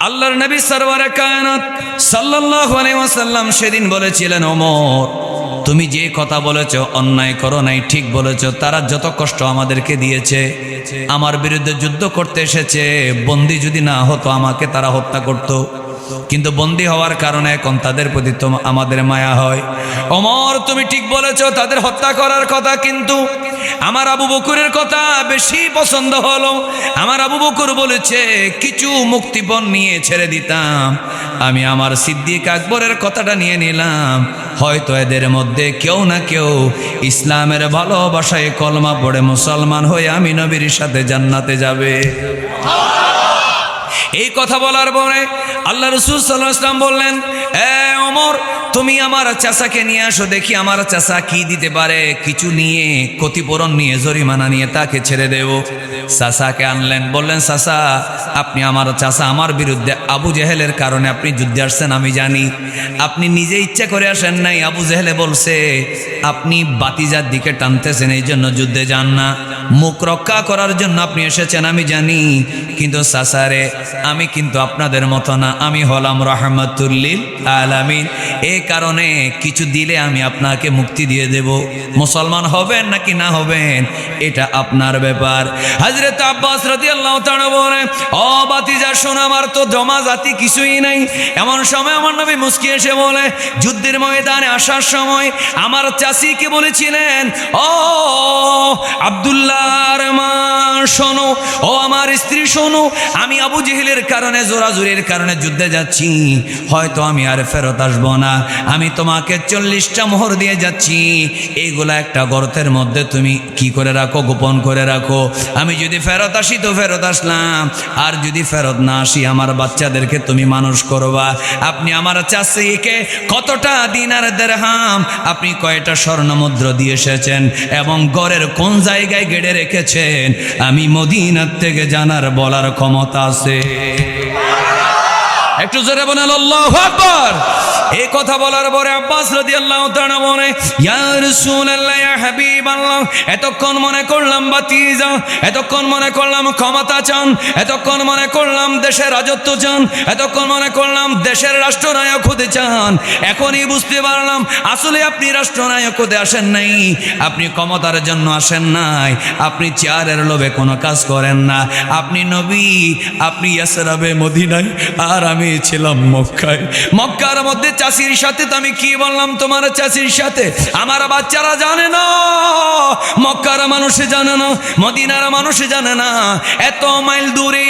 আল্লাহর নবী সরওয়ারে কায়নাত সাল্লাল্লাহু আলাইহি ওয়াসাল্লাম সেদিন বলেছিলেন, ওমর তুমি যে কথা বলেছো অন্যায় করো নাই, ঠিক বলেছো। তারা যত কষ্ট আমাদেরকে দিয়েছে, আমার বিরুদ্ধে যুদ্ধ করতে এসেছে, বন্দী যদি না হতো আমাকে তারা হত্যা করত, কিন্তু বন্দী হওয়ার কারণে এখন তাদের প্রতি তো আমাদের মায়া হয়। ওমর তুমি ঠিক বলেছো তাদের হত্যা করার কথা, কিন্তু আমার আবু বকরের কথা বেশি পছন্দ হলো। আমার আবু বকর বলেছে কিছু মুক্তিপণ নিয়ে ছেড়ে দিতাম, আমি আমার সিদ্দিক আকবরের কথাটা নিয়ে নিলাম। হয়তো এদের মধ্যে কেউ না কেউ ইসলামের ভালোবাসায় কলমা পড়ে মুসলমান হয়ে আমি নবীর সাথে জান্নাতে যাবে। এই কথা বলার পরে আল্লাহ রাসূল সাল্লাল্লাহু আলাইহি ওয়াসাল্লাম বললেন, এ ওমর তুমি আমার চাচাকে নিয়ে আসো, দেখি আমার চাচা কি দিতে পারে। কিছু নিয়ে ক্ষতিপূরণ নিয়ে জরিমানা নিয়ে তাকে ছেড়ে দেব। চাচাকে আনলেন, বললেন চাচা আপনি আমার চাচা, আমার বিরুদ্ধে আবু জেহেলের কারণে আপনি যুদ্ধে আসছেন আমি জানি, আপনি নিজে ইচ্ছা করে আসেন নাই। আবু জেহেলে বলছে আপনি বাতিজার দিকে টানতেছেন এই জন্য যুদ্ধে যান না, মুখ রক্ষা করার জন্য আপনি এসেছেন আমি জানি, কিন্তু চাচারে আমি কিন্তু আপনাদের মতো না, আমি হলাম রাহমাতুল লিল আলামিন, এই কারণে কিছু দিলে আমি আপনাকে মুক্তি দিয়ে দেব। মুসলমান হবেন নাকি না হবেন এটা আপনার ব্যাপার। হযরত আব্বাস রাদিয়াল্লাহু তাআলা বলেন, ও বাতিজা শোনো, আমার তো জমা জাতি কিছুই নাই। এমন সময় আমার নবী মুস্কি এসে বলে, যুদ্ধের ময়দানে আসার সময় আমার চাচিকে বলেছিলেন, ও আব্দুল্লাহর মা শোনো, ও আমার স্ত্রী শোনো, আমি আবু জেহেলের কারণে জোরাজুরির কারণে যুদ্ধে যাচ্ছি, হয়তো আমি আর ফেরত আসবো না, আমি তোমাকে 40টা মোহর দিয়ে যাচ্ছি, এইগুলা একটা গর্তের মধ্যে তুমি কি করে রাখো, গোপন করে রাখো। আমি যদি ফেরত আসি তো ফেরত আসলাম, আর যদি ফেরত না আসি আমার বাচ্চাদেরকে তুমি মানুষ করবা। আপনি আমার চাচিকে কতটা দিনার দিরহাম, আপনি কয়টা স্বর্ণ মুদ্রা দিয়ে এসেছেন এবং ঘরের কোন জায়গায় গেড়ে রেখেছেন আমি মদিনার থেকে জানার বলার ক্ষমতা আছে। একটু জোরে বলেন আল্লাহু আকবার। এই কথা বলার পরে আব্বাস রাদিয়াল্লাহু তাআলা বলে, ইয়া রাসূলুল্লাহ, ইয়া হাবিবাল্লাহ, এতক্ষণ মনে করলাম বাতিজা, এতক্ষণ মনে করলাম ক্ষমতা চান, এতক্ষণ মনে করলাম দেশের রাজত্ব চান, এতক্ষণ মনে করলাম দেশের রাষ্ট্রনায়ক হতে চান, এখনই বুঝতে পারলাম আসলে আপনি রাষ্ট্রনায়ক হতে আসেন নাই, আপনি ক্ষমতার জন্য আসেন নাই, আপনি চেয়ারের লোভে কোনো কাজ করেন না, আপনি নবী, আপনি ইয়াসরাবে মদিনায়, আর আমি ছিলাম মক্কায়। মক্কার মধ্যে চাচির সাথে তো আমি কি বললাম, তোমার চাচির সাথে আমার বাচ্চারা জানে না, মক্কার মানুষে জানে না, মদিনার মানুষে জানে না, এত মাইল দূরে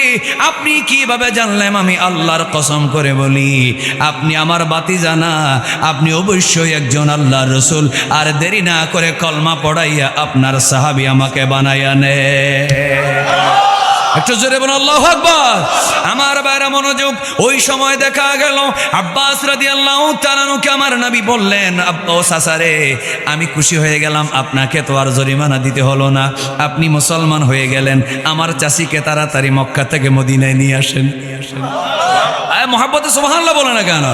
আপনি কিভাবে জানলেন? আমি আল্লাহর কসম করে বলি আপনি আমার বাতি জানা, আপনি অবশ্যই একজন আল্লাহর রাসূল। আর দেরি না করে কলমা পড়াইয়া আপনার সাহাবী আমাকে বানাইয়া নে। একটু জোরে বলুন আল্লাহু আকবার। আমার বাইরা মনোযোগ, ওই সময় দেখা গেল আব্বাস রাদিয়াল্লাহু তাআলা কে আমার নবী বললেন, ও চাচারে আমি খুশি হয়ে গেলাম, আপনাকে তো আর জরিমানা দিতে হলো না, আপনি মুসলমান হয়ে গেলেন, আমার চাচিকে তাড়াতাড়ি মক্কা থেকে মদিনায় নিয়ে আসেন। মোহাব্বতে সুবহানাল্লাহ বলে না কেন?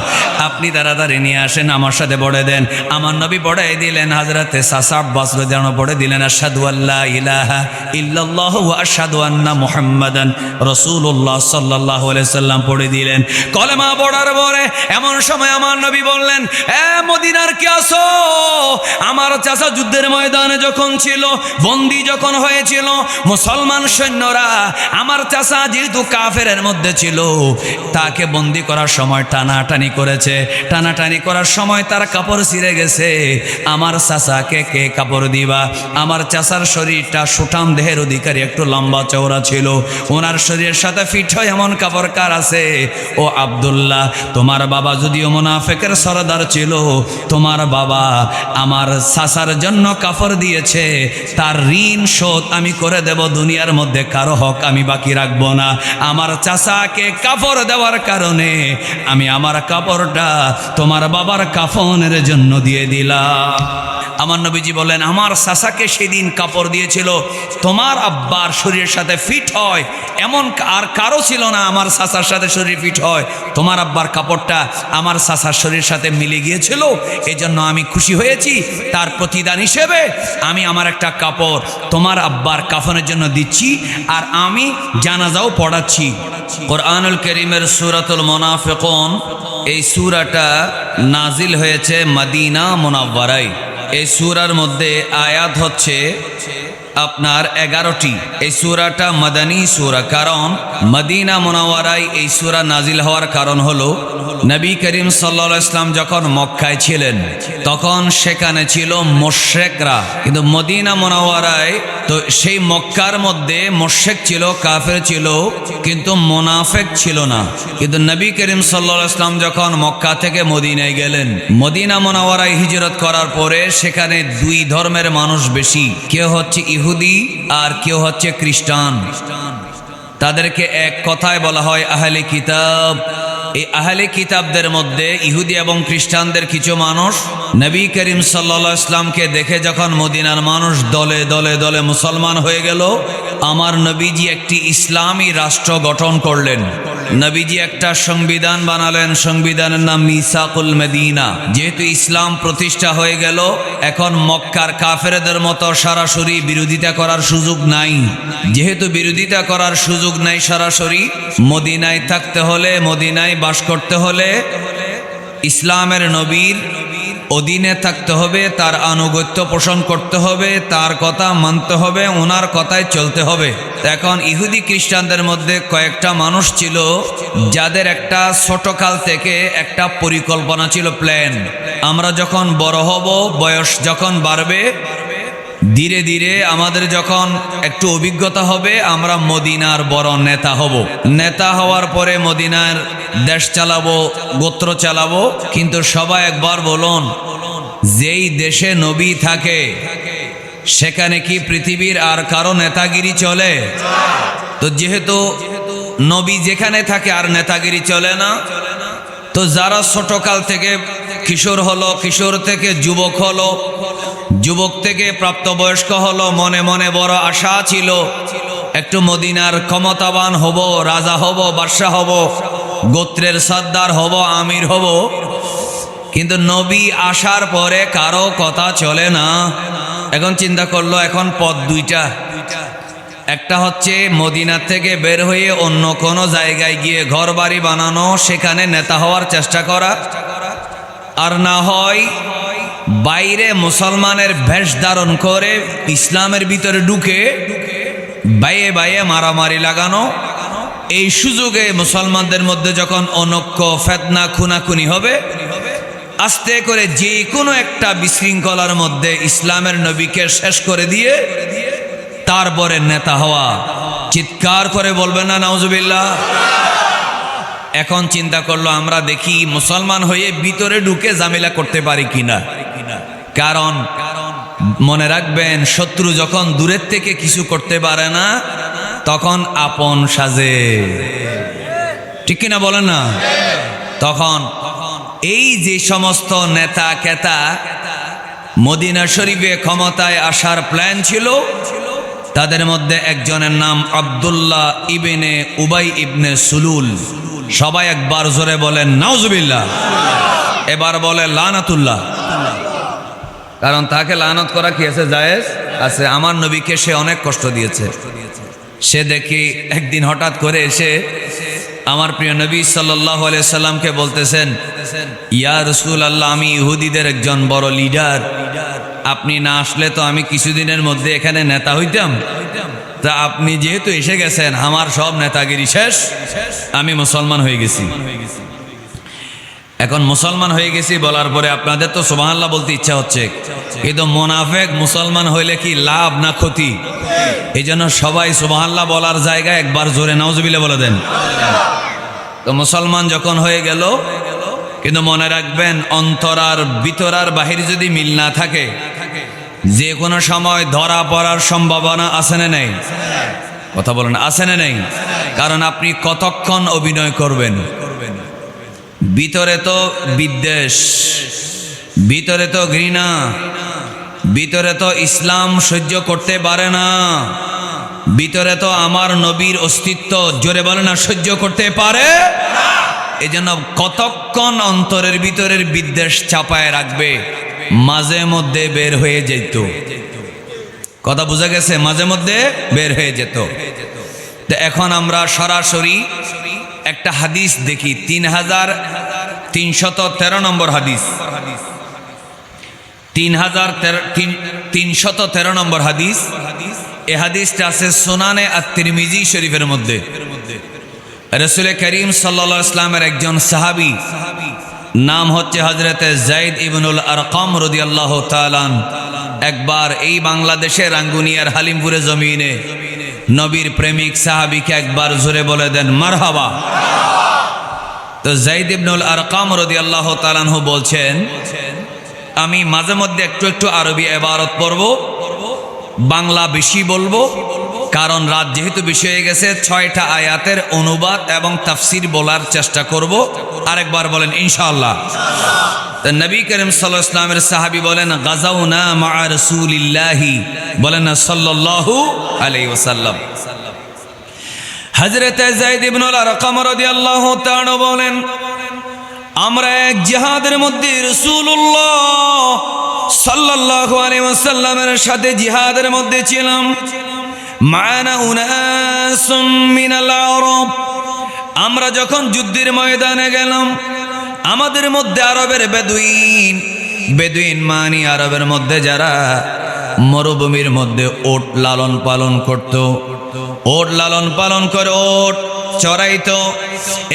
আপনি তাড়াতাড়ি নিয়ে আসেন, আমার সাথে পড়ে দেন। আমার নবী পড়াই দিলেন, হযরতে চাচা আব্বাস রাদিয়াল্লাহু আনহু পড়ে দিলেন, আশহাদু আল্লা ইলাহা ইল্লাল্লাহু ওয়া আশহাদু আন্না মুহাম্মাদান রাসূলুল্লাহ সাল্লাল্লাহু আলাইহি সাল্লাম পড়ে দিলেন। কলেমা পড়ার পরে এমন সময় আমার নবী বললেন, এ মদিনার কে আছো? আমার চাচা যুদ্ধের ময়দানে যখন ছিল, বন্দী যখন হয়েছিল, মুসলমান সৈন্যরা আমার চাচা যেহেতু কাফেরের মধ্যে ছিল, তাকে বন্দি করার সময় টানাটানি করেছে, টানাটানি করার সময় তার কাপড় ছিঁড়ে গেছে। আমার চাচাকে কে কাপড় দিবা? আমার চাচার শরীরটা সুঠাম দেহের অধিকারী, একটু লম্বা চওড়া ছিল, ওনার শরীরের সাথে ফিট হয় এমন কাপড় কার আছে? ও আব্দুল্লাহ, তোমার বাবা যদিও মুনাফিকের সরদার ছিল, তোমার বাবা আমার চাচার জন্য কাপড় দিয়েছে, তার ঋণ শোধ আমি করে দেব, দুনিয়ার মধ্যে কারো হক আমি বাকি রাখবো না। আমার চাচাকে কাপড় দেওয়ার কারণে আমি আমার কাপড়টা তোমার বাবার কাফনের জন্য দিয়ে দিলাম। আমার নবীজি বলেন, আমার চাচাকে সেদিন কাপড় দিয়েছিল তোমার আব্বার শরীরের সাথে ফিট হয় এমন আর কারো ছিল না, আমার চাচার সাথে শরীর ফিট হয়, তোমার আব্বার কাপড়টা আমার চাচার শরীরের সাথে মিলে গিয়েছিল, এই জন্য আমি খুশি হয়েছি। তার প্রতিদান হিসেবে আমি আমার একটা কাপড় তোমার আব্বার কাফনের জন্য দিচ্ছি, আর আমি জানাজাও পড়াচ্ছি। কোরআনুল কারীমের সূরাতুল মুনাফিকুন, এই সূরাটা নাজিল হয়েছে মদিনা মুনাওয়ারায়। এই সূরার মধ্যে আয়াত হচ্ছে আপনার 11টি। এই সূরাটা মাদানী সূরা, কারণ মদিনা মুনাওয়ারায় এই সূরা নাজিল হওয়ার কারণ হলো নবী করিম সাল্লাল্লাহু আলাইহি ওয়াসাল্লাম যখন মক্কায় ছিলেন তখন সেখানে ছিল মুশরিকরা, কিন্তু মদিনা মুনাওয়ারায় তো সেই মক্কার মধ্যে মুশরিক ছিল, কাফের ছিল, কিন্তু মুনাফিক ছিল না। কিন্তু নবী করিম সাল্লাল্লাহু আলাইহি ওয়াসাল্লাম যখন মক্কা থেকে মদিনায় গেলেন, মদিনা মুনাওয়ারায় হিজরত করার পরে সেখানে দুই ধর্মের মানুষ বেশি, কেউ হচ্ছে ইহুদি আর কেউ হচ্ছে খ্রিস্টান। তাদেরকে এক কথায় বলা হয় আহলে কিতাব। এই আহলে কিতাবদের মধ্যে ইহুদি এবং খ্রিস্টানদের কিছু মানুষ নবী করিম সাল্লাল্লাহু আলাইহি ওয়াসাল্লামকে দেখে যখন মদিনার মানুষ দলে দলে দলে মুসলমান হয়ে গেল, আমার নবীজি একটি ইসলামী রাষ্ট্র গঠন করলেন। নবীজি একটা সংবিধান বানালেন, সংবিধানের নাম মিসাকুল মদিনা। যেহেতু ইসলাম প্রতিষ্ঠা হয়ে গেল, এখন মক্কার কাফেরদের মতো সরাসরি বিরোধিতা করার সুযোগ নাই। যেহেতু বিরোধিতা করার সুযোগ নাই সরাসরি, মদিনায় থাকতে হলে, মদিনায় বাস করতে হলে ইসলামের নবীর অধীনে থাকতে হবে, তার আনুগত্য পোষণ করতে হবে, তার কথা মানতে হবে, ওনার কথায় চলতে হবে। এখন ইহুদি খ্রিস্টানদের মধ্যে কয়েকটা মানুষ ছিল যাদের একটা ছোটকাল থেকে একটা পরিকল্পনা ছিল, প্ল্যান। আমরা যখন বড় হব, বয়স যখন বাড়বে, ধীরে ধীরে আমাদের যখন একটু অভিজ্ঞতা হবে, আমরা মদিনার বড় নেতা হব। নেতা হওয়ার পরে মদিনার দেশ চালাবো, গোত্র চালাবো। কিন্তু সবাই একবার বলুন, যেই দেশে নবী থাকে সেখানে কি পৃথিবীর আর কারো নেতাগিরি চলে? তো যেহেতু নবী যেখানে থাকে আর নেতাগিরি চলে না, তো যারা ছোটকাল থেকে কিশোর হলো, কিশোর থেকে যুবক হলো, যুবক থেকে প্রাপ্তবয়স্ক হলো, মনে মনে বড় আশা ছিল একটু মদিনার ক্ষমতাবান হব, রাজা হব, বাদশা হব, গোত্রের সর্দার হব, আমির হব। কিন্তু নবী আসার পরে কারো কথা চলে না। এখন চিন্তা করলো, এখন পথ দুইটা। একটা হচ্ছে মদিনা থেকে বের হয়ে অন্য কোনো জায়গায় গিয়ে ঘর বাড়ি বানানো, সেখানে নেতা হওয়ার চেষ্টা করা, আর না হয় বাইরে মুসলমানের বেশ ধারণ করে ইসলামের ভিতরে ঢুকে বাইয়ে বাইয়ে মারামারি লাগানো। এই সুযোগে মুসলমানদের মধ্যে যখন অনৈক্য, ফিতনা, খুনাখুনি হবে, আস্তে করে যে কোনো একটা বিশৃঙ্খলার মধ্যে ইসলামের নবীকে শেষ করে দিয়ে তারপরে নেতা হওয়া। চিৎকার করে বলবেন না নাউজুবিল্লাহ? এখন চিন্তা করলো, আমরা দেখি মুসলমান হয়ে ভিতরে ঢুকে ঝামেলা করতে পারি কিনা। কারণ মনে রাখবেন, শত্রু যখন দূরের থেকে কিছু করতে পারে না, তখন আপন সাজে। ঠিক কিনা বলেন না? তখন এই যে সমস্ত নেতা কেতা মদিনা শরীফে ক্ষমতায় আসার প্ল্যান ছিল, তাদের মধ্যে একজনের নাম আব্দুল্লাহ ইবনে উবাই ইবনে সুলুল। সবাই একবার জোরে বলেন নাউজুবিল্লাহ। এবার বলে লানাতুল্লাহ। কারণ তাকে লানত করা কি আছে? জায়েজ আছে। আমার নবীকে সে অনেক কষ্ট দিয়েছে। সে দেখি একদিন হঠাৎ করে এসে আমার প্রিয় নবী সাল্লাল্লাহু আলাইহি সাল্লামকে বলতেছেন, ইয়া রাসূলুল্লাহ, আমি ইহুদিদের একজন বড় লিডার, আপনি না আসলে তো আমি কিছুদিনের মধ্যে এখানে নেতা হইতাম। তা আপনি যেহেতু এসে গেছেন, আমার সব নেতাগিরি শেষ, আমি মুসলমান হয়ে গেছি। এখন মুসলমান হয়ে গেছি বলার পরে আপনাদের তো সুবহানাল্লাহ বলতে ইচ্ছা হচ্ছে, কিন্তু মুনাফিক মুসলমান হইলে কি লাভ না ক্ষতি? এই জন্য সবাই সুবহানাল্লাহ বলার জায়গায় একবার জোরে নাউজুবিল্লাহ বলে দেন। তো মুসলমান যখন হয়ে গেল, কিন্তু মনে রাখবেন, অন্তরার ভিতরার বাহির যদি মিল না থাকে, যে কোনো সময় ধরা পড়ার সম্ভাবনা আছে না নেই? কথা বলেন, আছে না নেই? কারণ আপনি কতক্ষণ অভিনয় করবেন? ভিতরে তো বিদ্বেষ, ভিতরে তো ঘৃণা, ভিতরে তো ইসলাম সহ্য করতে পারে না, ভিতরে তো আমার নবীর অস্তিত্ব, জোরে বলে না, সহ্য করতে পারে। এই জন্য কতক্ষণ অন্তরের ভিতরের বিদ্বেষ চাপায় রাখবে? মাঝে মধ্যে বের হয়ে যেত। কথা বোঝা গেছে? মাঝে মধ্যে বের হয়ে যেত। তো এখন আমরা সরাসরি একটা হাদিস দেখি, 3313 নম্বর হাদিস, 3313 নম্বর হাদিস। এই হাদিসটা আছে সুনানে আত-তিরমিজি শরীফের মধ্যে। রাসূল করিম সাল্লাল্লাহু আলাইহি ওয়াসাল্লামের একজন সাহাবী, নাম হচ্ছে হযরতে যায়েদ ইবনুল আরকাম রাদিয়াল্লাহু তাআলা, একবার এই বাংলাদেশের রাঙ্গুনিয়ার হালিমপুরে জমিনে নবীর প্রেমিক সাহাবীকে একবার জোরে বলে দেন মারহাবা। তো যায়েদ ইবনুল আরকাম রাদিয়াল্লাহু তাআলা বলছেন, আমি মাঝে মধ্যে একটু একটু আরবি ইবারত পড়ব, বাংলা বেশি বলবো, কারণ রাত যেহেতু বেশি হয়ে গেছে 6টা আয়াতের অনুবাদ এবং তাফসির বলার চেষ্টা করব। আরেকবার বলেন ইনশাআল্লাহ। তো নবী করিম সাল্লাল্লাহু আলাইহি ওয়াসাল্লামের সাহাবী বলেন, গাযাউনা মা রাসূলিল্লাহি, বলেন না সাল্লাল্লাহু আলাইহি ওয়াসাল্লাম। হযরত যায়েদ ইবনুল আরকাম রাদিয়াল্লাহু তাআলা বলেন, আমরা এক জিহাদের মধ্যে রাসূলুল্লাহ সাল্লাল্লাহু আলাইহি ওয়াসাল্লামের সাথে জিহাদের মধ্যে ছিলাম। মা'না উনাসুম মিনাল আরব, আমরা যখন যুদ্ধের ময়দানে গেলাম, আমাদের মধ্যে আরবের বেদুইন মানে আরবের মধ্যে যারা মরুভূমির মধ্যে ওট লালন পালন করত, ওট লালন পালন করে ওট চড়াইতো,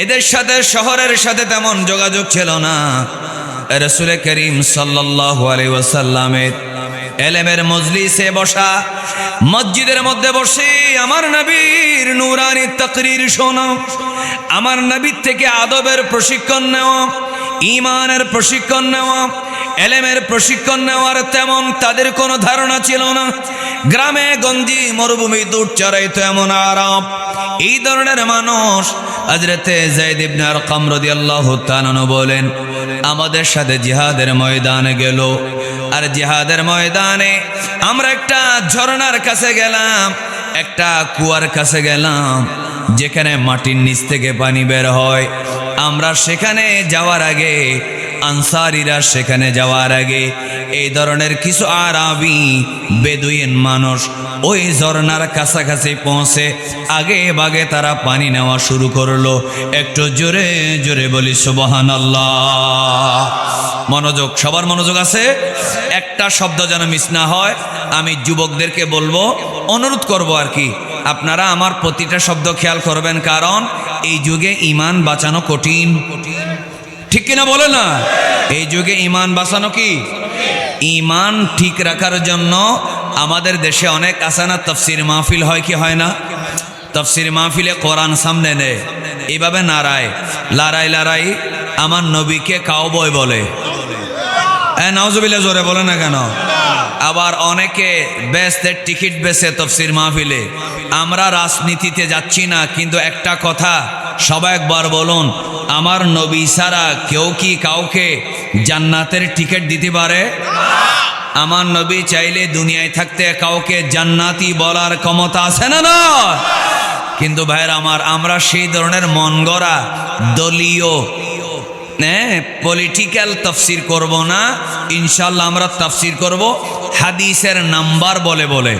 এদের সাথে শহরের সাথে তেমন যোগাযোগ ছিল না। রাসূল করিম সাল্লাল্লাহু আলাইহি ওয়াসাল্লামের এলেমের মজলিসে বসা, মসজিদের মধ্যে বসে আমার নবীর নূরানি তাকরীর শোনা, আমার নবীর থেকে আদবের প্রশিক্ষণ নেওয়া, ঈমানের প্রশিক্ষণ নেওয়া, এলেমের প্রশিক্ষণ নেওয়ার তেমন তাদের কোনো ধারণা ছিল না। গ্রামে গঞ্জি মরুভূমি দূর চড়াইতো এমন আরব, এই ধরনের মানুষ। হযরতে যায়েদ ইবনে আরকাম রাদিয়াল্লাহু তাআলা বলেন, আমাদের সাথে জিহাদের ময়দানে গেল, আর জিহাদের ময়দানে আমরা একটা ঝর্ণার কাছে গেলাম, একটা কুয়ার কাছে গেলাম, যেখানে মাটির নিচ থেকে পানি বের হয়। আমরা সেখানে যাওয়ার আগে, আনসারীরা সেখানে যাওয়ার আগে, এই ধরনের কিছু আরবি বেদুইন মানুষ ওই ঝর্ণার কাছাকাছি পৌঁছে আগে ভাগে তারা পানি নেওয়া শুরু করলো। একটু জোরে জোরে বলি সুবহানাল্লাহ। মনোযোগ, সবার মনোযোগ আছে, একটা শব্দ যেন মিস না হয়। আমি যুবকদেরকে বলবো, অনুরোধ করব আর কি, আপনারা আমার প্রতিটা শব্দ খেয়াল করবেন, কারণ এই যুগে ঈমান বাঁচানো কঠিন, ঠিক কিনা বলে না? এই যুগে ঈমান বাঁচানো কি? ঈমান ঠিক রাখার জন্য আমাদের দেশে অনেক আছে না, তাফসীর মাহফিল হয় কি হয় না? তাফসীর মাহফিলে কোরআন সামনে নেয়, এইভাবে নারায় লড়াই আমার নবীকে কাউবয় বলে। নাউজুবিল্লাহ, জোরে বলে না কেন? আবার অনেকে বেচতে টিকিট বেচে তাফসীর মাহফিলে। আমরা রাজনীতিতে যাচ্ছি না, কিন্তু একটা কথা সবাই একবার বলুন, আমার নবী ছাড়া কেউ কি কাউকে জান্নাতের টিকিট দিতে পারে? আমার নবী চাইলে দুনিয়ায় থাকতে কাউকে জান্নাতি বলার ক্ষমতা আছে না? না। কিন্তু ভাইয়ের আমার, আমরা সেই ধরনের মন গড়া দলীয় পলিটিক্যাল তাফসীর করব না। ইনশাআল্লাহ আমরা তাফসীর করব হাদিসের নাম্বার বলে বলে।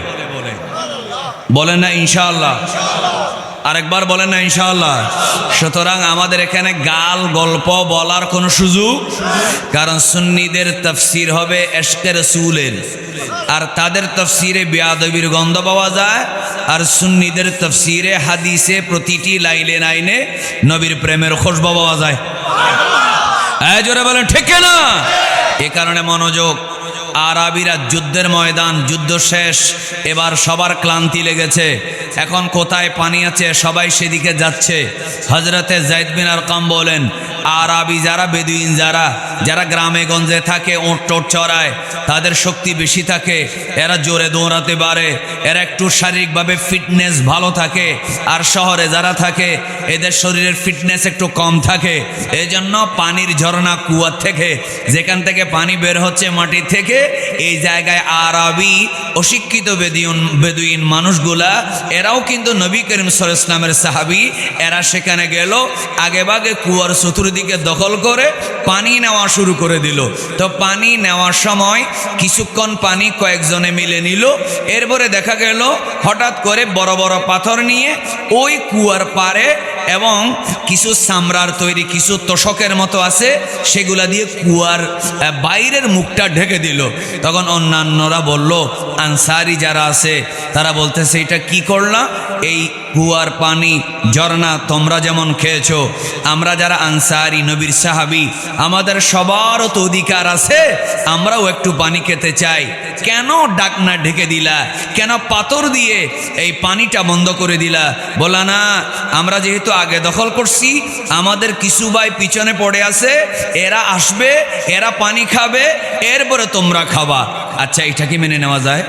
বলেন না ইনশাআল্লাহ? আরেকবার বলেন না ইনশাআল্লাহ? সুতরাং আমাদের এখানে গাল গল্প বলার কোনো সুযোগ, কারণ সুন্নিদের তাফসীর হবে ইশকে রাসূলের, আর তাদের তাফসীরে বেয়াদবির গন্ধ পাওয়া যায়, আর সুন্নিদের তাফসীরে হাদিসে প্রতিটি লাইনে লাইনে নবীর প্রেমের খুশবু পাওয়া যায়। জোরে বলেন ঠিক না? এ কারণে মনোযোগ। আরবিরা যুদ্ধের ময়দান, যুদ্ধ শেষ, এবার সবার ক্লান্তি লেগেছে, এখন কোথায় পানি আছে সবাই সেদিকে যাচ্ছে। হযরতে যায়েদ বিন আরকাম বলেন, আরবি যারা বেদুইন যারা গ্রামে গঞ্জে থাকে, ওট টোট চড়ায়, তাদের শক্তি বেশি থাকে, এরা জোরে দৌড়াতে পারে, এরা একটু শারীরিকভাবে ফিটনেস ভালো থাকে। আর শহরে যারা থাকে এদের শরীরের ফিটনেস একটু কম থাকে। এই জন্য পানির ঝর্ণা কুয়ার থেকে, যেখান থেকে পানি বের হচ্ছে মাটি থেকে, এই জায়গায় আরবি অশিক্ষিত বেদুইন মানুষগুলা, এরাও কিন্তু নবী করিম সাল্লাল্লাহু আলাইহি ওয়াসাল্লামের সাহাবী। এরা সেখানে গেল, আগে ভাগে কুয়ার চতুর্দিকে ওদিকে দখল করে পানি নেওয়া শুরু করে দিল। তো পানি নেওয়ার সময় কিছুক্ষণ পানি কয়েকজনে মিলে নিল, এরপরে দেখা গেল হঠাৎ করে বড় বড় পাথর নিয়ে ওই কুয়ার পারে এবং কিছু চামড়ার তৈরি কিছু তোষকের মতো আছে সেগুলা দিয়ে কুয়ার বাইরের মুখটা ঢেকে দিল। তখন অন্যান্যরা বলল, আনসারি যারা আছে তারা বলতেছে, এটা কি করলা? এই কুয়ার পানি ঝর্ণা তোমরা যেমন খেয়েছো, আমরা যারা আনসারি নবীর সাহাবী আমাদের সবারও তো অধিকার আছে, আমরাও একটু পানি খেতে চাই। কেন ডাকনা ঢেকে দিলা? কেন পাথর দিয়ে এই পানিটা বন্ধ করে দিলা? বলা না, আমরা যেহেতু আগে দখল করছি, আমাদের কিছু ভাই পিছনে পড়ে আছে, এরা আসবে, এরা পানি খাবে, এরপরে তোমরা খাবা। আচ্ছা, এটা কি মেনে নেওয়া যায়?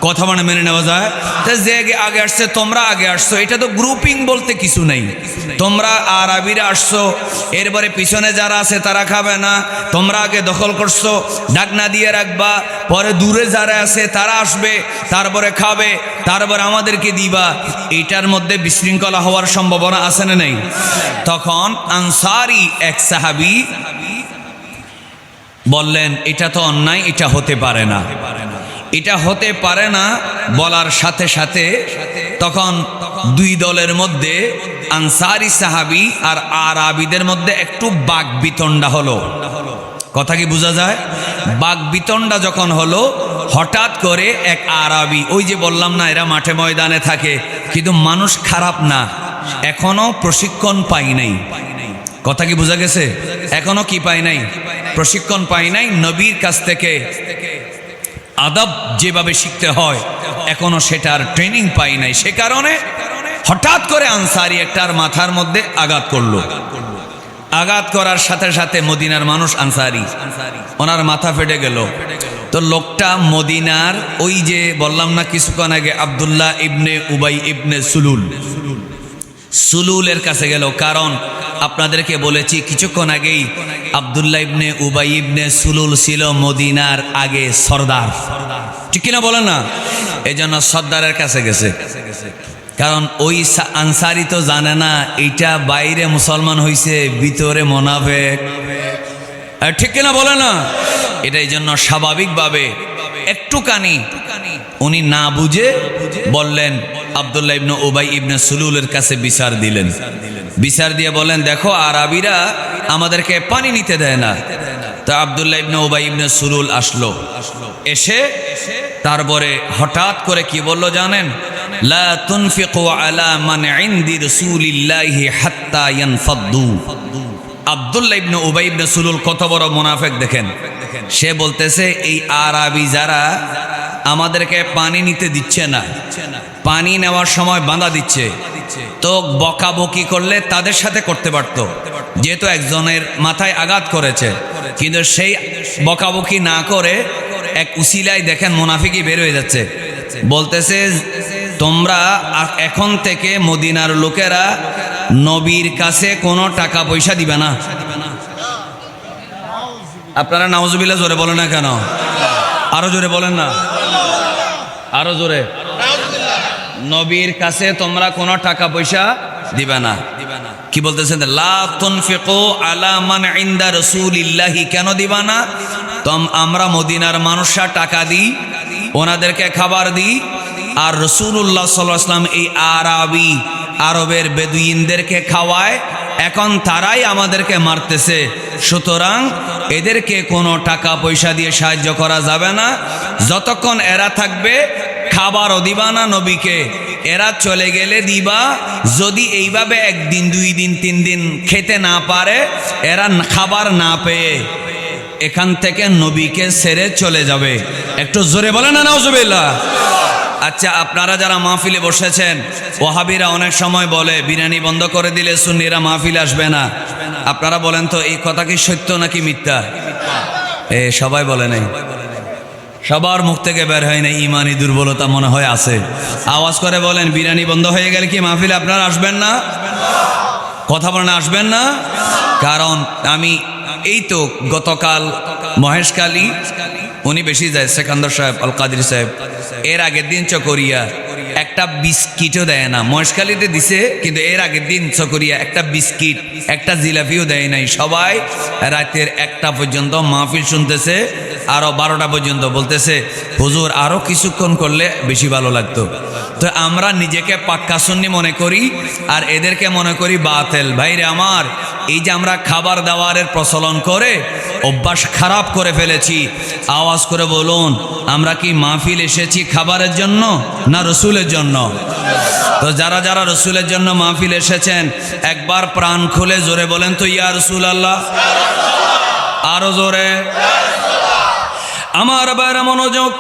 কথা মানে মেনে নেওয়া যায়? যে আগে আসছে তোমরা আগে আসছো, এটা তো গ্রুপিং বলতে কিছু নেই। তোমরা আরবিরা আসছো, এরপরে পিছনে যারা আছে তারা খাবে না, তোমরা আগে দখল করছো, ঢাকনা দিয়ে রাখবা, পরে দূরে যারা আছে তারা আসবে, তারপরে খাবে, তারপরে আমাদেরকে দিবা। এটার মধ্যে বিশৃঙ্খলা হওয়ার সম্ভাবনা আছে না নেই? তখন আনসারি এক সাহাবী বললেন, এটা তো অন্যায়, এটা হতে পারে না, এটা হতে পারে না। বলার সাথে সাথে তখন দুই দলের মধ্যে আনসারি সাহাবী আর আরবিদের মধ্যে একটু বাকবিতণ্ডা হলো। কথা কি বোঝা যায়? বাকবিতণ্ডা যখন হলো, হঠাৎ করে এক আরবি, ওই যে বললাম না এরা মাঠে ময়দানে থাকে কিন্তু মানুষ খারাপ না, এখনো প্রশিক্ষণ পাই নাই। কথা কি বোঝা গেছে? এখনো কি পাই নাই? প্রশিক্ষণ পাই নাই। নবীর কাছ থেকে আদব যেভাবে শিখতে হয় এখনো সেটার ট্রেনিং পাই নাই। সে কারণে হঠাৎ করে আনসারি একটার মাথার মধ্যে আঘাত করলো। আঘাত করার সাথে সাথে মদিনার মানুষ আনসারি, ওনার মাথা ফেটে গেল। তো লোকটা মদিনার ওই যে বললাম না কিছুক্ষণ আগে আব্দুল্লাহ ইবনে উবাই ইবনে সুলুলের কাছে গেল। কারণ আপনাদেরকে বলেছি কিছুক্ষণ আগেই, আব্দুল্লাহ ইবনে উবাই ইবনে সুলুল ছিল মদিনার আগে সর্দার, ঠিক কিনা বলেন না? এই জন্য সর্দারের কাছে গেছে। কারণ ওই আনসারি তো জানে না এইটা বাইরে মুসলমান হইছে, ভিতরে মুনাফিক, ঠিক কিনা বলে না? এটাই জন্য স্বাভাবিকভাবে একটুখানি উনি না বুঝে বললেন, আব্দুল্লাহ ইবনে উবাই ইবনে সুলুলের কাছে বিচার দিলেন। বিচার দিয়ে বলেন, দেখো আরবিরা আমাদেরকে পানি নিতে দেয় না। তো আব্দুল্লাহ ইবনে উবাই ইবনে সুলুল আসলো, এসে তারপরে হঠাৎ করে কি বলল জানেন? লা তুনফিকু আলা মান ইনদি রাসূলিল্লাহি হাত্তা ইয়ানফাদ্দু। আব্দুল্লাহ ইবনে উবাই ইবনে সুলুল কত বড় মুনাফিক দেখেন। সে বলতেছে, এই আরবি যারা আমাদেরকে পানি নিতে দিচ্ছে না, পানি নেওয়ার সময় বাধা দিচ্ছে, তো বকাবকি করলে তাদের সাথে করতে পারত, যেহেতু একজনের মাথায় আঘাত করেছে। কিন্তু সেই বকাবকি না করে এক উসিলায় দেখেন মুনাফিকই বের হয়ে যাচ্ছে। বলতেছে, তোমরা এখন থেকে মদিনার লোকেরা নবীর কাছে কোনো টাকা পয়সা দিবে না। আপনারা নাউজুবিল্লাহ জোরে বলেন না কেন? আরো জোরে বলেন না, আরো জোরে। নবীর কাছে তোমরা কোনো টাকা পয়সা দিবে না। কি বলতেছেন? লা তুনফিকু আলা মান ইনদা রাসূলিল্লাহি। কেন দিবা না? আমরা মদিনার মানুষরা টাকা দিই, ওনাদেরকে খাবার দিই, আর রাসূলুল্লাহ সাল্লাল্লাহু আলাইহি ওয়াসাল্লাম এই আরবি আরবের বেদুইনদেরকে খাওয়ায়, এখন তারাই আমাদেরকে মারতেছে। সুতরাং এদেরকে কোনো টাকা পয়সা দিয়ে সাহায্য করা যাবে না। যতক্ষণ এরা থাকবে খাবারও দিবা না নবীকে, এরা চলে গেলে দিবা। যদি এইভাবে একদিন, দুই দিন, তিন দিন খেতে না পারে, এরা খাবার না পেয়ে এখান থেকে নবীকে ছেড়ে চলে যাবে। একটু জোরে বলেন না নাউজুবিল্লাহ। আচ্ছা, আপনারা যারা মাহফিলে বসেছেন, ওয়াহাবিরা অনেক সময় বলে বিরিয়ানি বন্ধ করে দিলে সুন্নিরা মাহফিলে আসবে না। আপনারা বলেন তো এই কথা কি সত্য নাকি মিথ্যা? সবাই বলে নাই, সবার মুখ থেকে বের হয় না, ইমানি দুর্বলতা মনে হয় আছে। আওয়াজ করে বলেন, বিরিয়ানি বন্ধ হয়ে গেলে কি মাহফিলে আপনারা আসবেন না? কথা বলেন, আসবেন না? কারণ আমি এই তো গতকাল মহেশখালী, উনি বেশি যায়, সেকান্দর সাহেব, আল কাদির সাহেব, এর আগের দিন চকরিয়া, এক একটা বিস্কিটও দেয় না। মহেশখালীতে দিছে, কিন্তু এর আগের দিন চকরিয়া একটা বিস্কিট একটা জিলাপিও দেয় নাই। সবাই রাতের 1টা পর্যন্ত মাহফিল শুনতেছে, আরো 12টা পর্যন্ত। বলতেছে হুজুর আরো কিছুক্ষণ করলে বেশি ভালো লাগতো। তো আমরা নিজেকে পাক্কা সুন্নি মনে করি আর এদেরকে মনে করি বাতিল। ভাইরে আমার, এই যে আমরা খাবার দাবারের প্রচলন করে অভ্যাস খারাপ করে ফেলেছি। আওয়াজ করে বলুন, আমরা কি মাহফিল এসেছি খাবারের জন্য না রসুলের জন্য? তো যারা যারা রসুলের জন্য মাহফিল এসেছেন একবার প্রাণ খুলে জোরে বলেন তো ইয়া রাসূল আল্লাহ। আরো জোরে। আমার বাইরে মনোযোগ।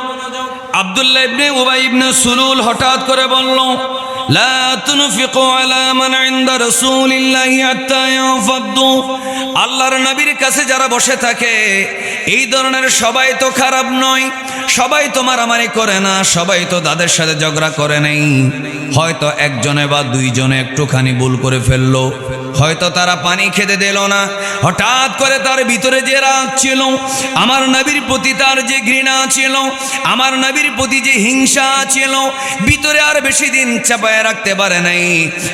আব্দুল্লাহ ইবনে উবাই ইবনে সুলুল হঠাৎ করে বলল, লা তুনফিকু আলা মান ইনদা রাসূলিল্লাহি হাত্তা ইয়াফাদ্দু। আল্লাহর নবীর কাছে যারা বসে থাকে এই ধরনের সবাই তো খারাপ নয়, সবাই তো মারামারি করে না, সবাই তো তাদের সাথে ঝগড়া করে নেই। হয়তো একজনে বা দুইজনে একটুখানি ভুল করে ফেললো, হয়তো তারা পানি খেতে দিল না, হঠাৎ করে তার ভিতরে যে রাগ ছিল, আমার নবীর প্রতি তার যে ঘৃণা ছিল, আমার নবীর প্রতি যে হিংসা ছিল, ভিতরে আর বেশি দিন চাপায় রাখতে পারে নাই।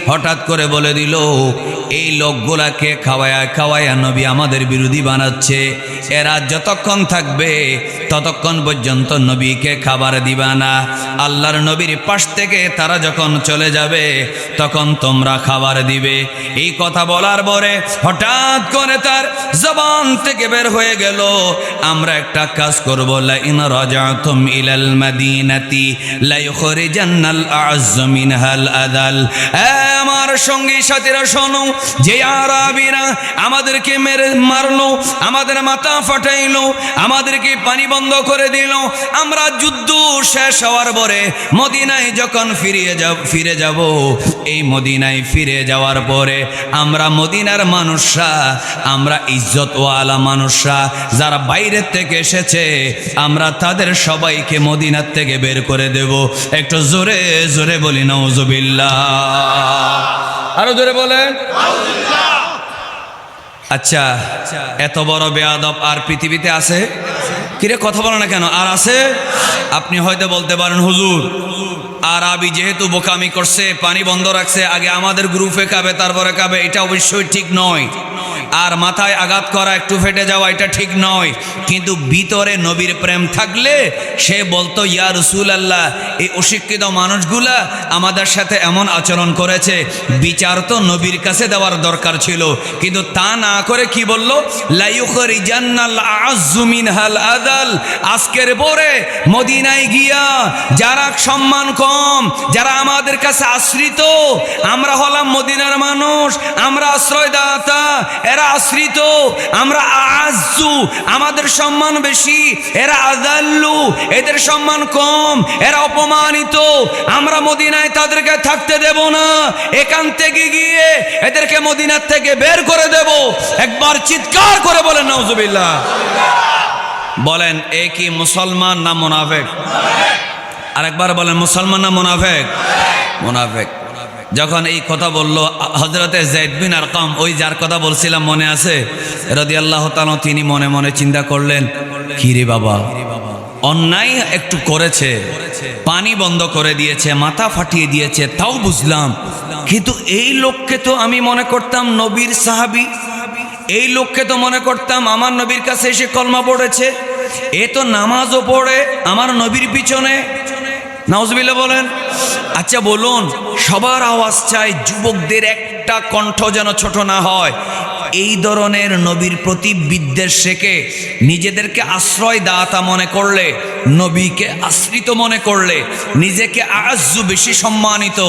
হঠাৎ করে বলে দিল, এই লোকগুলাকে খাওয়ায়া খাওয়ায়া নবী আমাদের বিরোধী বানাচ্ছে, এরা যতক্ষণ থাকবে ততক্ষণ পর্যন্ত নবীকে খাবার দিবা না। আল্লাহর নবীর পাশ থেকে তারা যখন চলে যাবে তখন তোমরা খাবার দিবে। এই কথা বলার পরে হঠাৎ করে তার জবান থেকে বের হয়ে গেল, আমরা একটা কাজ করব, লা ইন রাজাতুম ইলাল মাদিনাতি লা ইখরিজান্নাল আ'আজ্জু মিনহাল আদাল। আমার সঙ্গী সাথীরা শোনো, যে আরবীরা আমাদেরকে মেরে মারলো, আমাদের মাথা ফাটাইলো, আমাদেরকে পানি বন্ধ করে দিল, আমরা যুদ্ধ শেষ হওয়ার পরে মদিনায় যখন ফিরে যাব, এই মদিনায় ফিরে যাওয়ার পরে আমরা মদিনার মানুষরা, আমরা ইজ্জতওয়ালা মানুষরা যারা বাইরের থেকে এসেছে, আমরা তাদের সবাইকে মদিনার থেকে বের করে দেব। একটু জোরে জোরে বলি নাউজুবিল্লাহ। আরো জোরে বলেন। আচ্ছা, এত বড় বেয়াদব আর পৃথিবীতে আছে? কিরে কথা বলে না কেন? আর আছে? আপনি হয়তো বলতে পারেন, হুজুর আরবি যেহেতু বোকামি করছে, পানি বন্ধ রাখছে, আগে আমাদের গ্রুপে খাবে তারপরে খাবে, এটা অবশ্যই ঠিক নয়। আর মাথায় আঘাত করা, একটু ফেটে যাওয়া, এটা ঠিক নয়। কিন্তু ভিতরে নবীর প্রেম থাকলে সে বলতো, ইয়া রাসূলুল্লাহ, এই অশিক্ষিত মানুষগুলা আমাদের সাথে এমন আচরণ করেছে, বিচার তো নবীর কাছে দেওয়ার দরকার ছিল। কিন্তু তা না করে কি বলল? লা ইখরিজান্নাল আ'আজ্জু মিনহাল আদাল। আজকের পরে মদিনায় গিয়া যারা সম্মান কম, যারা আমাদের কাছে আশ্রিত, আমরা হলাম মদিনার মানুষ, আমরা আশ্রয়দাতা, এরা আশ্রিত, আমরা আ'আজ্জু, আমাদের সম্মান বেশি, এরা আযাল্লু, এদের সম্মান কম, এরা অপমানিত, আমরা মদিনায় তাদেরকে থাকতে দেব না, এখান থেকে গিয়ে এদেরকে মদিনার থেকে বের করে দেব। একবার চিৎকার করে বলেন নাউজুবিল্লাহ। বলেন, এ কি মুসলমান না মুনাফিক? আরেকবার বলেন, মুসলমান না মুনাফিক? মুনাফিক। যখন এই কথা বলল হযরতে যায়েদ বিন আরকাম, ওই যার কথা বলছিলাম মনে আছে রাদিয়াল্লাহু তাআলা, তিনি মনে মনে চিন্তা করলেন, কি রে বাবা, অন্যায় একটু করেছে, পানি বন্ধ করে দিয়েছে, মাথা ফাটিয়ে দিয়েছে, তাও বুঝলাম, কিন্তু এই লোককে তো আমি মনে করতাম নবীর সাহাবী, এই লোককে তো মনে করতাম আমার নবীর কাছে এসে কলমা পড়েছে, এ তো নামাজও পড়ে আমার নবীর পিছনে। নাউজুবিল্লাহ বলেন। আচ্ছা বলুন, সবার আওয়াজ চাই, যুবকদের একটা কণ্ঠ যেন ছোট না হয়। এই ধরনের নবীর প্রতি বিদ্বেষ শেখে, নিজেদেরকে আশ্রয় দাতা মনে করলে, নবীকে আশ্রিত মনে করলে, নিজেকে আ'আজ্জু বেশি সম্মানিত,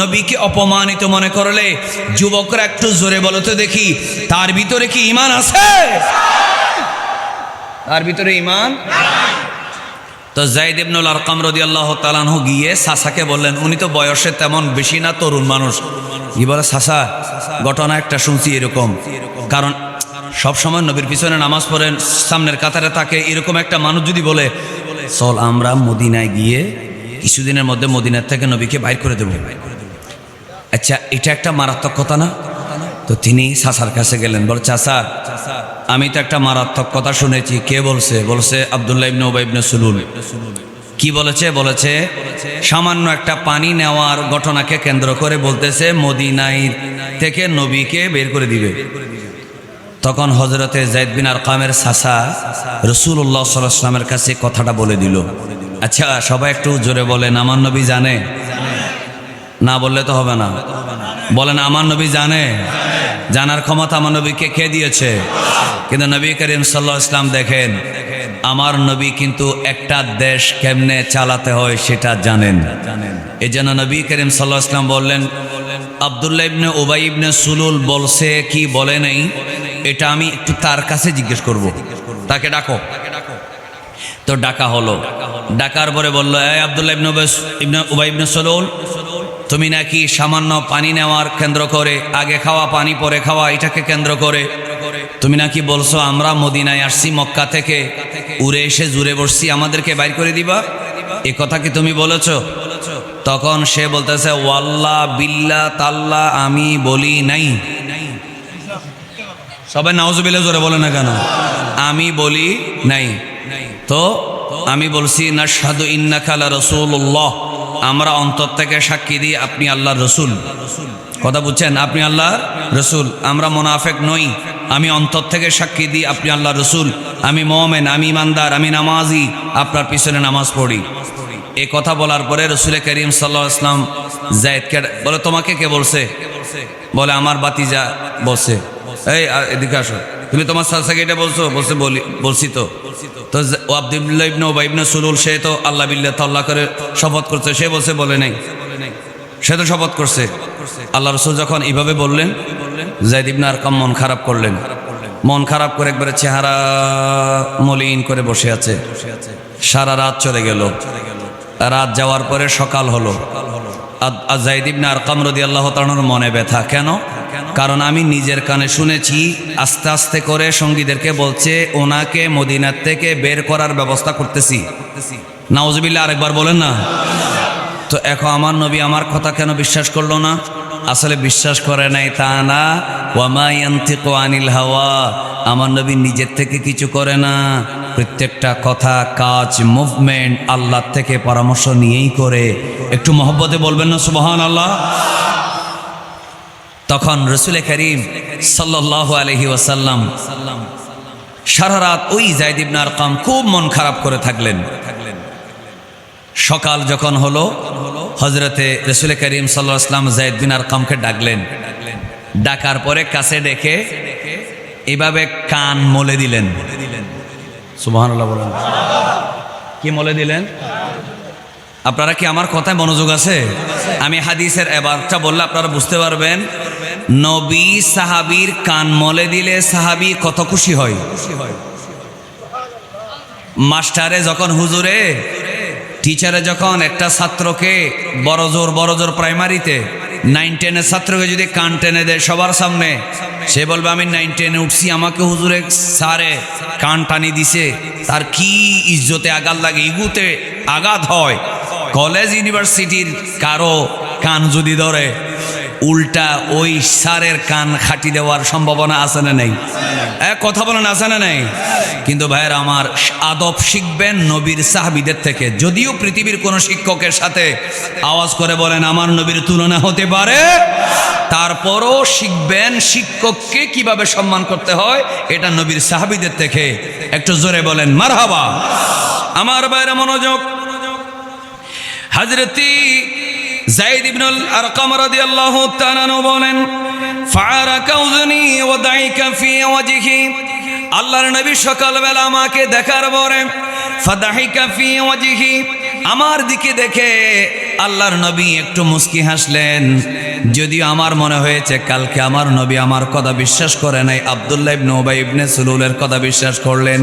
নবীকে অপমানিত মনে করলে, যুবকরা একটু জোরে বলো তো দেখি, তার ভিতরে কি ঈমান আছে? তার ভিতরে ঈমান? তো যায়েদ ইবনুল আরকাম রাদিয়াল্লাহু তাআলা আনহু গিয়ে চাচাকে বললেন, উনি তো বয়সে তেমন বেশি না, তরুণ মানুষ, কি বলে, চাচা ঘটনা একটা শুনছি এরকম, কারণ সব সময় নবীর পিছনে নামাজ পড়েন, সামনের কাতারে থাকে, এরকম একটা মানুষ যদি বলে, চল আমরা মদিনায় গিয়ে কিছুদিনের মধ্যে মদিনার থেকে নবীকে বাইর করে দেব, আচ্ছা এটা একটা মারাত্মক কথা না? তো তিনি চাচার কাছে গেলেন, বল চাচা, আমি তো একটা মারাত্মক কথা শুনেছি। কে বলছে? বলছে আব্দুল্লাহ ইবনে উবাই ইবনে সুলুল। কি বলেছে? বলেছে সামান্য একটা পানি নেওয়ার ঘটনাকে কেন্দ্র করে বলতেছে মদিনায় থেকে নবীকে বের করে দিবে। তখন হযরতে যায়েদ বিন আরকামের চাচা রাসূলুল্লাহ সাল্লাল্লাহু আলাইহি ওয়াসাল্লামের কাছে কথাটা বলে দিল। আচ্ছা সবাই একটু জোরে বলেন, আমার নবী জানে? না বললে তো হবে না, বলেন আমার নবী জানে। জানার ক্ষমতা আমার নবীকে কে দিয়েছে? কিন্তু নবী করিম সাল্লাল্লাহু আলাইহি ওয়াসাল্লাম দেখেন, আমার নবী কিন্তু একটা দেশ কেমনে চালাতে হয় সেটা জানেন। এই জন্য নবী করিম সাল্লাল্লাহু আলাইহি ওয়াসাল্লাম বললেন, আব্দুল্লাহ ইবনে উবাই ইবনে সুলুল বলছে কি বলে নাই, এটা আমি একটু তার কাছে জিজ্ঞেস করব, তাকে ডাকো। তো ডাকা হলো। ডাকার পরে বলল, এই আব্দুল্লাহ ইবনে উবাই ইবনে সুলুল, তুমি নাকি সামান্য পানি নেওয়ার কেন্দ্র করে, আগে খাওয়া পানি পরে খাওয়া, এটাকে কেন্দ্র করে তুমি নাকি বলছো আমরা মদিনায় আসছি মক্কা থেকে, উড়ে এসে জুড়ে বসছি, আমাদেরকে বাইর করে দিবা, এ কথা কি তুমি বলেছো? তখন সে বলতেছে, ওয়াল্লাহ বিল্লাহ তাল্লাহ আমি বলি নাই। সবাই নাউজুবিল্লাহ জোরে বলে না কেন? আমি বলি নাই। তো আমি বলছি নাশহাদু ইন্নাকা লা রাসূলুল্লাহ, আমরা অন্তর থেকে সাক্ষী দিই আপনি আল্লাহর রসুল। কথা বুঝছেন? আপনি আল্লাহর রসুল, আমরা মুনাফিক নই। আমি অন্তর থেকে সাক্ষী দিই আপনি আল্লাহর রসুল, আমি মুমিন, আমি ইমানদার, আমি নামাজি, আপনার পিছনে নামাজ পড়ি। এই কথা বলার পরে রাসূল করিম সাল্লাল্লাহু আলাইহি ওয়াসাল্লাম যায়েদকে বলে, তোমাকে কে বলছে? বলে আমার বাতিজা বলছে। এই এদিকে আসো, তুমি তোমার চাচাকে এটা বলছো? বলছি তো। তো আব্দুল্লাহ ইবনে উবাই ইবনে সুলুল সে তো আল্লাহ বিল্লাহ তাল্লাহ করে শপথ করছে, সে বলছে বলে নাই, সে তো শপথ করছে। আল্লাহ রাসূল যখন এইভাবে বললেন, যায়েদ ইবনে আরকাম মন খারাপ করলেন। মন খারাপ করে একবারে চেহারা মলিন করে বসে আছে। সারা রাত চলে গেল। রাত যাওয়ার পরে সকাল হলো। যায়েদ ইবনে আরকাম রাদিয়াল্লাহু তাআলার মনে ব্যথা। কেন? কারণ আমি নিজের কানে শুনেছি আস্তে আস্তে করে সঙ্গীদেরকে বলছে ওনাকে মদিনার থেকে বের করার ব্যবস্থা করতেছি। নাউজুবিল্লাহ, আরেকবার বলেন না। তো এখন আমার নবী আমার কথা কেন বিশ্বাস করলো না? আসলে বিশ্বাস করে নাই তা না, ওয়ামা ইয়ানতিকু আনিল হাওয়া, আমার নবী নিজের থেকে কিছু করে না, প্রত্যেকটা কথা কাজ মুভমেন্ট আল্লাহ থেকে পরামর্শ নিয়েই করে। একটু মহব্বতে বলবেন না সুবহানাল্লাহ। তখন রাসূল করিম সাল্লাল্লাহু আলাইহি ওয়াসাল্লাম সারা রাত ওই যায়েদ ইবনে আরকাম খুব মন খারাপ করে থাকলেন। সকাল যখন হলো, হযরতে রাসূল করিম সাল্লাল্লাহু আলাইহি ওয়াসাল্লাম যায়েদ বিন আরকামকে ডাকলেন। ডাকার পরে কাছে ডেকে এভাবে কান মলে দিলেন। সুবহানাল্লাহ বলেন। কি মলে দিলেন? আপনারা কি আমার কথায় মনোযোগ আছে? আমি হাদিসের এবারটা বললে আপনারা বুঝতে পারবেন। নবী সাহাবীর কান মলে দিলে সাহাবী কত খুশি হয়। মাস্টারে যখন হুজুরে টিচারে যখন একটা ছাত্রকে বড় জোর প্রাইমারিতে 9-10 ছাত্রকে যদি কান টেনে দেয় সবার সামনে, সে বলবে আমি 9-10 উঠছি, আমাকে হুজুরে স্যারে কান টানি দিছে, তার কি ইজ্জতে আঘাত লাগে, ইগুতে আঘাত হয়। কলেজ ইউনিভার্সিটির কারো কান যদি ধরে, উল্টা ওই স্যারের কান খাটি দেওয়ার সম্ভাবনা আছে না নেই? কথা বলেন, আছে না নেই? কিন্তু ভাইয়ের আমার, আদব শিখবেন নবীর সাহাবীদের থেকে। যদিও পৃথিবীর কোন শিক্ষকের সাথে আওয়াজ করে বলেন আমার নবীর তুলনা হতে পারে, তারপরও শিখবেন শিক্ষককে কিভাবে সম্মান করতে হয়, এটা নবীর সাহাবীদের থেকে। একটু জোরে বলেন মারহাবা। আমার ভাইয়েরা মনোযোগ। হযরতি যায়েদ ইবনে আরকাম রাদিয়াল্লাহু তাআলা বলেন, ফারাকা উযনি ওয়া দাইকা ফি ওয়াজহি, আল্লাহর নবী সকালবেলা আমাকে দেখার পরে ফাদাহিকা ফি ওয়াজহি, আমার দিকে দেখে আল্লাহর নবী একটু মুস্কি হাসলেন। যদিও আমার মনে হয়েছে কালকে আমার নবী আমার কথা বিশ্বাস করে নাই, আব্দুল্লাহ ইবনে উবাই ইবনে সুলুলের কথা বিশ্বাস করলেন।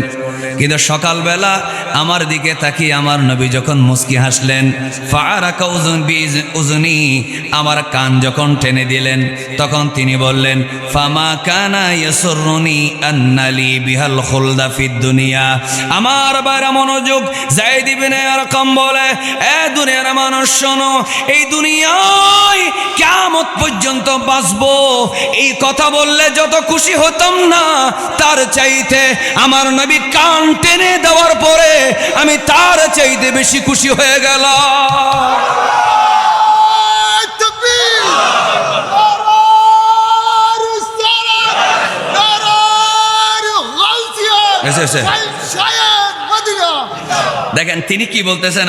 কিন্তু সকালবেলা আমার দিকে তাকিয়ে আমার নবী যখন মুস্কি হাসলেন, ফারাকা উযনি, আমার কান যখন টেনে দিলেন, তখন তিনি বললেন, ফামা কানা ইয়াসুরুনি আন্নালি বিহাল খুলদা ফিদ দুনিয়া। আমার বাইরা মনোযোগ। যায়েদ ইবনে আরকাম বলে, এ দুনিয়ার মানুষ শোনো, এই দুনিয়ায় কিয়ামত পর্যন্ত বাঁচবো, এই কথা বললে যত খুশি হতাম না, তার চাইতে আমার নবী কান টেনে দেওয়ার পরে আমি তার চাইতে বেশি খুশি হয়ে গেলাম। দেখেন তিনি কি বলতেছেন,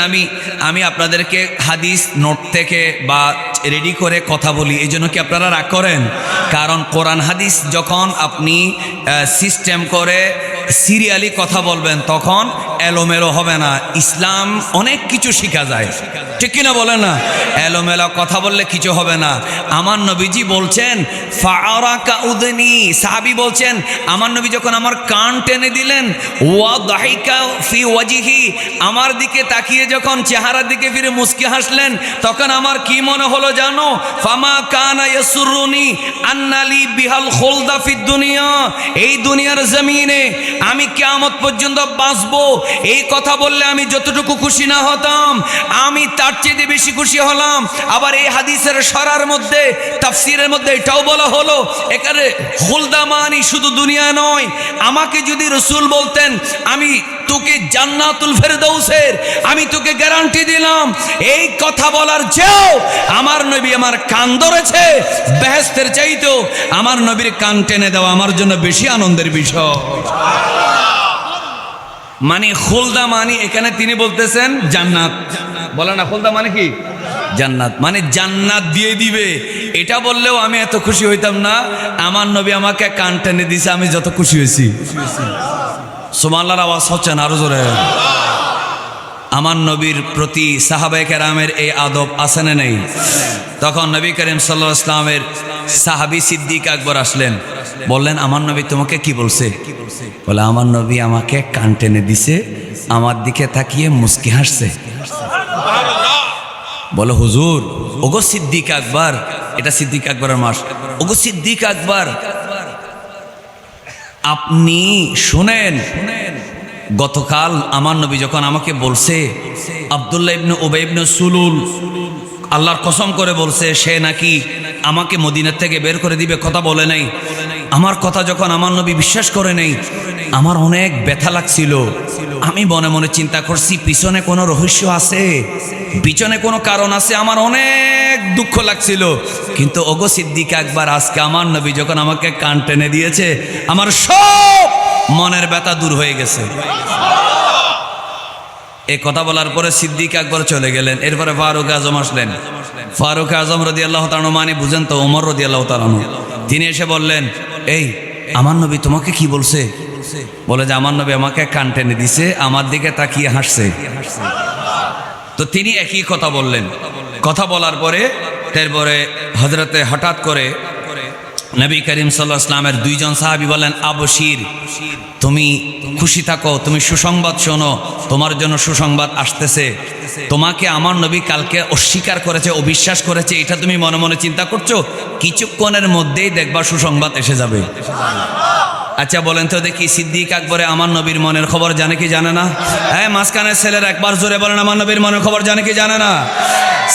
আমি আপনাদেরকে হাদিস নোট থেকে বা রেডি করে কথা বলি, এই জন্য কি আপনারা রাগ করেন? কারণ কোরআন হাদিস যখন আপনি সিস্টেম করে সিরিয়ালি কথা বলবেন তখন এলোমেলো হবে না। ইসলাম অনেক কিছু শেখা যায়, ঠিক কিনা বলেন না? এলোমেলো কথা বললে কিছু হবে না। আমার নবীজি বলছেন ফাআরাকা উদনি, সাহাবী বলছেন আমার নবী যখন আমার কান টেনে দিলেন, ওয়া দাহিকা ফি ওয়াজিহি, আমার দিকে তাকিয়ে যখন চেহারার দিকে ফিরে মুস্কি হাসলেন, তখন আমার কি মনে হলো জানো? ফামা কানা ইয়াসুরুনি আন্নালি বিহাল খুলদা ফিদ দুনিয়া, এই দুনিয়ার জমিনে আমি কিয়ামত পর্যন্ত বাঁচবো, এই কথা বললে আমি যতটুকু খুশি না হতাম আমি তার চেয়ে বেশি খুশি হলাম। আবার এই হাদিসের সরার মধ্যে তাফসিরের মধ্যে এটাও বলা হলো, এখানে খুলদা মানি শুধু দুনিয়া নয়, আমাকে যদি রাসূল বলতেন আমি তোকে জান্নাতুল ফেরদাউসের আমি তোকে গ্যারান্টি দিলাম, এই কথা বলার চেয়েও আমার নবী আমার কান ধরেছে, বেহেশতের চাইতেও আমার নবীর কান টেনে দেওয়া আমার জন্য বেশি আনন্দের বিষয়। মানে খুলদা মানি এখানে তিনি বলতেছেন জান্নাত, বলে না খুলদা মানে কি? জান্নাত, মানে জান্নাত দিয়ে দিবে। এটা বললেও আমি এত খুশি হইতাম না, আমার নবী আমাকে কান টেনে দিছে আমি যত খুশি হয়েছি। সুবহানাল্লাহর আওয়াজ হচ্ছে না আরো জোরে? আমার নবীর প্রতি সাহাবায়ে কেরামের এই আদব আছে না নেই? তখন নবী করিম সাল্লাল্লাহু আলাইহি ওয়াসাল্লামের সাহাবী সিদ্দিক আকবর আসলেন, বললেন আমার নবী তোমাকে কি বলছে? বলে আমার নবী আমাকে কান টেনে দিছে, আমার দিকে তাকিয়ে মুস্কি হাসছে। বলে হুজুর, ওগো সিদ্দিক আকবর, এটা সিদ্দিক আকবরের মাস, ওগো সিদ্দিক আকবর আপনি শুনেন, গতকাল আমার নবী যখন আমাকে বলছে আব্দুল্লাহ ইবনে উবাই ইবনে সুলুল আল্লাহর কসম করে বলছে সে নাকি আমাকে মদিনা থেকে বের করে দিবে, কথা বলে নাই। আমার কথা যখন আমার নবী বিশ্বাস করে নেই, আমার অনেক ব্যথা লাগছিল। আমি মনে মনে চিন্তা করছি পিছনে কোনো রহস্য আছে, পিছনে কোনো কারণ আছে, আমার অনেক দুঃখ লাগছিল। কিন্তু ওগো সিদ্দিক আকবর, আজকে আমার নবী যখন আমাকে কান টেনে দিয়েছে আমার সব মনের ব্যথা দূর হয়ে গেছে। এই কথা বলার পরে সিদ্দিক আকবর চলে গেলেন। এরপরে ফারুক আজম আসলেন। ফারুক আজম রাদিয়াল্লাহু তাআলা মানে বুঝেন তো, ওমর রাদিয়াল্লাহু তাআলা, তিনি এসে বললেন এই আমার নবী তোমাকে কি বলছে? বলে যে আমার নবী আমাকে কান টেনে দিছে, আমার দিকে তাকিয়ে হাসছে। তো তিনি একই কথা বললেন। কথা বলার পরে তারপরে হযরতে হঠাৎ করে নবী করিম সাল্লাল্লাহু আলাইহি ওয়াসাল্লামের দুইজন সাহাবী বলেন আবশির, তুমি খুশি থাকো, তুমি সুসংবাদ শোনো, তোমার জন্য সুসংবাদ আসতেছে। তোমাকে আমার নবী কালকে অস্বীকার করেছে, অবিশ্বাস করেছে, এটা তুমি মনে মনে চিন্তা করছো, কিছুক্ষণের মধ্যেই দেখবা সুসংবাদ এসে যাবে। আচ্ছা বলেন তো দেখি, সিদ্দিক আকবরে আমার নবীর মনের খবর জানে কি জানে না? হ্যাঁ, মাঝখানের ছেলেরা একবার জোরে বলেন আমার নবীর মনের খবর জানে কি জানে না?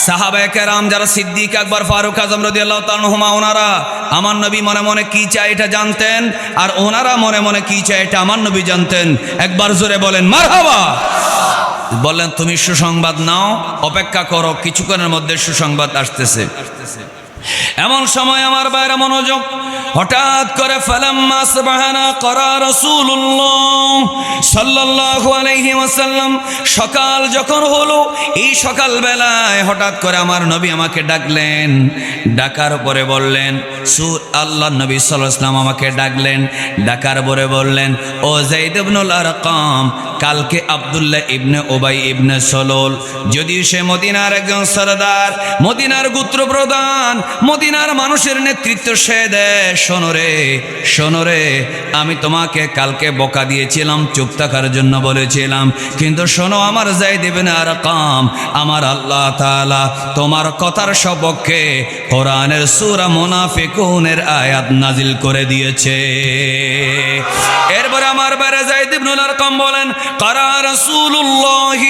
সাহাবায়ে কেরাম যারা সিদ্দিক আকবর, ফারুক আজম রাদিয়াল্লাহু তাআলা আনহুমা, ওনারা আমার নবী মনে মনে কি চায় এটা জানতেন, আর ওনারা মনে মনে কি চায় এটা আমার নবী জানতেন। একবার জোরে বলেন মারহাবা। বললেন তুমি সুসংবাদ নাও, অপেক্ষা করো, কিছুক্ষণের মধ্যে সুসংবাদ আসতেছে। এমন সময় আমার বাইরে মনোযোগ, হঠাৎ করে ফালাম্মা আসবাহানা করা রাসূলুল্লাহ সাল্লাল্লাহু আলাইহি ওয়াসাল্লাম, সকাল যখন হলো, এই সকাল বেলায় হঠাৎ করে আমার নবী আমাকে ডাকলেন। ডাকার পরে বললেন আল্লাহ নবী সাল্লাল্লাহু আলাইহি ওয়াসাল্লাম আমাকে ডাকলেন। ডাকার পরে বললেন ও যায়েদ ইবনুল আরকাম, কালকে আব্দুল্লাহ ইবনে উবাই ইবনে সুলুল, যদিও সে মদিনার একজন সরদার, মদিনার গোত্র প্রধান, মদিনার মানুষের নেতৃত্ব সে দেয়, শোনো রে, আমি তোমাকে কালকে বকা দিয়েছিলাম, চুপ থাকার জন্য বলেছিলাম, কিন্তু শোনো আমার যায়েদ ইবনে আরকাম, আমার আল্লাহ তাআলা তোমার কথার সপক্ষে কোরআনের সূরা মুনাফিকুনের আয়াত নাজিল করে দিয়েছে। এরপর আমার বারে যায়েদ ইবনে আরকাম বলেন, কারা রাসূলুল্লাহ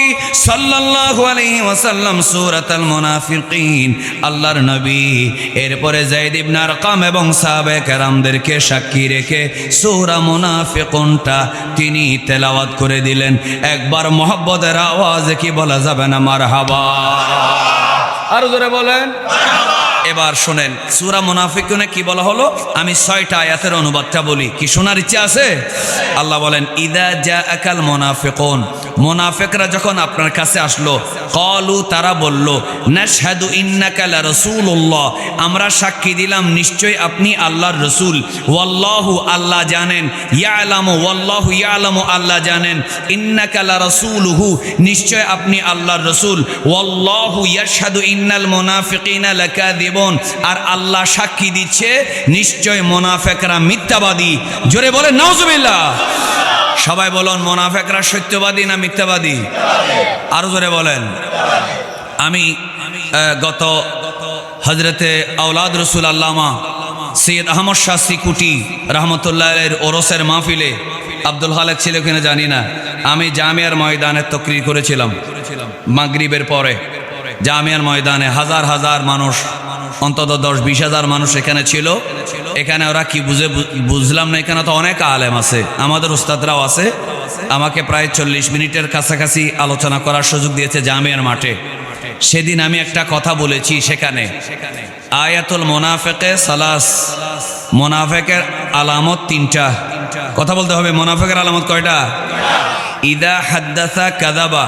সাল্লাল্লাহু আলাইহি ওয়াসাল্লাম সূরাতুল মুনাফিকিন, আল্লাহর নবী এরপরে যায়েদ ইবনে আরকাম এবং সাহাবায়ে কেরামদেরকে সাক্ষী রেখে সূরা মুনাফিকুনটা তিনি তেলাওয়াত করে দিলেন। একবার মুহাব্বতের আওয়াজে কি বলা যাবে না মারহাবা? আরো জোরে বলেন মারহাবা। এবার শোনেন সূরা মুনাফিকুনে কি বলা হলো, আমি 6টা আয়াতের অনুবাদটা বলি, কি শোনার ইচ্ছা আছে? আল্লাহ বলেন, ইদা জাআকাল মুনাফিকুন, মুনাফিকরা যখন আপনার কাছে আসলো, ক্বালু তারা বলল, নাশহাদু ইন্নাকা লা রাসূলুল্লাহ, আমরা সাক্ষী দিলাম নিশ্চয় আপনি আল্লাহর রাসূল, ওয়াল্লাহু আল্লাহ জানেন, ইয়ালামু ওয়াল্লাহু ইয়ালামু আল্লাহ জানেন, ইন্নাকা লা রাসূলুহু নিশ্চয় আপনি আল্লাহর রাসূল, ওয়াল্লাহু ইয়াশহাদু ইন্নাল মুনাফিকিনা লাকাযিবুন, আর আল্লাহ সাক্ষী দিচ্ছে নিশ্চয় মুনাফিকরা মিথ্যাবাদী। জোরে বলেন নাউজুবিল্লাহ। সবাই বলুন, মুনাফিকরা সত্যবাদী না মিথ্যাবাদী? আরো জোরে বলেন। আমি গত হযরতে আওলাদ রাসূল আল্লামা সৈয়দ আহমদ শাহ সিকুটি রহমতুল্লাহ আলাইহির ওরসের মাহফিলে, আব্দুল খালেক ছিল কিনা জানি না, আমি জামিয়ার ময়দানে তাকরীর করেছিলাম মাগরিবের পরে। জামিয়ার ময়দানে হাজার হাজার মানুষ, অন্তত 10-20 হাজার মানুষ এখানে ছিল। এখানে ওরা কি বুঝলাম না, এখানে তো অনেক আলেম আছে, আমাদের উস্তাদরাও আছে। আমাকে প্রায় 40 মিনিটের কাছাকাছি আলোচনা করার সুযোগ দিয়েছে জামিয়ার মাঠে। সেদিন আমি একটা কথা বলেছি সেখানে, আয়াতুল মুনাফিকে সালাস, মুনাফিকের আলামত 3টা। কথা বলতে হবে, মুনাফিকের আলামত কয়টা? ইদা হাদ্দাসা কাযাবা,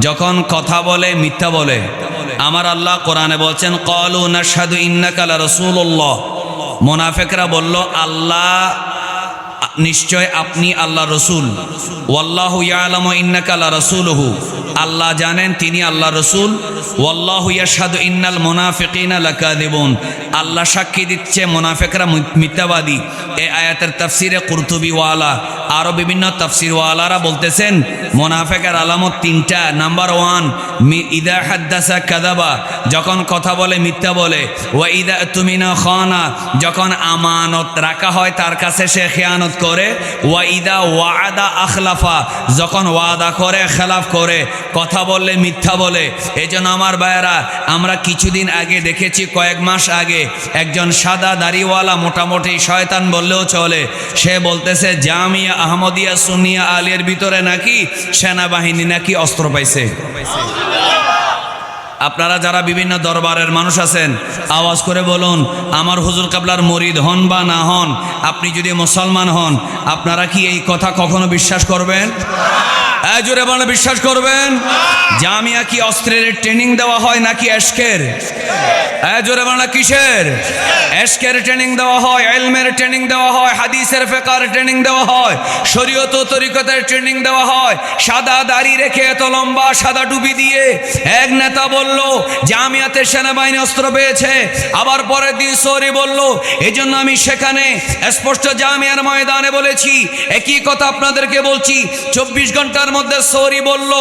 যখন কথা বলে মিথ্যা বলে। আমার আল্লাহ কোরআনে বলছেন, ক্বালু নাশহাদু ইন্নাকা লা রাসূলুল্লাহ, মুনাফিকরা বলল আল্লাহ নিশ্চয় আপনি আল্লাহ রসুল, ওয়াল্লাহু ইয়ালামু ইন্নাকা লা রাসূলুহু, আল্লাহ জানেন তিনি আল্লাহ রসুল, ওয়াল্লাহু ইয়াশহাদু ইন্নাল মুনাফিকিনা লাকাযিবুন, আল্লাহ সাক্ষী দিচ্ছে মুনাফিকরা মিথ্যাবাদী। এই আয়াতের তাফসিরে কুরতুবী ওয়ালা আরো বিভিন্ন তাফসির ওয়ালারা বলতেছেন মুনাফিকের আলামত 3টা। নাম্বার 1, ইদা হাদ্দাসা কাযাবা, যখন কথা বলে মিথ্যা বলে, ওয়া ইদা তুমিনা খানা, যখন আমানত রাখা হয় তার কাছে সে খেয়ানত করে, ওয়া ইদা ওয়াদা আখলাফা, যখন ওয়াদা করে খেলাফ করে, কথা বললে মিথ্যা বলে। এজন্য আমার ভাইয়েরা, আমরা কিছুদিন আগে দেখেছি, কয়েক মাস আগে একজন সাদা দাড়িওয়ালা মোটামুটি শয়তান বললেও চলে, সে বলতেছে জামিয়া আহমদিয়া সুন্নিয়া আলিয়ার ভিতরে নাকি সেনাবাহিনী নাকি অস্ত্র পাইছে। আপনারা যারা বিভিন্ন দরবারের মানুষ আছেন, আওয়াজ করে বলুন, আমার হুজুর কাবলার মুরিদ হন বা না হন, আপনি যদি মুসলমান হন, আপনারা কি এই কথা কখনো বিশ্বাস করবেন? জোরে বলে বিশ্বাস করবেন? জামিয়া কি অস্ত্রের ট্রেনিং দেওয়া হয় নাকি এশকের? জোরে বলে কিসের? এশকের ট্রেনিং দেওয়া হয়, ইলমের ট্রেনিং দেওয়া হয়, হাদিসের ফিকহের ট্রেনিং দেওয়া হয়, শরীয়ত ও তরিকতের ট্রেনিং দেওয়া হয়। সাদা দাড়ি রেখে এত লম্বা সাদা টুপি দিয়ে এক নেতা বলল জামিয়াতে সেনাবাহিনী অস্ত্র পেয়েছে, আবার পরের দিন সরি বলল। এজন্য আমি সেখানে স্পষ্ট জামিয়ার ময়দানে বলেছি, একই কথা আপনাদেরকে বলছি, 24 ঘন্টার মধ্যে সরি বলল,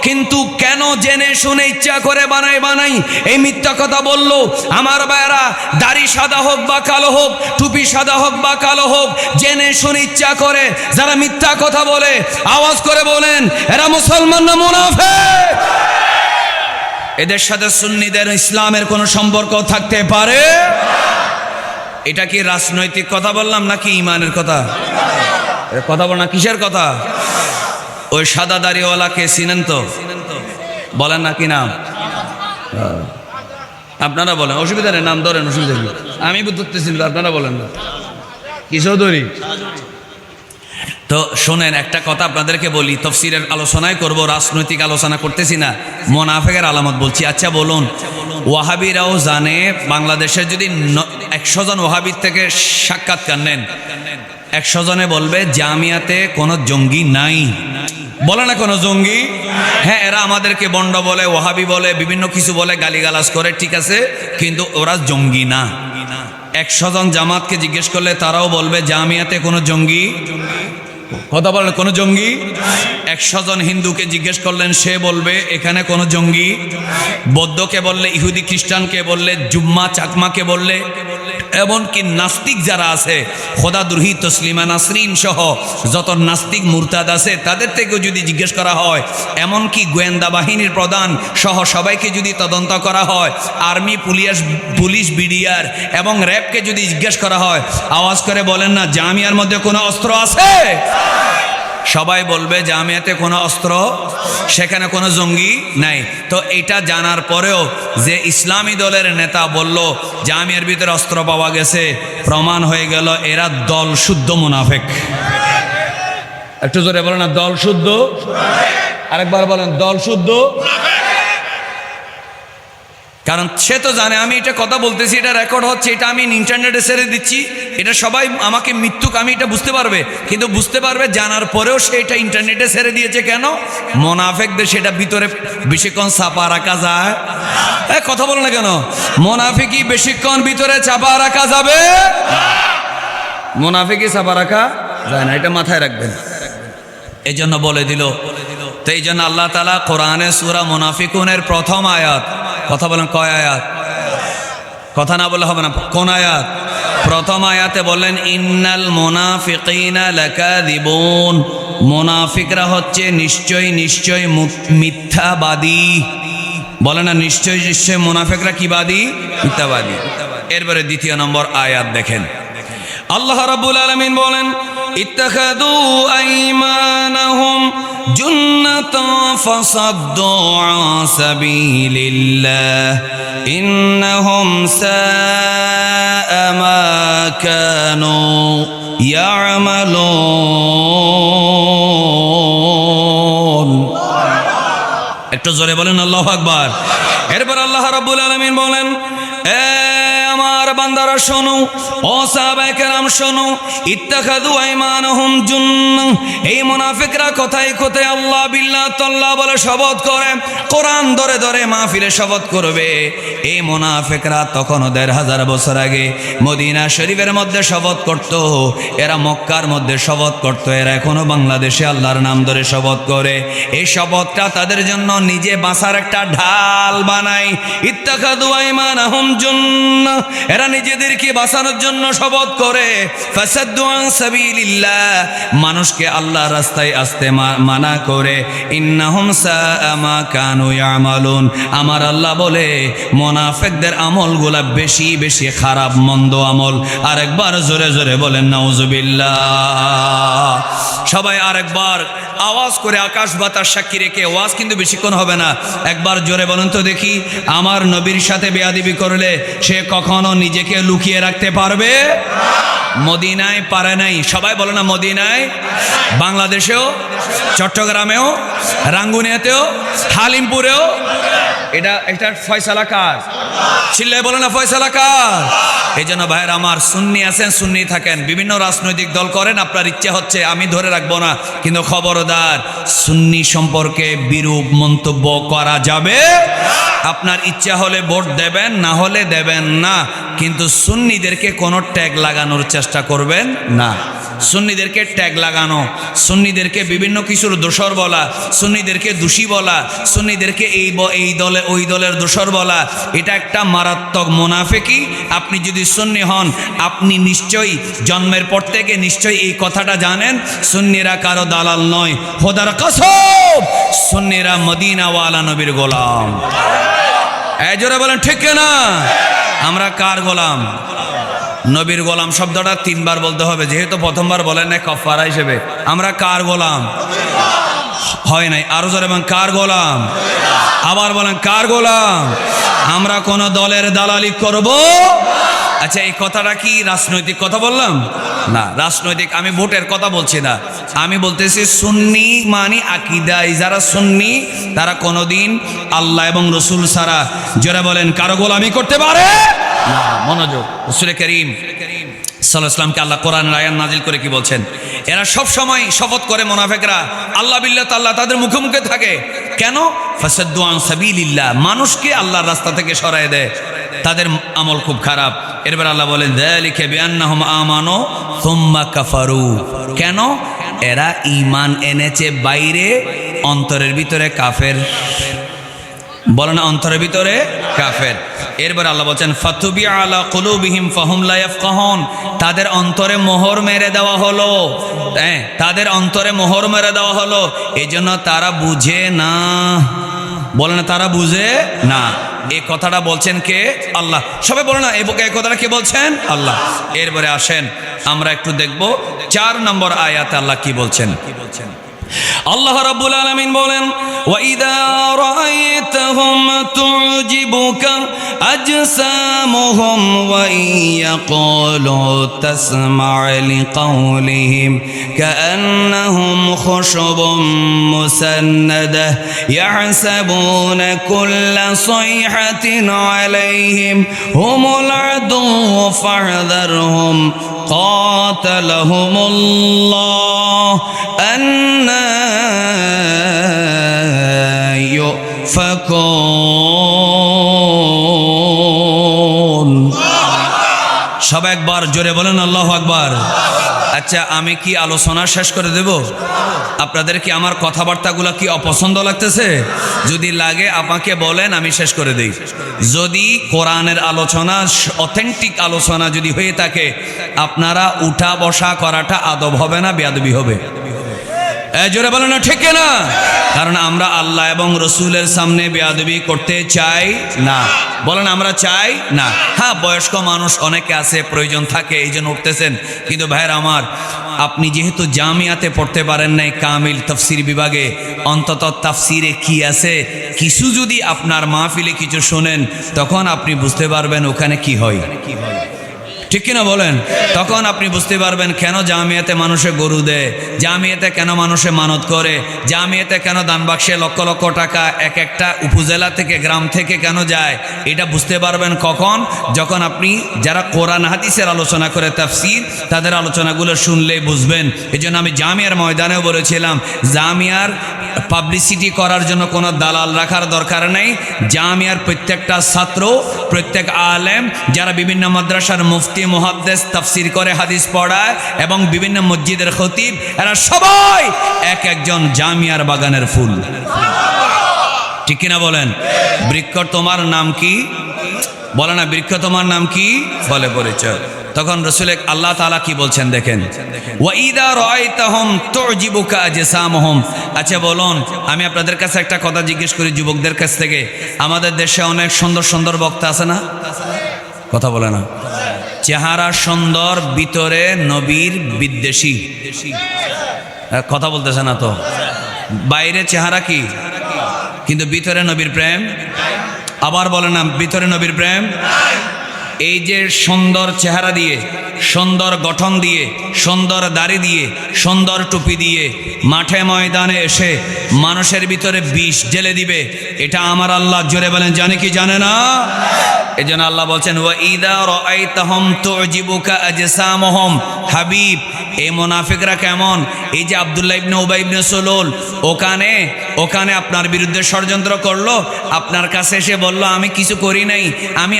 কিন্তু কেন জেনে শুনে ইচ্ছা করে বানাই এই মিথ্যা কথা বলল? আমার ভাইরা, দাড়ি সাদা হোক বা কালো হোক, টুপি সাদা হোক বা কালো হোক, জেনে শুনে ইচ্ছা করে যারা মিথ্যা কথা বলে, আওয়াজ করে বলেন এরা মুসলমান না মুনাফিক? এদের সাথে সুন্নিদের ইসলামের কোনো সম্পর্ক থাকতে পারে? এটা কি রাজনৈতিক কথা বললাম নাকি ইমানের কথা? কথা বল না, কিসের কথা? ওই সাদা দাড়িওয়ালাকে চিনেন তো? বলেন না কি নাম? আপনারা বলেন, অসুবিধা নেই, নাম ধরেন, অসুবিধা নেই, আমি ধরতেছি, আপনারা বলেন না কি চৌধুরী। তো শোনেন, একটা কথা আপনাদেরকে বলি, তফসিরের আলোচনায় করব, রাজনৈতিক আলোচনা করতেছি না, মুনাফিকের আলামত বলছি। আচ্ছা বলুন, ওয়াহাবিরাও জানে, বাংলাদেশের যদি 100 জন ওয়াহাবির থেকে সাক্ষাৎকার নেন, 100 জনে বলবে জামিয়াতে কোনো জঙ্গি নাই। বলে না কোনো জঙ্গি? হ্যাঁ, এরা আমাদেরকে বন্ড বলে, ওয়াহাবি বলে, বিভিন্ন কিছু বলে, গালিগালাজ করে, ঠিক আছে, কিন্তু ওরা জঙ্গি না। 100 জন জামাতকে জিজ্ঞেস করলে তারাও বলবে জামিয়াতে কোনো জঙ্গি, কথা বলেন কোনো জঙ্গি। 100 জন হিন্দুকে জিজ্ঞেস করলেন, সে বলবে এখানে কোনো জঙ্গি। বৌদ্ধকে বললে, ইহুদি খ্রিস্টানকে বললে, জুম্মা চাকমাকে বললে, এমনকি নাস্তিক যারা আছে খোদাদ্রোহী তসলিমা নাসরিন সহ যত নাস্তিক মুরতাদ আছে তাদের থেকেও যদি জিজ্ঞেস করা হয়, এমনকি গোয়েন্দা বাহিনীর প্রধান সহ সবাইকে যদি তদন্ত করা হয়, আর্মি পুলিশ বিডিআর এবং র্যাবকে যদি জিজ্ঞেস করা হয়, আওয়াজ করে বলেন না জামিয়ার মধ্যে কোনো অস্ত্র আছে? সবাই বলবে জামিয়াতে কোনো অস্ত্র, সেখানে কোনো জঙ্গি নাই। তো এটা জানার পরেও যে ইসলামী দলের নেতা বলল জামিয়ার ভিতরে অস্ত্র পাওয়া গেছে, প্রমাণ হয়ে গেল এরা দল শুদ্ধ মুনাফিক। একটু জোরে বলেন না দল শুদ্ধ, আরেকবার বলেন দল শুদ্ধ। কারণ সে তো জানে আমি এটা কথা বলতেছি, এটা রেকর্ড হচ্ছে, এটা আমি ইন্টারনেটে ছেড়ে দিচ্ছি, এটা সবাই আমাকে মৃত্যুক আমি এটা বুঝতে পারবে, কিন্তু বুঝতে পারবে জানার পরেও সে এটা ইন্টারনেটে ছেড়ে দিয়েছে কেন? মোনাফেকদের সেটা ভিতরে বেশিক্ষণ চাপা রাখা যায়? কথা বলো না কেন? মোনাফিকি বেশিক্ষণ ভিতরে চাপা রাখা যাবে? মোনাফিকি চাপা রাখা যায় না, এটা মাথায় রাখবেন। এই জন্য বলে দিল। তো এই জন্য আল্লাহ তাআলা কোরআনে সূরা মুনাফিকুনের প্রথম আয়াত, কথা বলেন কয় আয়াত? কথা না বলে হবে না, কোন আয়াত? প্রথম আয়াতে বললেন ইন্নাল মুনাফিকিনা লাকাযিবুন, মুনাফিকরা হচ্ছে নিশ্চয় নিশ্চয় মিথ্যাবাদী। বলে না নিশ্চয় নিশ্চয় মুনাফিকরা কি বাদী? মিথ্যাবাদী। এরপরে দ্বিতীয় নম্বর আয়াত দেখেন, আল্লাহ রাব্বুল আলামিন বলেন ইত্তাখাযু আইমানাহুম জুন্নাতান ফাসাদ্দু আন সাবিলিল্লাহ ইন্নাহুম সাআ মা কানু ইয়ামালুন। একটু জোরে বলেন আল্লাহু আকবার। এরপর আল্লাহ রাব্বুল আলামিন বলেন, আমার বান্দারা শোনো, ও সাহাবায়ে কেরাম শোনো, ইত্তাখাযু আইমানাহুম জুন্নাহ, এই মুনাফিকরা কোথায় কোথায় আল্লাহ বিল্লাহ তাল্লাহ বলে শপথ করে, কোরআন ধরে ধরে মাহফিলে শপথ করবে। এই মুনাফিকরা তখন ১৫০০ বছর আগে মদিনা শরীফের মধ্যে শপথ করত, এরা মক্কার মধ্যে শপথ করত, এরা এখনো বাংলাদেশে আল্লাহর নাম ধরে শপথ করে। এই শপথটা তাদের জন্য নিজে বাঁচার একটা ঢাল বানায়। ইত্তাখাযু আইমানাহুম জুন্নাহ, এরা নিজেদেরকে বাঁচানোর জন্য শপথ করে। ফাসাদ্দু আন সাবিলিল্লাহ, মানুষকে আল্লাহর রাস্তায় আসতে মানা করে। ইন্নাহুম সাআ মা কানু ইয়ামালুন, আমার আল্লাহ বলে মুনাফিকদের আমলগুলা বেশি বেশি খারাপ মন্দ আমল। আরেকবার জোরে জোরে বলেন নাউজুবিল্লাহ। সবাই আরেকবার আওয়াজ করে আকাশ বাতাস সাক্ষী রেখে, ওয়াজ কিন্তু বেশিক্ষণ হবে না, একবার জোরে বলেন তো দেখি, আমার নবীর সাথে বেয়াদবি করলে সে কখনো নিজেকে লুকিয়ে রাখতে পারবে? মদিনায় পারে নাই, সবাই বলে না মদিনায়, বাংলাদেশেও, চট্টগ্রামেও, রাঙ্গুনিয়াতেও, হালিমপুরেও। এটা ফয়সালা কার? চিল্লায় বলে না ফয়সালা কার? এই জন্য ভাইয়ের আমার, সুন্নি আছেন সুন্নি থাকেন, বিভিন্ন রাজনৈতিক দল করেন, আপনার ইচ্ছা হচ্ছে আমি ধরে রাখবো না, কিন্তু খবরদার সুন্নি সম্পর্কে বিরূপ মন্তব্য করা যাবে। আপনার ইচ্ছা হলে ভোট দেবেন, না হলে দেবেন না, কিন্তু সুন্নিদেরকে কোনো ট্যাগ লাগানোর চেষ্টা করবেন না। সুন্নিদেরকে ট্যাগ লাগানো, সুন্নিদেরকে বিভিন্ন কিছুর দোষর বলা, সুন্নিদেরকে দোষী বলা, সুন্নিদেরকে এই দলে ওই দলের দোষর বলা, এটা একটা মারাত্মক মুনাফিকি। আপনি যদি সুন্নি হন, আপনি নিশ্চয়ই জন্মের পর থেকে নিশ্চয়ই এই কথাটা জানেন, সুন্নিরা কারো দালাল নয়, খোদার কসম সুন্নিরা মদিনাওয়ালা নবীর গোলাম। এই জোরে বলেন ঠিক না? আমরা কার গোলাম? নবীর গোলাম শব্দটা 3 বার বলতে হবে, যেহেতু প্রথমবার বলেন না কাফারা হিসেবে। আমরা কার গোলাম? হয় নাই, আরো জোরে বলেন কার গোলাম? আবার বলেন কার গোলাম? আমরা কোন দলের দালালি করব? আচ্ছা, এই কথাটা কি রাজনৈতিক কথা বললাম? না, রাজনৈতিক আমি ভোটের কথা বলছি না, আমি বলতেছি সুন্নি মানে আকীদায় যারা সুন্নি তারা কোনোদিন আল্লাহ এবং রসুল ছাড়া, যারা বলেন কারো গোলামি করতে পারে না। মনোযোগ, রাসূল করিম সাল্লাল্লাহু আলাইহি ওয়াসাল্লামকে আল্লাহ কোরআনের আয়াত নাজিল করে কি বলছেন? এরা সব সময় শপথ করে মুনাফিকরা আল্লাহ বিল্লাহ তাআলা তাদের মুখে মুখে থাকে। কেন? ফাসাদ্দু আন সাবিলিল্লাহ, মানুষকে আল্লাহর রাস্তা থেকে সরায় দেয়। তাদের আমল খুব খারাপ। এরপর আল্লাহ বলেন যালিকা বিআন্নাহুম আমানু সুম্মা কাফারু, কেন? এরা ঈমান এনেছে বাইরে, অন্তরের ভিতরে কাফের। বলে না অন্তরের ভিতরে কাফের। এরপর আল্লাহ বলছেন ফাতুবি আলা কুলুবিহিম ফাহুম লা ইয়াফকাহুন, তাদের অন্তরে মোহর মেরে দেওয়া হলো। হ্যাঁ, তাদের অন্তরে মোহর মেরে দেওয়া হলো, এজন্য তারা বুঝে না। বলে না তারা বুঝে না। এই কথাটা বলছেন কে? আল্লাহ। সবাই বলে না এই কথাটা কে বলছেন? আল্লাহ। এরপরে আসেন আমরা একটু দেখব 4 নম্বর আয়াতে আল্লাহ কি বলছেন। আল্লাহ রাব্বুল আলামিন বলেন ওয়াইদা রাআইতাহুম তুজিবুকা আজসামুহুম ওয়া ইয়াকুলু তাসমা'u লিকাওলিহিম কাআন্নাহুম খুশুবুম মুসান্নাদাহ ইয়াহসাবুনা কুল্লা সাইহাতিন আলাইহিম হুমুল আদুওয়ু ফাহযারহুম قاتلهم-الله أنى يؤفكون। সব একবার জোরে বলেন আল্লাহু আকবার। আচ্ছা, আমি কি আলোচনা শেষ করে দেব? আপনাদের কি আমার কথাবার্তাগুলো কি অপছন্দ লাগতেছে? যদি লাগে আমাকে বলেন, আমি শেষ করে দেই। যদি কোরআনের আলোচনা অথেন্টিক আলোচনা যদি হয়ে থাকে, আপনারা উঠা বসা করাটা আদব হবে না, বেয়াদবি হবে? জোরে বলেন না, ঠিক না? কারণ আমরা আল্লাহ এবং রসুলের সামনে বেয়াদবি করতে চাই না। বলেন আমরা চাই না। হ্যাঁ, বয়স্ক মানুষ অনেকে আছে, প্রয়োজন থাকে, এই জন্য উঠতেছেন। কিন্তু ভাইয়ের আমার, আপনি যেহেতু জামিয়াতে পড়তে পারেন নাই কামিল তাফসীর বিভাগে, অন্তত তাফসীরে কি আছে কিছু যদি আপনার মাহফিলে কিছু শোনেন, তখন আপনি বুঝতে পারবেন ওখানে কি হয়। ঠিক কিনা বলেন? তখন আপনি বুঝতে পারবেন কেন জামিয়াতে মানুষে গরু দেয়, জামিয়াতে কেন মানুষে মানত করে, জামিয়াতে কেন দান বাক্সে লক্ষ লক্ষ টাকা এক একটা উপজেলা থেকে গ্রাম থেকে কেন যায়। এটা বুঝতে পারবেন কখন? যখন আপনি যারা কোরআন হাদিসের আলোচনা করে তাফসীর, তাদের আলোচনাগুলো শুনলেই বুঝবেন। এই জন্য আমি জামিয়ার ময়দানেও বলেছিলাম, জামিয়ার পাবলিসিটি করার জন্য কোনো দালাল রাখার দরকার নেই। জামিয়ার প্রত্যেকটা ছাত্র, প্রত্যেক আলেম যারা বিভিন্ন মাদ্রাসার মুফতি মুহাদ্দিস তাফসীর করে, হাদিস পড়ায় এবং বিভিন্ন মসজিদের খতিব, এরা সবাই এক একজন জামিয়ার বাগানের ফুল। ঠিক কিনা বলেন? বৃক্ষ তোমার নাম কি? বলে না বৃক্ষ তোমার নাম কি? বলে পরিচয়। তখন রাসূল আল্লাহ তাআলা কি বলছেন দেখেন, ওয়াইদা রাআইতাহুম তুজিবুকা আজসামুহুম। আচ্ছা বলুন, আমি আপনাদের কাছে একটা কথা জিজ্ঞেস করি যুবকদের কাছ থেকে, আমাদের দেশে অনেক সুন্দর সুন্দর বক্তা আছে না? কথা বলে না। চেহারা সুন্দর, ভিতরে নবীর বিদ্বেষী। কথা বলতেছে না তো? বাইরে চেহারা কি, কিন্তু ভিতরে নবীর প্রেম। আবার বলে না ভিতরে নবীর প্রেম। এই যে সুন্দর চেহারা দিয়ে, সুন্দর গঠন দিয়ে, সুন্দর দাড়ি দিয়ে, সুন্দর টুপি দিয়ে মাঠে ময়দানে এসে মানুষের ভিতরে বিষ ঢেলে দিবে, এটা আমার আল্লাহ জোরে বলেন জানে কি জানে না? এজন্য আল্লাহ বলছেন ওয়াইদা রাআইতাহুম তুজিবুকা আজসামুহুম। হাবিব, এই মুনাফিকরা কেমন? এই যে আব্দুল্লাহ ইবনে উবাই ইবনে সুলুল ওখানে আপনার বিরুদ্ধে ষড়যন্ত্র করলো, আপনার কাছে এসে বলল আমি কিছু করি নাই, আমি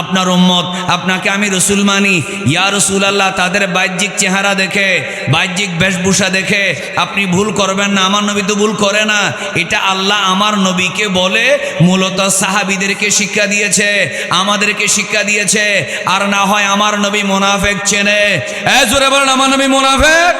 আপনার উম্মত, আপনাকে আমি রসুল মানি। ইয়া রাসূলুল্লাহ, তাদের বাহ্যিক চেহারা দেখে, বাহ্যিক বেশভূষা দেখে আপনি ভুল করবেন না, আমার নবী তো ভুল করে না। এটা আল্লাহ আমার নবীকে বলে মূলত সাহাবীদেরকে শিক্ষা দিয়েছে, আমাদেরকে শিক্ষা দিয়েছে। আর না হয় আমার নবী মুনাফিক চেনে? জোরে বলেন আমার নবী মুনাফিক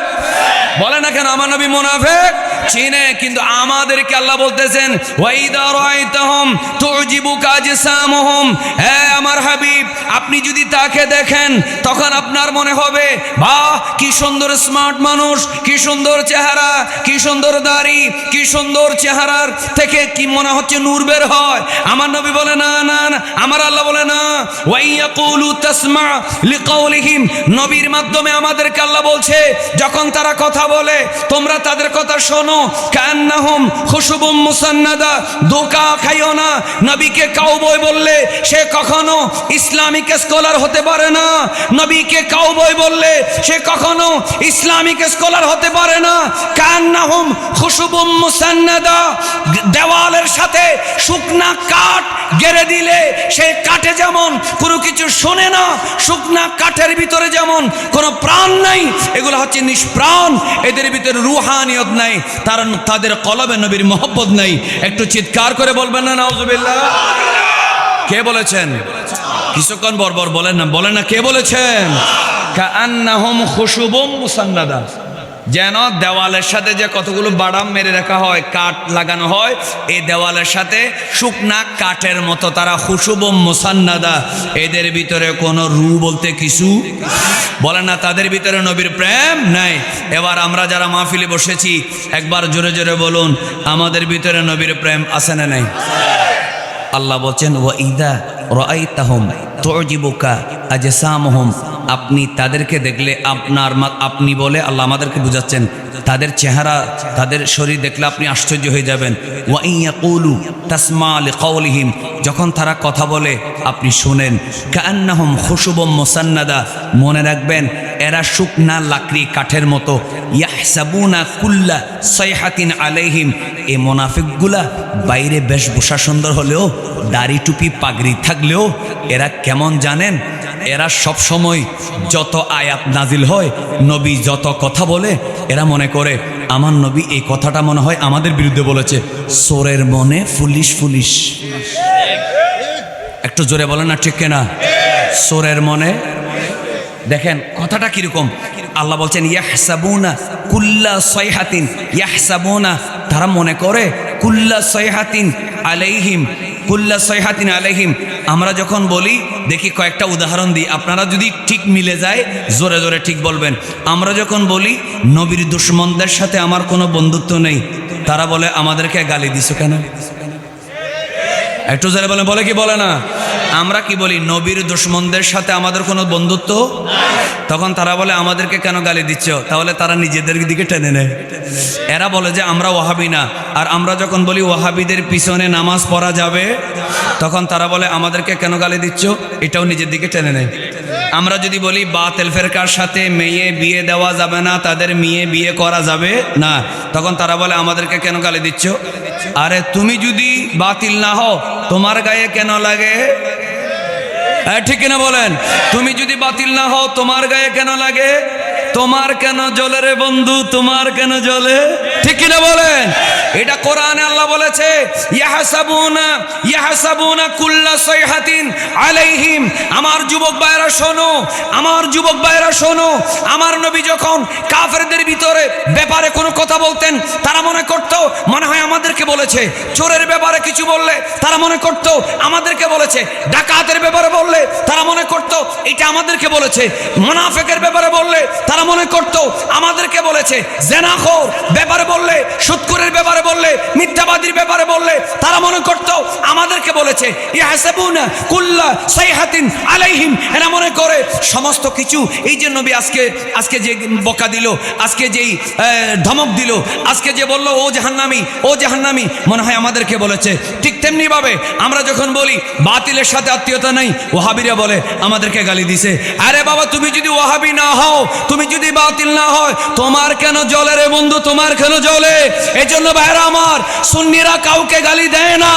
বলে না কেন? আমার নবী মুনাফিক চিনে, কিন্তু আমাদেরকে আল্লাহ বলতেছেন ওয়াইদা রাআইতাহুম তুজিবুকা আজসামুহুম। হ্যাঁ আমার হাবিব, আপনি যদি তাকে দেখেন তখন আপনার মনে হবে বাহ কি সুন্দর স্মার্ট মানুষ, কি সুন্দর চেহারা, কি সুন্দর দাড়ি, কি সুন্দর চেহারার থেকে কি মনে হচ্ছে নূর বের হয়। আমার নবী বলে না না না, আমার আল্লাহ বলে না ওয়াইয়াকুলু তাসমা লিকাউলিহিম। নবীর মাধ্যমে আমাদেরকে আল্লাহ বলছে যখন তারা কথা বলে তোমরা তাদের কথা শোনো। শোনো, কান্নাহুম খুশুবুম মুসান্নাদা, ধোঁকা খাইও না। নবীকে কাউবয় বললে সে কখনো ইসলামিক স্কলার হতে পারে না। নবীকে কাউবয় বললে সে কখনো ইসলামিক স্কলার হতে পারে না। কান্নাহুম খুশুবুম মুসান্নাদা, দেওয়ালের সাথে শুকনা কাঠ গেড়ে দিলে সেই কাঠে যেমন কোনো কিছু শোনে না, শুকনা কাঠের ভিতরে যেমন কোনো প্রাণ নাই, এগুলো হচ্ছে নিষ্প্রাণ, এদের ভিতরে রুহানিয়ত নাই, তাদের কলবে নবীর মহব্বত নাই। একটু চিৎকার করে বলবেন না নাউজুবিল্লাহ? কে বলেছেন? কিছুক্ষণ বরবর বলেন না, কে বলেছেন? কাআন্নাহুম খুশুবুম মুসান্নাদা, যেন দেওয়ালের সাথে যে কতগুলো বাদাম মেরে রাখা হয়, কাঠ লাগানো হয়, এই দেওয়ালের সাথে শুকনা কাঠের মতো তারা। খুশুবুম মুসান্নাদা, এদের ভিতরে কোনো রু বলতে কিছু বলে না, তাদের ভিতরে নবীর প্রেম নাই। এবার আমরা যারা মাহফিলে বসেছি একবার জোরে জোরে বলুন, আমাদের ভিতরে নবীর প্রেম আছে না নাই? আল্লাহ বলছেন ওয়া ইদা রাআইতাহুম তুজিবুকা আজসামুহুম, আপনি তাদেরকে দেখলে আপনি বলে আল্লাহ আমাদেরকে বুঝাচ্ছেন, তাদের চেহারা, তাদের শরীর দেখলে আপনি আশ্চর্য হয়ে যাবেন। ওয়া ইয়াকুলু তাসমা লিকাউলিহিম, যখন তারা কথা বলে আপনি শুনেন। কাআন্নাহুম খুশুবুম মুসান্নাদা, মনে রাখবেন এরা শুকনা লাকড়ি কাঠের মতো। ইয়াহসাবুনা কুল্লা সাইহাতিন আলাইহিম, এই মুনাফিকগুলা বাইরে বেশভূষা সুন্দর হলেও, দাড়ি টুপি পাগড়ি থাকলেও এরা কেমন জানেন? এরা সব সময় যত আয়াত নাজিল হয়, নবী যত কথা বলে, এরা মনে করে আমার নবী এই কথাটা মনে হয় আমাদের বিরুদ্ধে বলেছে। সোরের মনে পুলিশ পুলিশ, একটু জোরে বলেন না ঠিক কিনা? সোরের মনে, দেখেন কথাটা কিরকম। আল্লাহ বলছেন ইয়াহসাবুনা কুল্লা সাইহাতিন, ইয়াহসাবুনা, তারা মনে করে কুল্লা সাইহাতিন আলাইহিম, কুল্লা সাইহাতিন আলাইহিম। আমরা যখন বলি, দেখি কয়েকটা উদাহরণ দিই, আপনারা যদি ঠিক মিলে যায় জোরে জোরে ঠিক বলবেন। আমরা যখন বলি নবীর দুশমনদের সাথে আমার কোনো বন্ধুত্ব নেই, তারা বলে আমাদেরকে গালি দিছো কেন? একটু জোরে বলেন, বলে কি বলে না? আমরা কি বলি? নবীর দুশমনদের সাথে আমাদের কোনো বন্ধুত্ব, তখন তারা বলে আমাদেরকে কেন গালি দিচ্ছ? তাহলে তারা নিজেদের দিকে টেনে নেয়। এরা বলে যে আমরা ওয়াহাবি না, আর আমরা যখন বলি ওয়াহাবিদের পিছনে নামাজ পড়া যাবে, তখন তারা বলে আমাদেরকে কেন গালি দিচ্ছ, এটাও নিজের দিকে টেনে নেয়। আমরা যদি বলি বাতিল ফেরকার সাথে মেয়ে বিয়ে দেওয়া যাবে না, তাদের মেয়ে বিয়ে করা যাবে না, তখন তারা বলে আমাদেরকে কেন গালি দিচ্ছ। আরে তুমি যদি বাতিল না হও তোমার গায়ে কেন লাগে? ঠিক কিনা বলেন? তুমি যদি বাতিল না হও তোমার গায়ে কেন লাগে? তোমার কেন জ্বলে রে বন্ধু, তোমার কেন জ্বলে? ঠিক কিনা বলেন? এটা কোরআনে আল্লাহ বলেছে ইয়াহসাবুনা কুল্লা সাইহাতিন আলাইহিম। আমার যুবক ভাইরা শোনো, আমার যুবক ভাইরা শোনো, আমার নবী যখন কাফেরদের ভিতরে ব্যাপারে কোনো কথা বলতেন, তারা মনে করত মনে হয় আমাদেরকে বলেছে। চোরের ব্যাপারে কিছু বললে তারা মনে করত আমাদেরকে বলেছে। ডাকাতের ব্যাপারে বললে তারা মনে করত এটা আমাদেরকে বলেছে। মুনাফিকের ব্যাপারে বললে তারা মনে করত আমাদেরকে বলেছে। জেনাখোর ব্যাপারে বললে, সুদখোরের ব্যাপারে বললে, মিথ্যাবাদীর ব্যাপারে বললে তারা মনে করত আমাদেরকে বলেছে। ইয়াহসাবুনা কুল্লা সাইহাতিন আলাইহিম, এরা মনে করে সমস্ত কিছু। এই যে নবী আজকে যে বকা দিল, আজকে যেই ধমক দিল, আজকে যে বলল ও জাহান্নামী, ও জাহান্নামী, মনে হয় আমাদেরকে বলেছে। ঠিক তেমনি ভাবে আমরা যখন বলি বাতিলের সাথে আত্মীয়তা নাই, ওয়াহাবিরা বলে আমাদেরকে গালি দিছে। আরে বাবা, তুমি যদি ওয়াহাবি না হও, তুমি যদি বাতিল না হয়, তোমার কেন জ্বলে রে বন্ধু, তোমার কেন জ্বলে? এই জন্য ভাইরা আমার, সুন্নিরা কাউকে গালি দেয় না,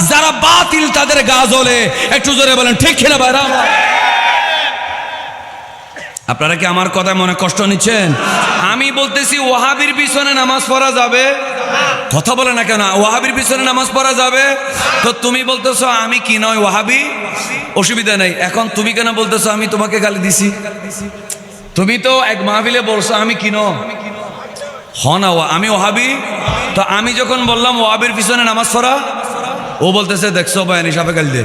যারা বাতিল তাদের গা জ্বলে। একটু জোরে বলেন ঠিক কিনা ভাইরা আমার? আপনারা কি আমার কথায় মনে কষ্ট নিচ্ছেন? আমি বলতেছি ওয়াহাবির পিছনে নামাজ পড়া যাবে, কথা বলে না কেন? ওয়াহাবির পিছনে নামাজ পড়া যাবে, তো তুমি বলতেছো আমি কি নয় ওয়াহাবি, অসুবিধা নেই। এখন তুমি কেন বলতেছো আমি তোমাকে গালি দিছি? তুমি তো এক মাহফিলে বলছো আমি কি নয়, না আমি ওয়াহাবি। তো আমি যখন বললাম ওয়াহাবির পিছনে নামাজ পড়া, ও বলতেছে দেখছো বয়ানি সাপে গালি দে।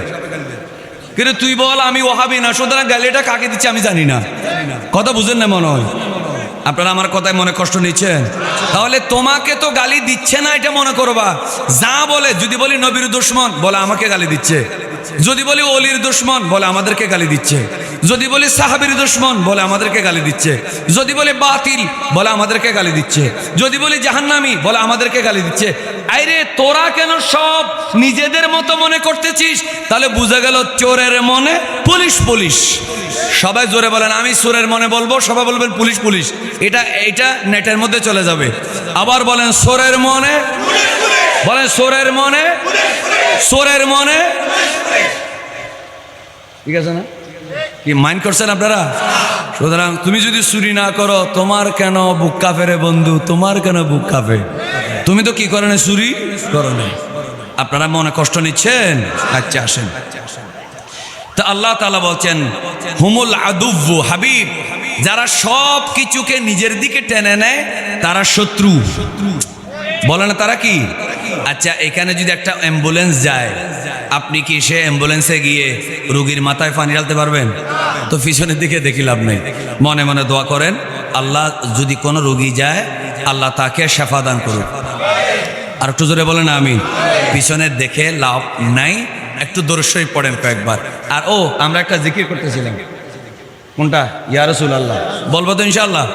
কিন্তু তুই বল আমি ওয়াহাবি না, সুতরাং গালিটা কাকে দিচ্ছে আমি জানি না। কথা বুঝেন না মনে হয়? আপনারা আমার কথায় মনে কষ্ট নিচ্ছেন? তাহলে তোমাকে তো গালি দিচ্ছে না এটা মনে করবা। যা বলে, যদি বলি নবীর দুশমন, বলে আমাকে গালি দিচ্ছে। যদি বলি অলির দুশ্মন, বলে আমাদেরকে গালি দিচ্ছে। যদি বলি সাহাবীর দুশ্মন, বলে আমাদেরকে গালি দিচ্ছে। যদি বলি বাতিল, বলে আমাদেরকে গালি দিচ্ছে। যদি বলি জাহান্নামী, বলে আমাদেরকে গালি দিচ্ছে। আরে তোরা কেন সব নিজেদের মতো মনে করতেছিস? তাহলে বোঝা গেল চোরের মনে পুলিশ পুলিশ। সবাই জোরে বলেন, আমি চোরের মনে বলবো, সবাই বলবেন পুলিশ পুলিশ। এটা নেটের মধ্যে চলে যাবে। আবার বলেন চোরের মনে, বলেন চোরের মনে, চোরের মনে। ঠিক আছে না? কি মাইন্ড করছেন আপনারা? সুতরাং তুমি যদি চুরি না করো, তোমার কেন বুক কাঁপে রে বন্ধু, তোমার কেন বুক কাঁপে? তুমি তো কি করো না, চুরি করো না। আপনারা মনে কষ্ট নিচ্ছেন? আচ্ছা আসেন। তা আল্লাহ তাআলা বলছেন হুমুল আদুব্বু, হাবিব, যারা সব কিছুকে নিজের দিকে টেনে নেয় তারা শত্রু। বলে না তারা কি? আচ্ছা, এখানে যদি একটা অ্যাম্বুলেন্স যায়, আপনি কি সে অ্যাম্বুলেন্সে গিয়ে রোগীর মাথায় পানি ঢালতে পারবেন? তো পিছনের দিকে দেখি লাভ নেই। মনে মনে দোয়া করেন, আল্লাহ যদি কোনো রোগী যায়, আল্লাহ তাকে শেফা দান করুক। আর একটু জোরে বলেন আমিন। পিছনে দেখে লাভ নাই, একটু দর্শই পড়েন কয়েকবার। আর আমরা একটা জিকির করতেছিলাম, কোনটা? ইয়া রাসূলুল্লাহ বলবো তো ইনশাআল্লাহ।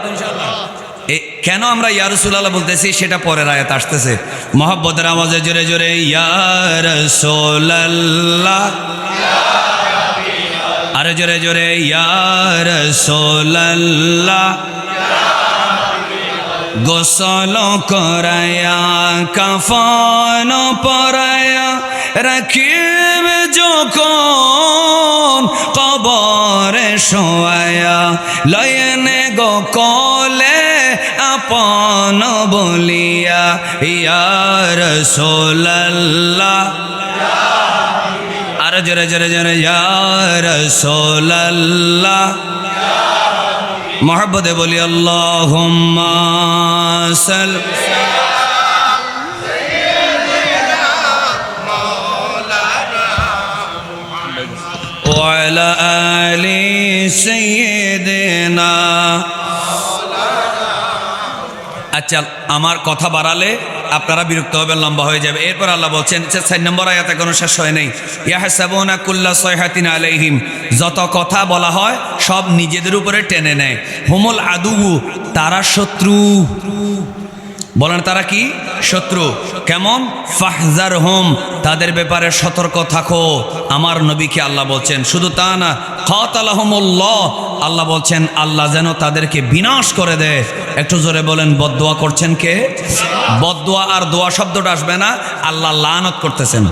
কেন আমরা ইয়া রাসূলুল্লাহ বলতেছি সেটা পরের আয়াত আসতেছে। মহব্বতের আওয়াজে জোরে জোরে ইয়া রাসূলুল্লাহ, আরে জোরে জোরে ইয়া রাসূলুল্লাহ। গোসল করায়া কাফন পরায়া রাখিবে যখন কবরে শোয়ায়া, লয়নে গো কলে আপন বলিয়া ইয়া রাসূলুল্লাহ। আর জোরে জোরে জোরে ইয়া রাসূলুল্লাহ। মোহাব্বতে বলি আল্লাহুম্মা সাল্লি ওয়া আলা আলি সাইয়্যিদিনা। আচ্ছা, আমার কথা বাড়ালে আপনারা বিরক্ত হবেন, লম্বা হয়ে যাবে। এরপর আল্লাহ বলছেন 4 নম্বর আয়াত এখনো শেষ হয় নাই। ইয়াহসাবুনা কুল্লা সাইহাতিন আলাইহিম, যত কথা বলা হয় সব নিজেদের উপরে টেনে নেয়। হুমুল আদুউ, তারা শত্রু। বলেন তারা কি? শত্রু। কেমন? ফাহজারহুম, তাদের ব্যাপারে সতর্ক থাকো। আমার নবীকে আল্লাহ বলছেন। শুধু তা না, কাতালাহুমুল্লাহ, আল্লাহ বলছেন আল্লাহ যেন তাদেরকে বিনাশ করে দেয়। একটু জোরে বলেন, বদদোয়া করছেন কে? বদদোয়া আর দোয়া শব্দটা আসবে না, আল্লাহ লানত করতেছেন।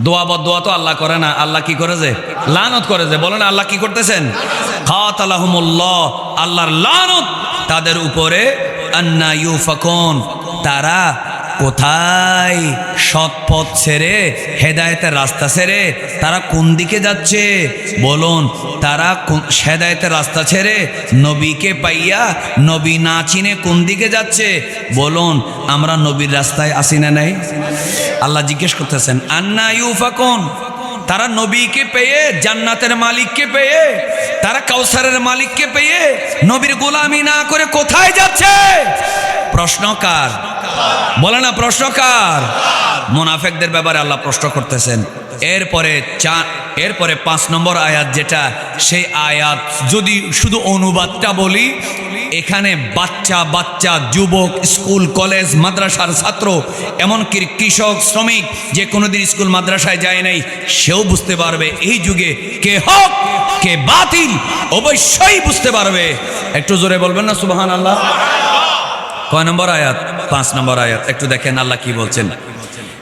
দোয়া বদদোয়া তো আল্লাহ করে না, আল্লাহ কি করেছে? লানত করেছে। বলেন আল্লাহ কি করতেছেন? কাতালাহুমুল্লাহ, আল্লাহর লানত তাদের উপরে। আন্না ইউফাকুন, তারা কোথায় সৎ পথ ছেড়ে, হেদায়েতের রাস্তা ছেড়ে তারা কোন দিকে যাচ্ছে? বলুন, তারা হেদায়েতের রাস্তা ছেড়ে নবীকে পাইয়া নবী না চিনে কোন দিকে যাচ্ছে? বলুন, আমরা নবীর রাস্তায় আসি না নাই? আল্লাহ জিজ্ঞেস করতেছেন আন্না ইউফাকুন, তারা নবীকে পেয়ে, জান্নাতের মালিককে পেয়ে, তারা কাউসারের মালিককে পেয়ে নবীর গোলামি না করে কোথায় যাচ্ছে? প্রশ্ন কার? বলে না, প্রশ্ন কার? মুনাফিকদের ব্যাপারে আল্লাহ প্রশ্ন করতেছেন। এরপরে 5 নম্বর আয়াত, যেটা সেই আয়াত যদি শুধু অনুবাদটা বলি, এখানে বাচ্চা বাচ্চা, যুবক, স্কুল কলেজ মাদ্রাসার ছাত্র, এমনকি কৃষক শ্রমিক যে কোনোদিন স্কুল মাদ্রাসায় যায় নাই, সেও বুঝতে পারবে এই যুগে কে হক কে বাতিল, অবশ্যই বুঝতে পারবে। একটু জোরে বলবেন না সুবহানাল্লাহ। কয় নম্বর আয়াত? 5 নম্বর আয়াত। একটু দেখেন আল্লাহ কি বলছেন।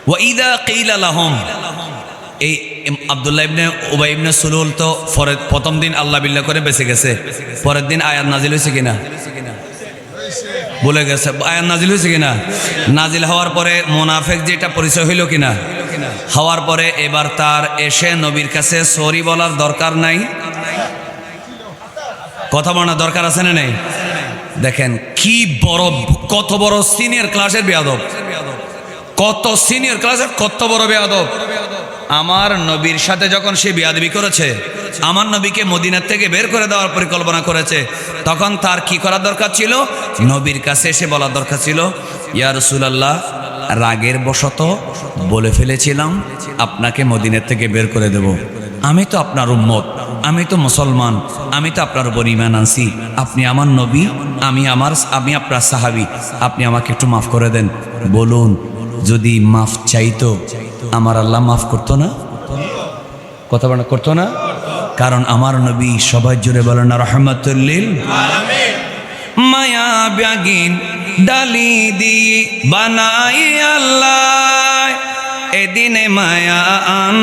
ওয়া ইযা কিলা লাহুম, এই আব্দুল্লাহ ইবনে উবাই ইবনে সুলুল তো প্রথম দিন আল্লাহ বিল্লাহ করে বেঁচে গেছে। পরের দিন আয়াত নাজিল হয়েছে কিনা বলে গেছে। আয়াত নাজিল হয়েছে কিনা? নাজিল হওয়ার পরে মুনাফিক যেটা পরিচয় হইল কিনা? হওয়ার পরে এবার তার এসে নবীর কাছে সরি বলার দরকার নাই? কথা বলার দরকার আছে না নেই? দেখেন কি বড়, কত বড় সিনিয়র ক্লাসের বেয়াদব, কত সিনিয়র ক্লাসের কত বড় বেয়াদব। আমার নবীর সাথে যখন সে বেয়াদবি করেছে, আমার নবীকে মদিনার থেকে বের করে দেওয়ার পরিকল্পনা করেছে, তখন তার কি করার দরকার ছিল? নবীর কাছে এসে বলার দরকার ছিল, ইয়া রাসূলুল্লাহ রাগের বশত বলে ফেলেছিলাম আপনাকে মদিনা থেকে বের করে দেব। আমি তো আপনার উম্মত, আমি তো মুসলমান, আমি তো আপনার উপর ঈমান আনছি। আপনি আমার নবী, আমি আপনার সাহাবী, আপনি আমাকে একটু মাফ করে দেন। বলুন, যদি মাফ চাইতো আমার আল্লাহ মাফ করতো না? কথা বলা করতো না? কারণ আমার নবী, সবাই জুড়ে বলেন না রহমাতুল লিল আলামিন। মায়া ব্যাগিন ডালি দি বানাই আল্লাহ, এদিনে মায়া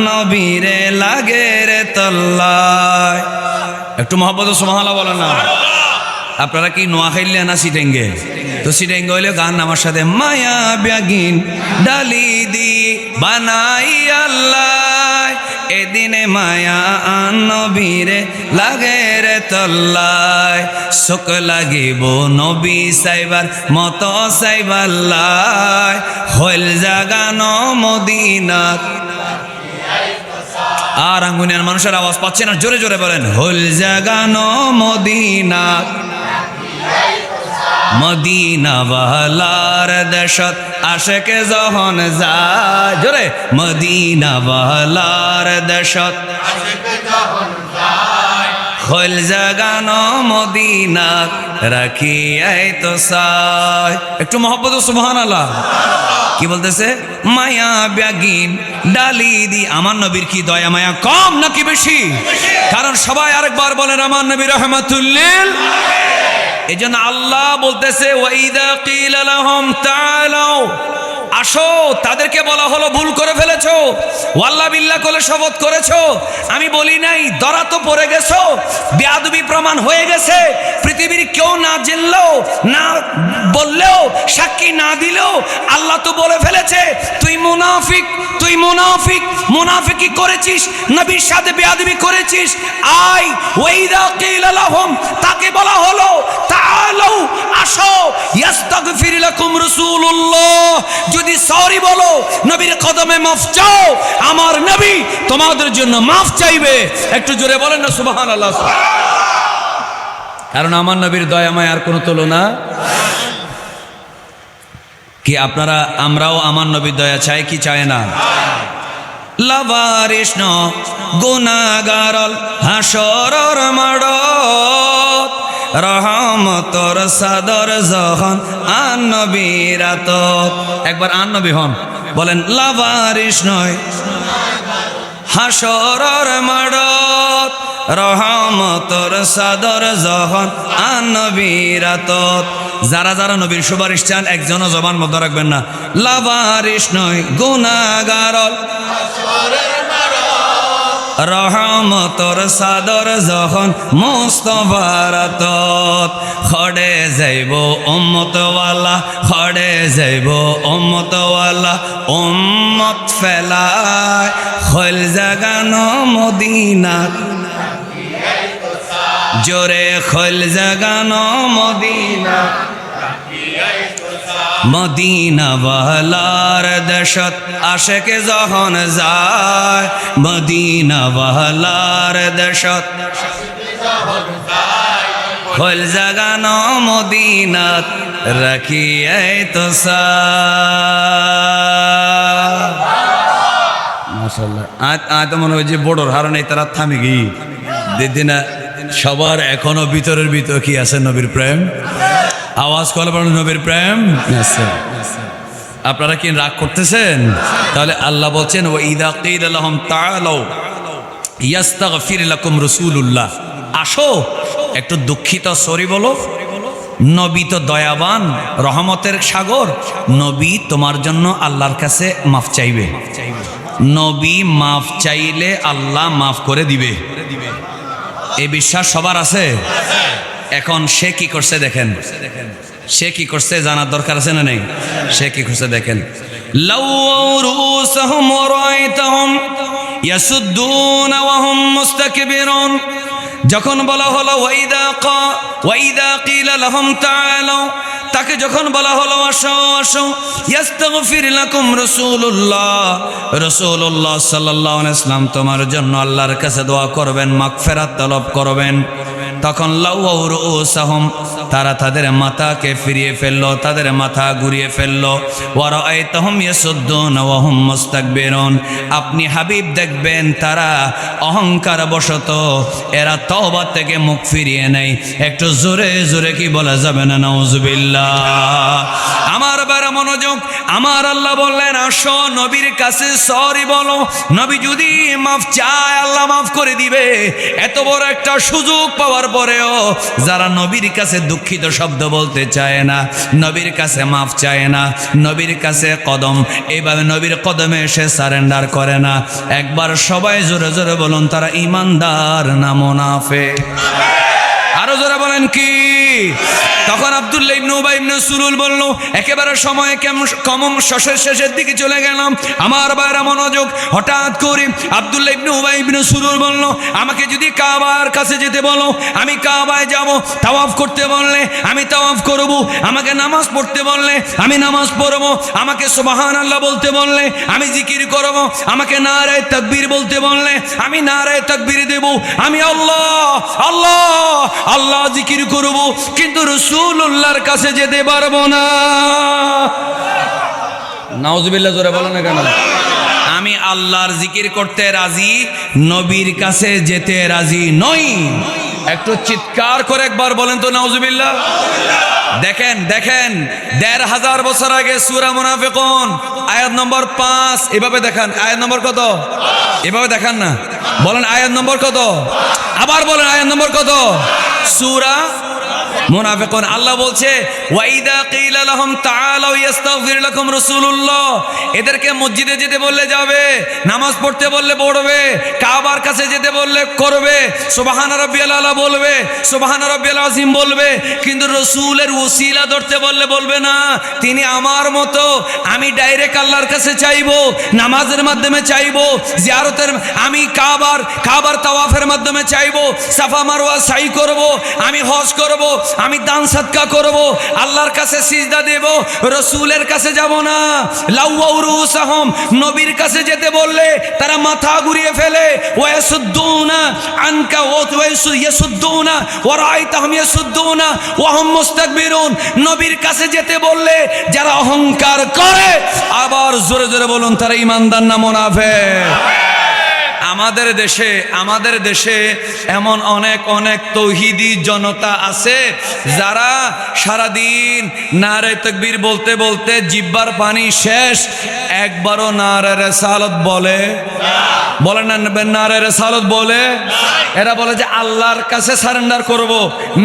নবীরে লাগে রে তল্লায়। একটু মহব্বত সুবহানাল্লাহ বলেন না। আপনারা কি নোয়াখাইলে না সিটেঙ্গে? তো সিটেঙ্গে হইলে গান আমার সাথে। মায়া ব্যাগিন ডালি দি বানাই আল্লাহ, এদিনে মায়া নবীরে লাগে রে তল্লায়। শোক লাগিব নবী সাইবার মত সাইবাল্লাহ, হইল জাগানো মদিনাত। আর আঙ্গুনিয়ার মানুষের আওয়াজ পাচ্ছে না, জোরে জোরে বলেন, হইল জাগানো মদিনাত। মদিনা বালার দেশত আশেকে যখন যায়, জোরে, মদিনা বালার দেশত হইল জাগানো মদিনাত রাখিয়াই তো চাই। একটু মহব্বত সুবহানাল্লাহ। কি বলতেছে? মায়া ব্যাগিন ডালি দি। আমার নবীর কি দয়া মায়া কম নাকি বেশি? কারণ সবাই আরেকবার বলেন আমার নবী রাহমাতুল লিল। এই জন্য আল্লাহ বলতেছে ওয়াইদা কিলা লাহুম তাআলাউ, আসো। তাদেরকে বলা হলো ভুল করে ফেলেছো, ওয়াল্লাহ বিল্লাহ করে শপথ করেছো। আমি বলি নাই, ধরা তো পড়ে গেছো, বেয়াদবি প্রমাণ হয়ে গেছে। পৃথিবীর কেউ না জানলেও, না বললেও, সাক্ষী না দিলেও আল্লাহ তো বলে ফেলেছে তুই মুনাফিক, তুই মুনাফিক, মুনাফিকি করেছিস, নবীর সাথে বেয়াদবি করেছিস। আই ওয়াইদা কিলা লাহুম, তাকে বলা হলো তাআলাউ, আসো। ইস্তাগফির লাকুম রাসূলুল্লাহ, যদি সরি বলো, নবীর কদমে মাফ চাও, আমার নবী তোমাদের জন্য মাফ চাইবে। একটু জোরে বলেন না সুবহানাল্লাহ। কারণ আমার নবীর দয়া মায়া আর কোনো তুলনা কি? আপনারা, আমরাও আমার নবীর দয়া চাই কি চায় না? লাভারিষ্ণ গুনাহগারল হাসরর মাড়ত, রহমতর সাদর যখন আন নবীর আতত। একবার আন নবী হন, বলেন লাভারিস নয় হাসরর মাড়ত, রহমতর সাদর যখন আন নবীর আতত। যারা যারা নবীর সুপারিশ চান একজনও জবান মধ্যে রাখবেন না। লাভারিস নয় গুনাহগারল রহমতর সাদর যখন মুস্তফার আতত, খড়ে যাইব উম্মতওয়ালা, খড়ে যাইব উম্মতওয়ালা, উম্মত ফেলায় হইল জাগানো মদিনাত। জোরে খইল জাগানো মদিনা, মদিনা বালার দেশত আশেকে যখন যায়, মদিনা বালার দেশত খইল জাগানো মদিনাত রাখিয়াই তো মাশাআল্লাহ। আয় তো মনে হয় যে বড়র হারণ এই তারা থামে গি দিদিনা। সবার এখনো ভিতরের ভিতর কি আছে? নবীর প্রেম। আওয়াজ করে বলেন নবীর প্রেম। আপনারা কি রাগ করতেছেন? তাহলে আল্লাহ বলছেন ওয়াইদা কিলা লাহুম তাআলাউ ইস্তাগফির লাকুম রাসূলুল্লাহ, আসো একটু দুঃখিত সরি বলো। নবী তো দয়াবান, রহমতের সাগর, নবী তোমার জন্য আল্লাহর কাছে মাফ চাইবে। নবী মাফ চাইলে আল্লাহ মাফ করে দিবে, এই বিশ্বাস সবার আছে। এখন সে কি করছে দেখেন, সে কি করছে জানার দরকার আছে না নেই? সে কি করছে দেখেন। লাউ রুসহুম রাআইতাহুম ইয়াসুদ্দুনা ওয়া হুম মুস্তাকবিরুন, যখন বলা হলো ওয়াইদা কিলা লাহুম তাআলাউ, তাকে যখন বলা হলো আসো আসো, ইস্তাগফির লাকুম রাসূলুল্লাহ, রাসূলুল্লাহ সাল্লাল্লাহু আলাইহি ওয়াসাল্লাম তোমার জন্য আল্লাহর কাছে দোয়া করবেন, মাগফিরাত তলব করবেন। তখন লাউ রুসাহুম, তারা তাদের মাথাকে ফিরিয়ে ফেললো, তাদের মাথা ঘুরিয়ে ফেললো। ওয়ারাআইতাহুম ইয়াসুদ্দুনা ওয়া হুম মুস্তাকবিরুন, আপনি হাবিব দেখবেন তারা অহংকার বশত এরা তওবা থেকে মুখ ফিরিয়ে নেয়। একটু জোরে জোরে কি বলা যাবে না নাউজুবিল্লাহ? আমার বারা মনোযোগ, আমার আল্লাহ বললেন আসো নবীর কাছে সরি বলো। নবী যদি মাফ চায় আল্লাহ মাফ করে দিবে। এত বড় একটা সুযোগ পাওয়ার পরেও যারা নবীর কাছে দুঃখিত শব্দ বলতে চায় না, নবীর কাছে মাফ চায় না, নবীর কাছে কদম এইভাবে নবীর কদমে এসে সারেন্ডার করে না, একবার সবাই জোরে জোরে বলুন তারা ঈমানদার না মুনাফিক? আরো জোরে বলেন কি? তখন আব্দুল্লাহ ইবনে উবাই ইবনে সুলুল বলল, একেবারে সময় কম শেষের দিকে চলে গেলাম। আমার বাইরা মনোযোগ, হঠাৎ করে আব্দুল্লাহ ইবনে উবাই ইবনে সুলুল বলল, আমাকে যদি কাবার কাছে যেতে বলো আমি কাবায় যাব, তাওয়াফ করতে বললে আমি তাওয়াফ করব, আমাকে নামাজ পড়তে বললে আমি নামাজ পড়ব, আমাকে সুবহানাল্লাহ বলতে বললে আমি জিকির করব, আমাকে নারায়ে তাকবীর বলতে বললে আমি নারায়ে তাকবীর দেব, আমি আল্লাহ আল্লাহ আল্লাহ জিকির করব, কিন্তু রাসূলুল্লাহর কাছে যেতে পারবো না। নাউজুবিল্লাহ, জোরে বলো না কেন? আমি আল্লাহর জিকির করতে রাজি, নবীর কাছে যেতে রাজি নই। একটু চিৎকার করে একবার বলেন তো নাউজুবিল্লাহ। দেখেন দেখেন ১৫০০ বছর আগে সূরা মুনাফিকুন আয়াত নম্বর ৫, এভাবে দেখান। আয়াত নম্বর কত? এভাবে দেখান না, বলেন আয়াত নম্বর কত? আবার বলেন আয়াত নম্বর কত? সূরা মুনাফিকুন। আল্লাহ বলছে ওয়াইদা কিলা লাহুম তাআলাউ ইস্তাগফির লাকুম রাসূলুল্লাহ, এদেরকে মসজিদে যেতে বললে যাবে, নামাজ পড়তে বললে পড়বে, কাবার কাছে যেতে বললে করবে, সুবহান রাব্বিয়াল আলা বলবে, সুবহান রাব্বিয়াল আযীম বলবে, কিন্তু রাসূলের ওসিলা ধরতে বললে বলবে না। তিনি আমার মতো, আমি ডাইরেক্ট আল্লাহর কাছে চাইবো, নামাজের মাধ্যমে চাইবো, জিয়ারতের, আমি কাবার তাওয়াফের মাধ্যমে চাইবো, সাফা মারওয়া সাই করব, আমি হজ করব, আমি দান সাদকা করব, আল্লাহর কাছে সিজদা দেব, রাসূলের কাছে যাব না। লাউয়াউ রুসাহুম, নবীর কাছে যেতে বললে তারা মাথা ঘুরিয়ে ফেলে। ওয়াসুদ্দুনা আনকা ওয়াসুদ্দুনা ওয়ারাআইতাহুম ইয়াসুদ্দুনা ওয়া হুম মুস্তাকবিরুন, নবীর কাছে যেতে বললে যারা অহংকার করে, আবার জোরে জোরে বলুন তারা ঈমানদার না মুনাফিক? আমাদের দেশে এমন অনেক তৌহিদি জনতা আছে যারা সারাদিন নারে তাকবীর বলতে বলতে জিহ্বার পানি শেষ, একবারও নারে রিসালাত বলে না, নারে রিসালাত বলে। এরা বলে যে আল্লাহর কাছে সারেন্ডার করব,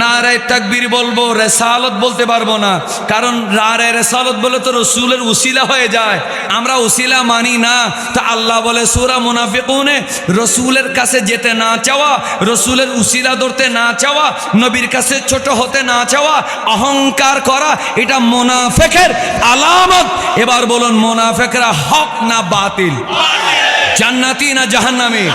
নারে তাকবীর বলবো, রিসালাত বলতে পারবো না, কারণ নারে রিসালাত বলে তো রাসূলের উসিলা হয়ে যায়, আমরা উসিলা মানি না। তো আল্লাহ বলে সূরা মুনাফিকুনে, রসুলের কাছে যেতে না চাওয়া, রসুলের উসিলা ধরতে না চাওয়া, নবীর কাছে ছোট হতে না চাওয়া, অহংকার করা, এটা মুনাফিকের আলামত। এবার বলুন মুনাফিকরা হক না বাতিল, জান্নাতি না জাহান্নামী?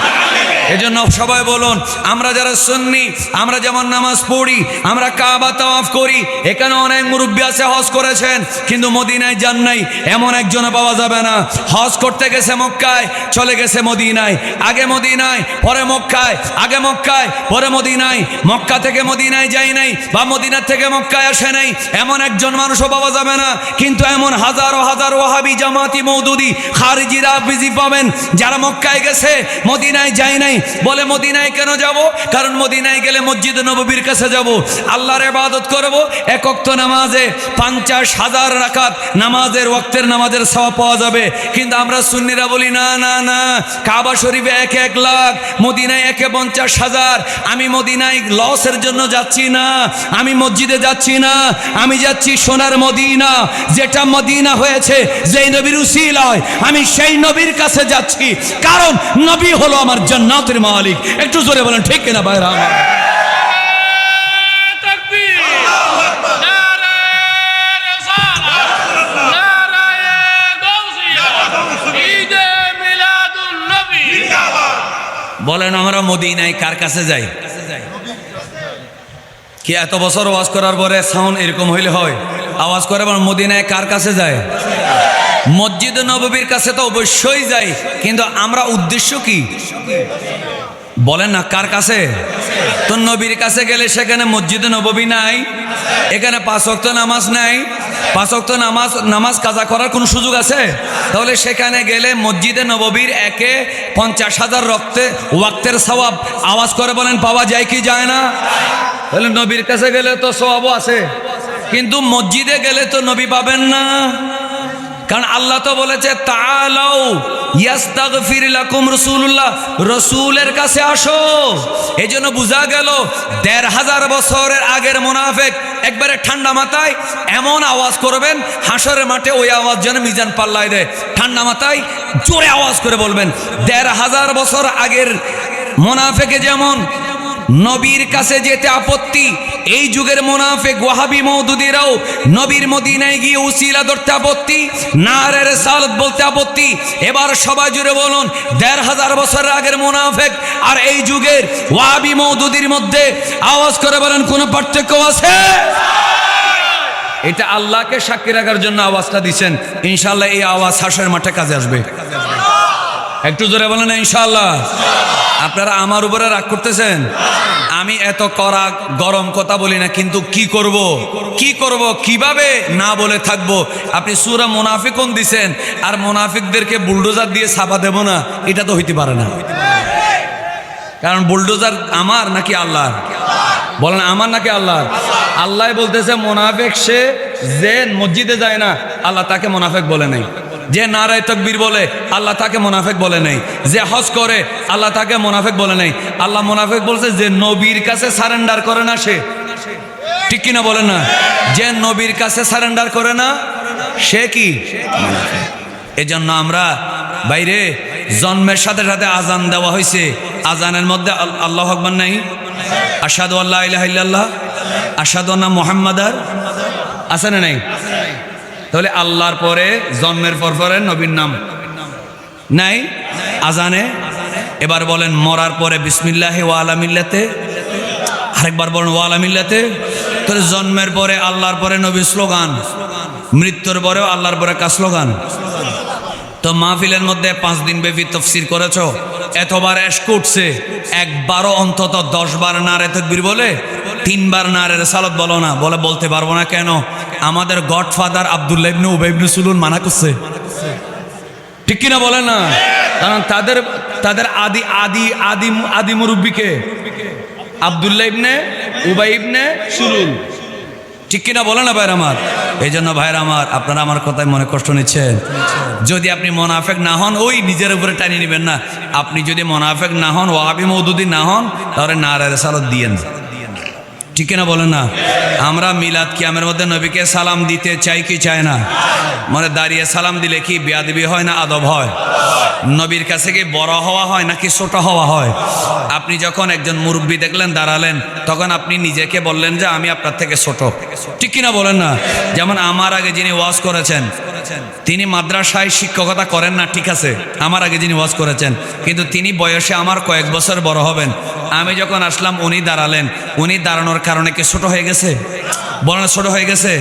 এজন্য সবাই বলুন, আমরা যারা সুন্নি, আমরা যেমন নামাজ পড়ি, আমরা কাবা তাওয়াফ করি, এখানে অনেক মুরব্বী আছে হজ করেছেন কিন্তু মদিনায় যান নাই, এমন একজনও পাওয়া যাবে না। হজ করতে গেছে মক্কায়, চলে গেছে মদিনায়, আগে মদিনায় পরে মক্কায়, আগে মক্কায় পরে মদিনায়, মক্কা থেকে মদিনায় যায় নাই বা মদিনা থেকে মক্কায় আসে নাই, এমন একজন মানুষও পাওয়া যাবে না। কিন্তু এমন হাজারো হাজার ওয়াহাবি, জামাতি, মওদুদি, খারিজি, রাফিজি পাবেন যারা মক্কায় গেছে মদিনায় যায় নাই, বলে মদিনায় কেন যাব? কারণ মদিনায় গেলে মসজিদ নববীর কাছে যাব, আল্লাহর ইবাদত করব, এক ওয়াক্ত নামাজে ৫০,০০০ রাকাত নামাজের ওয়াক্তের নামাজের সওয়াব পাওয়া যাবে। কিন্তু আমরা সুন্নিরা বলি না না না, কাবা শরীফে ১ লাখ, মদিনায় ৫০,০০০। আমি মদিনায় লসের জন্য যাচ্ছি না, আমি মসজিদে যাচ্ছি না, আমি যাচ্ছি সোনার মদিনা, যেটা মদিনা হয়েছে যেই নবীর উসিলায়, আমি সেই নবীর কাছে যাচ্ছি, কারণ নবী হলো আমার জান্নাতের মালিক। একটু জোরে বলেন ঠিক কিনা ভাইরা আমার? বলেন আমরা মদিনায় কার কাছে যাই? কি এত বছর ওয়াজ করার পরে সাউন্ড এরকম হইলে হয়? আওয়াজ করে মদিনায় কার কাছে যায়? মসজিদ নববীর কাছে তো অবশ্যই যাই, কিন্তু আমরা উদ্দেশ্য কি? বলেন না কার কাছে? তো নবীর কাছে গেলে সেখানে মসজিদে নববী নাই, এখানে 5 ওয়াক্ত নামাজ নাই, 5 ওয়াক্ত নামাজ কাজা করার কোনো সুযোগ আছে? তাহলে সেখানে গেলে মসজিদে নববীর 50,000 ওয়াক্তের সওয়াব আওয়াজ করে বলেন পাওয়া যায় কি যায় না? তাহলে নবীর কাছে গেলে তো সওয়াবও আছে, কিন্তু মসজিদে গেলে তো নবী পাবেন না। কারণ আল্লাহ তো বলেছে তাআলাউ ইয়াস্তাগফির লাকুম রাসূলুল্লাহ, রাসূলের কাছে আসো। এজন্য বোঝা গেল 1500 বছরের আগের মুনাফিক একবারে ঠান্ডা মাথায় এমন আওয়াজ করবেন হাসরের মাঠে, ওই আওয়াজ যেন মিজান পাল্লায় দেয়। ঠান্ডা মাথায় জোরে আওয়াজ করে বলবেন। 1500 বছর আগের মুনাফিকে যেমন নবীর কাছে যেতে আপত্তি, এই যুগের মুনাফিক ওয়াহাবি মওদুদিরাও নবীর মদিনায় গিয়ে উসিলা ধরতে আপত্তি, নারে রিসালাত বলতে আপত্তি। এবার সবাই জুড়ে বলুন 1500 বছরের আগের মুনাফিক আর এই যুগের ওয়াহাবি মওদুদির মধ্যে আওয়াজ করে বলেন কোনো পার্থক্য আছে? এটা আল্লাহকে সাক্ষী রাখার জন্য আওয়াজটা দিচ্ছেন। ইনশাআল্লাহ এই আওয়াজ হাসরের মাঠে কাজে আসবে। একটু জোরে বলেন ইনশাআল্লাহ। আপনারা আমার উপরে রাগ করতেছেন, আমি এত কড়া গরম কথা বলি না, কিন্তু কি করব কিভাবে না বলে থাকবো? আপনি সূরা মুনাফিকুন দিছেন আর মুনাফিকদেরকে বুলডোজার দিয়ে ছাপা দেব না, এটা তো হইতে পারে না। কারণ বুলডোজার আমার নাকি আল্লাহর? বলেন আমার নাকি আল্লাহর? আল্লাহ বলতেছে মুনাফিক সে যে মসজিদে যায় না, আল্লাহ তাকে মুনাফিক বলে নাই। যে নারায়ে তাকবীর বলে, আল্লাহ তাকে মুনাফিক বলে নাই। যে হজ করে, আল্লাহ তাকে মুনাফিক বলে নাই। আল্লাহ মুনাফিক বলছে যে নবীর কাছে সারেন্ডার করে না সে। ঠিক কিনা বলেন না? যে নবীর কাছে সারেন্ডার করে না সে কি? এজন্য আমরা বাইরে জন্মের সাথে সাথে আজান দেওয়া হয়েছে, আজানের মধ্যে আল্লাহু আকবার নাই, আশহাদু আল্লা ইলাহা ইল্লাল্লাহ, আশহাদু আন্না মুহাম্মাদার আছে না নাই? তাহলে আল্লাহর পরে জন্মের পরে নবীর নাম নাই আজানে। এবার বলেন মরার পরে বিসমিল্লাহি ওয়া আলা মিল্লাতে, আরেকবার বলেন ওয়া আলা মিল্লাতে। তাহলে জন্মের পরে আল্লাহর পরে নবীর স্লোগান, মৃত্যুর পরেও আল্লাহর পরে কার স্লোগান? তো মাহফিলের মধ্যে 5 দিন ব্যাপী তাফসীর করেছো, এতবার এশক উঠছে, একবারও অন্তত 10 বার নারে তাকবীর বলে 3 বার নারে রিসালাত বলো না। বলতে পারবো না কেন? আমাদের গডফাদার আব্দুল্লাহ ইবনে উবাই ইবনে সুলুল মানা করছে। ঠিক কিনা বলে না? কারণ তাদের আদি মুরব্বিকে আব্দুল্লাহ ইবনে উবাই ইবনে সুলুল। ঠিক কিনা বলে না ভাইরা আমার? এই জন্য ভাইরা আমার, আপনারা আমার কথায় মনে কষ্ট নিচ্ছেন। যদি আপনি মুনাফিক না হন, ওই নিজের উপরে টানিয়ে নেবেন না। আপনি যদি মুনাফিক না হন, ওয়াহাবি মওদুদি না হন, তাহলে নারে রিসালাত দিয়েন। ঠিক কিনা বলেন না? আমরা মিলাদ কিয়ামের মধ্যে নবীকে সালাম দিতে চাই কি চাই না? মানে দাঁড়িয়ে সালাম দিলে কি বেয়াদবি হয় না আদব হয়? নবীর কাছে কি বড় হওয়া হয় নাকি ছোট হওয়া হয়? আপনি যখন একজন মুরব্বী দেখলেন দাঁড়ালেন, তখন আপনি নিজেকে বললেন যে আমি আপনার থেকে ছোট। ঠিক কিনা বলেন না? যেমন আমার আগে যিনি ওয়াজ করেছেন, তিনি মাদ্রাসায় শিক্ষকতা করেন না, ঠিক আছে, আমার আগে যিনি ওয়াজ করেছেন, কিন্তু তিনি বয়সে আমার কয়েক বছর বড় হবেন। আমি যখন আসলাম উনি দাঁড়ালেন, উনি দাঁড়ানোর কারণে কি ছোট হয়ে গেছে? বলেন ছোট হয়ে গেছে?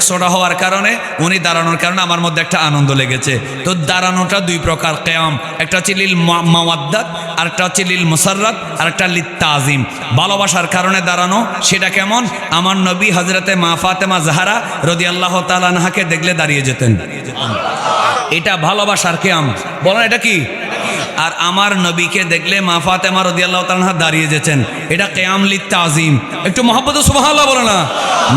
ছোট হওয়ার কারণে, উনি দাঁড়ানোর কারণে আমার মধ্যে একটা আনন্দ লেগেছে। তো দাঁড়ানোটা 2 প্রকার কিয়াম, একটা হচ্ছে লিল মাওয়াদ্দাত, আর একটা হচ্ছে লিল মুসাররাত, আর একটা লিত তাজিম। ভালোবাসার কারণে দাঁড়ানো, সেটা কেমন? আমার নবী হযরতে মা ফাতেমা জাহরা রাদিয়াল্লাহু তাআলা আনহাকে দেখলে দাঁড়িয়ে যেতেন, এটা ভালোবাসার কিয়াম। বলেন এটা কি? আর আমার নবীকে দেখলে মা ফাতেমা রাদিয়াল্লাহু তাআলা আনহা দাঁড়িয়ে যেতেন, এটা কিয়াম লিত তাজিম। একটু মহব্বতে সুবহানাল্লাহ বলে না?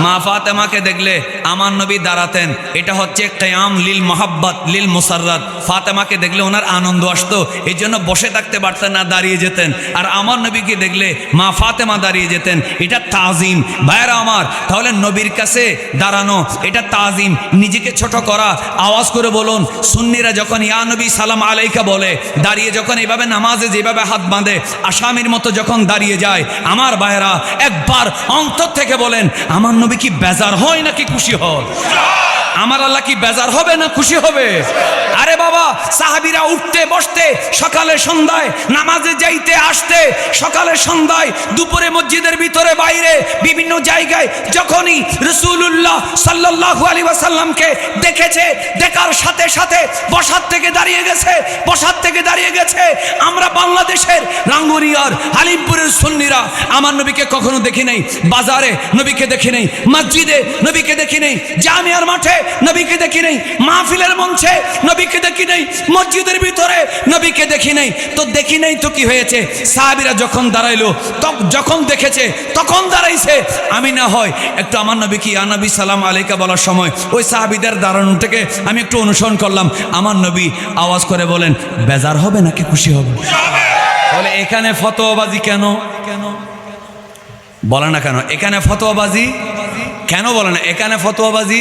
মা ফাতেমাকে দেখলে আমার নবী দাঁড়াতেন, এটা হচ্ছে কিয়াম লিল মুহাব্বত লিল মুসাররাত। ফাতেমাকে দেখলে ওনার আনন্দ আসতো, এই জন্য বসে থাকতে পারতেন না, দাঁড়িয়ে যেতেন। আর আমার নবীকে দেখলে মা ফাতেমা দাঁড়িয়ে যেতেন, এটা তাজিম। ভাইরা আমার, তাহলে নবীর কাছে দাঁড়ানো এটা তাজিম, নিজেকে ছোট করা। আওয়াজ করে বলুন, সুন্নিরা যখন ইয়া নবী সালাম আলাইকা বলে, দাঁড়িয়ে যখন এইভাবে নামাজে যেভাবে হাত বাঁধে আসামির মতো যখন দাঁড়িয়ে যায়, আমার ভাইরা একবার অন্তর থেকে বলেন, আমার নবী কি বেজার হয় নাকি খুশি হয়? আমার আল্লাহ কি বেজার হবে না খুশি হবে? আরে বাবা, সাহাবীরা উঠতে বসতে, সকালে সন্ধ্যায় নামাজে যাইতে আসতে, সকালে সন্ধ্যায় দুপুরে মসজিদের ভিতরে বাইরে বিভিন্ন জায়গায় যখনই রাসূলুল্লাহ সাল্লাল্লাহু আলাইহি ওয়াসাল্লামকে দেখেছে, দেখার সাথে সাথে বসার থেকে দাঁড়িয়ে গেছে, বসার থেকে দাঁড়িয়ে গেছে। আমরা বাংলাদেশের রাঙ্গুনিয়ার হালিমপুরের সুন্নিরা আমার নবীকে কখনো দেখি নাই, বাজারে নবীকে দেখি নাই, মসজিদে নবীকে দেখি নাই, জামিয়ার মাঠে নবীকে দেখি নাই, মাহফিলের মঞ্চে নবীকে দেখি নাই, মসজিদের ভিতরে নবীকে দেখি নাই। তো দেখি নাই তো কি হয়েছে? সাহাবীরা যখন দাঁড়াইলো, যখন দেখেছে তখন দাঁড়াইছে। আমি না হয় একটু আমার নবী কি ইয়া নবী সালাম আলাইকা বলার সময় ওই সাহাবীদের দাঁড়ানো থেকে আমি একটু অনুসরণ করলাম। আমার নবী আওয়াজ করে বলেন, বেজার হবে নাকি খুশি হবে? বলে এখানে ফতোয়াবাজি কেন? বলে না কেন এখানে ফতোয়াবাজি কেন? বলে না এখানে ফতোয়াবাজি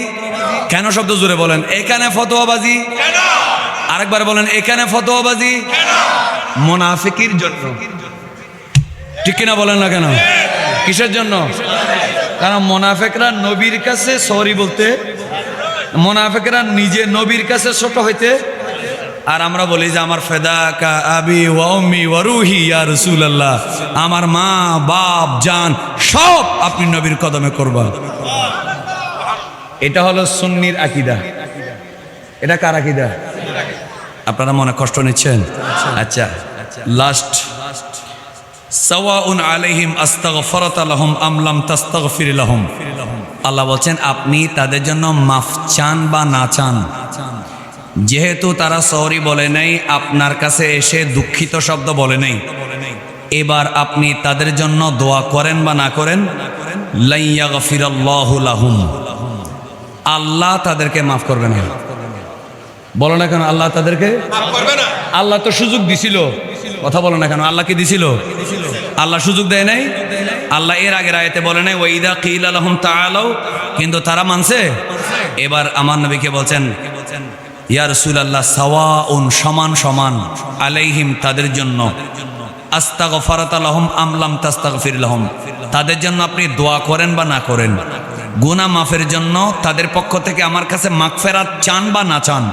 কেন? শব্দ জুড়ে বলেন, এখানে ফতোয়াবাজি কেন? আরেকবার বলেন, এখানে ফতোয়াবাজি কেন? মুনাফিকির জন্য। ঠিক কিনা বলেন না কেন? কিসের জন্য? কারণ মুনাফিকরা নবীর কাছে সরি বলতে, মুনাফিকরা নিজে নবীর কাছে ছোট হইতে, আর আমরা বলি যে আমার ফেদাকা আবি ওয়া উম্মি ওয়া রুহি ইয়া রাসূলুল্লাহ, আমার মা বাপ জান সব আপনি নবীর কদমে করবা। এটা হলো সুন্নির আকীদা। এটা কার আকীদা? আপনারা মনে কষ্ট নিচ্ছেন? আচ্ছা, লাস্ট, সাওয়াউন আলাইহিম আস্তাগফারতা লাহুম আম লাম তাস্তাগফির লাহুম। আল্লাহ বলছেন আপনি তাদের জন্য মাফ চান বা না চান, যেহেতু তারা সরি বলে নাই, আপনার কাছে এসে দুঃখিত শব্দ বলে নাই, এবার আপনি তাদের জন্য দোয়া করেন বা না করেন, লা ইয়াগফিরাল্লাহু লাহুম, আল্লাহ তাদেরকে মাফ করবে না। বলো না কেন আল্লাহ তাদেরকে মাফ করবে না? আল্লাহ তো সুযোগ দিছিল, কথা বলো না কেন? আল্লাহ কি দিছিল? আল্লাহ সুযোগ দেয় নাই? আল্লাহ এর আগের আয়াতে বলে নাই ওয়া ইযা কিলা লাহুম তাআলাউ, কিন্তু তারা মানছে। এবার আমার নবীকে বলছেন ইয়া রাসূলুল্লাহ সাওয়াউন, সমান সমান, আলাইহিম তাদের জন্য, আস্তাগফারতা লাহুম আম লাম তাস্তাগফির লাহুম, তাদের জন্য আপনি দোয়া করেন বা না করেন, গুনাহ মাফের জন্য তাদের পক্ষ থেকে আমার কাছে মাগফিরাত চান বা না চান,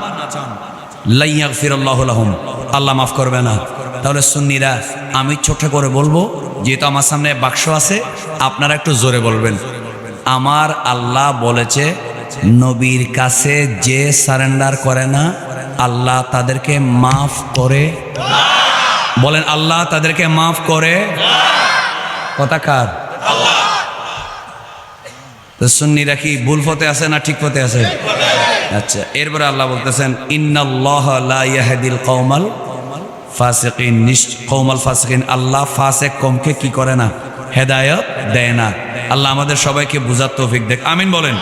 লা ইয়াগফিরাল্লাহু লাহুম, আল্লাহ মাফ করবে না। তাহলে সুন্নিরা, আমি ছোট করে বলবো, যেহেতু আমার সামনে বাক্স আছে, আপনারা একটু জোরে বলবেন, আমার আল্লাহ বলেছে নবীর কাছে যে সারেন্ডার করে না আল্লাহ তাদেরকে মাফ করে। বলেন আল্লাহ তাদেরকে মাফ করে। কথা কার? আল্লাহ। তো সুন্নিরা কি ভুল পথে আছে না ঠিক পথে আছে? আচ্ছা, এরপরে আল্লাহ বলতেছেন ইন্নাল্লাহা লা ইয়াহদিল কওমাল ফাসিকিন, কওমাল ফাসিকিন, আল্লাহ ফাসিক কওমকে কি করে না? হেদায়েত দেয় না। আল্লাহ আমাদের সবাইকে বুঝার তৌফিক দেখ, আমিন বলেন।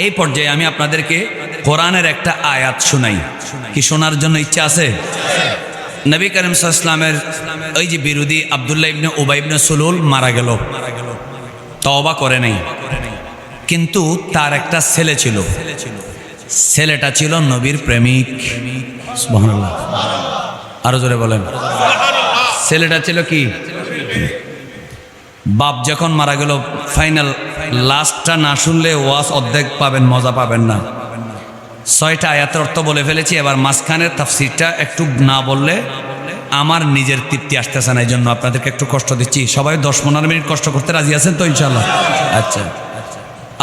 এই পর্যায়ে আমি আপনাদেরকে কোরআনের একটা আয়াত শোনাই, কি শোনার জন্য ইচ্ছা আছে? নবী করিম সাল্লাল্লাহু আলাইহি ওয়াসাল্লামের ওই যে বিরোধী আব্দুল্লাহ ইবনে উবাই ইবনে সুলুল মারা গেল, তওবা করে নাই, কিন্তু তার একটা ছেলে ছিল, ছেলেটা ছিল নবীর প্রেমিক। সুবহানাল্লাহ, আরো জোরে বলেন। ছেলেটা ছিল কি? বাপ যখন মারা গেল, ফাইনাল লাস্টটা না শুনলে ওয়াজ অর্ধেক পাবেন, মজা পাবেন না। 6টা আয়াতের অর্থ বলে ফেলেছি, এবার মাঝখানের তাফসীরটা একটু না বললে আমার নিজের তৃপ্তি আসতেছে না, এই জন্য আপনাদেরকে একটু কষ্ট দিচ্ছি। সবাই 10-15 মিনিট কষ্ট করতে রাজি আছেন তো ইনশাল্লাহ? আচ্ছা,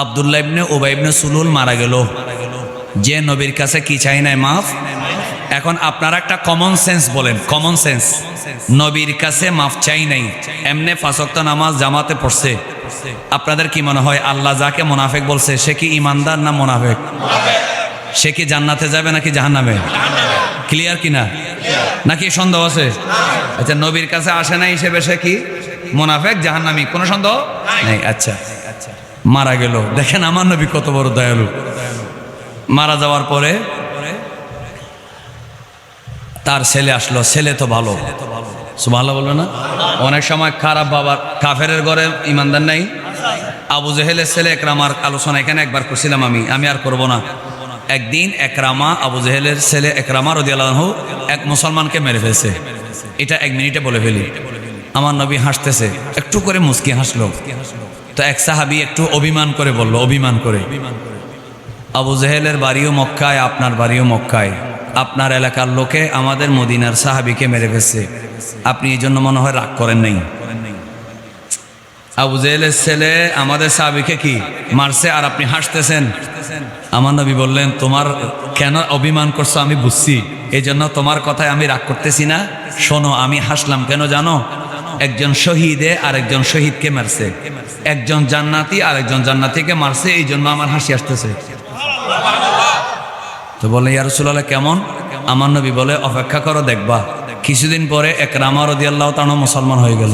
আব্দুল্লাহ ইবনে উবাই ইবনে সুলুল মারা গেল, যে নবীর কাছে কি চাই নাই? মাফ। এখন আপনারা একটা কমন সেন্স বলেন, কমন সেন্স। নবীর কাছে মাফ চাই নাই, এমনে 5 ওয়াক্ত নামাজ জামাতে পড়ছে, আপনাদের কি মনে হয় আল্লাহ যাকে মুনাফিক বলছে সে কি ইমানদার না মুনাফিক? সে কি জান্নাতে যাবে নাকি জাহান্নামে? ক্লিয়ার কিনা? নাকি সন্দেহ আছে? আচ্ছা, নবীর কাছে আসে না হিসেবে সে কি মুনাফিক, জাহান্নামী, কোনো সন্দেহ নেই। আচ্ছা, মারা গেল, দেখেন আমার নবী কত বড় দয়ালু। মারা যাওয়ার পরে তার ছেলে আসলো, ছেলে তো ভালো, সুবহানাল্লাহ বলবে না? অনেক সময় খারাপ বাবার, কাফেরের ঘরে ইমানদার নাই। আবু জেহেলের ছেলে একরামার আলোচনা এখানে একবার করছিলাম, আমি আর করব না। একদিন একরামা, আবু জেহেলের ছেলে একরামা রাদিয়াল্লাহু আনহু এক মুসলমানকে মেরে ফেলছে। এটা 1 মিনিটে বলে ফেলি। আমার নবী হাসতেছে, একটু করে মুস্কি হাসলো। তো এক সাহাবী একটু অভিমান করে বলল, অভিমান করে, আবু জেহেলের বাড়িও মক্কায়, আপনার বাড়িও মক্কায়। আপনার এলাকার লোকে আমাদের মদিনার সাহাবীকে মেরে ফেলছে, আপনি এই জন্য মনে হয় রাগ করেন নাই। আবু জেহেলের ছেলে আমাদের সাহাবীকে কি মারছে আর আপনি হাসতেছেন। আমার নবী বললেন, তোমার কেন অভিমান করছো আমি বুঝছি, এই জন্য তোমার কথায় আমি রাগ করতেছি না। শোনো, আমি হাসলাম কেন জানো? একজন শহীদে আরেকজন শহীদকে মারছে, একজন জান্নাতি আরেকজন জান্নাতিকে মারছে, এই জন্য আমার হাসি আসতেছে। তো বলে, ইয়া রাসূলুল্লাহ কেমন? আমার নবী বলে, অপেক্ষা করো দেখবা, কিছুদিন পরে ইকরামা রাদিয়াল্লাহু তাআলা মুসলমান হয়ে গেল।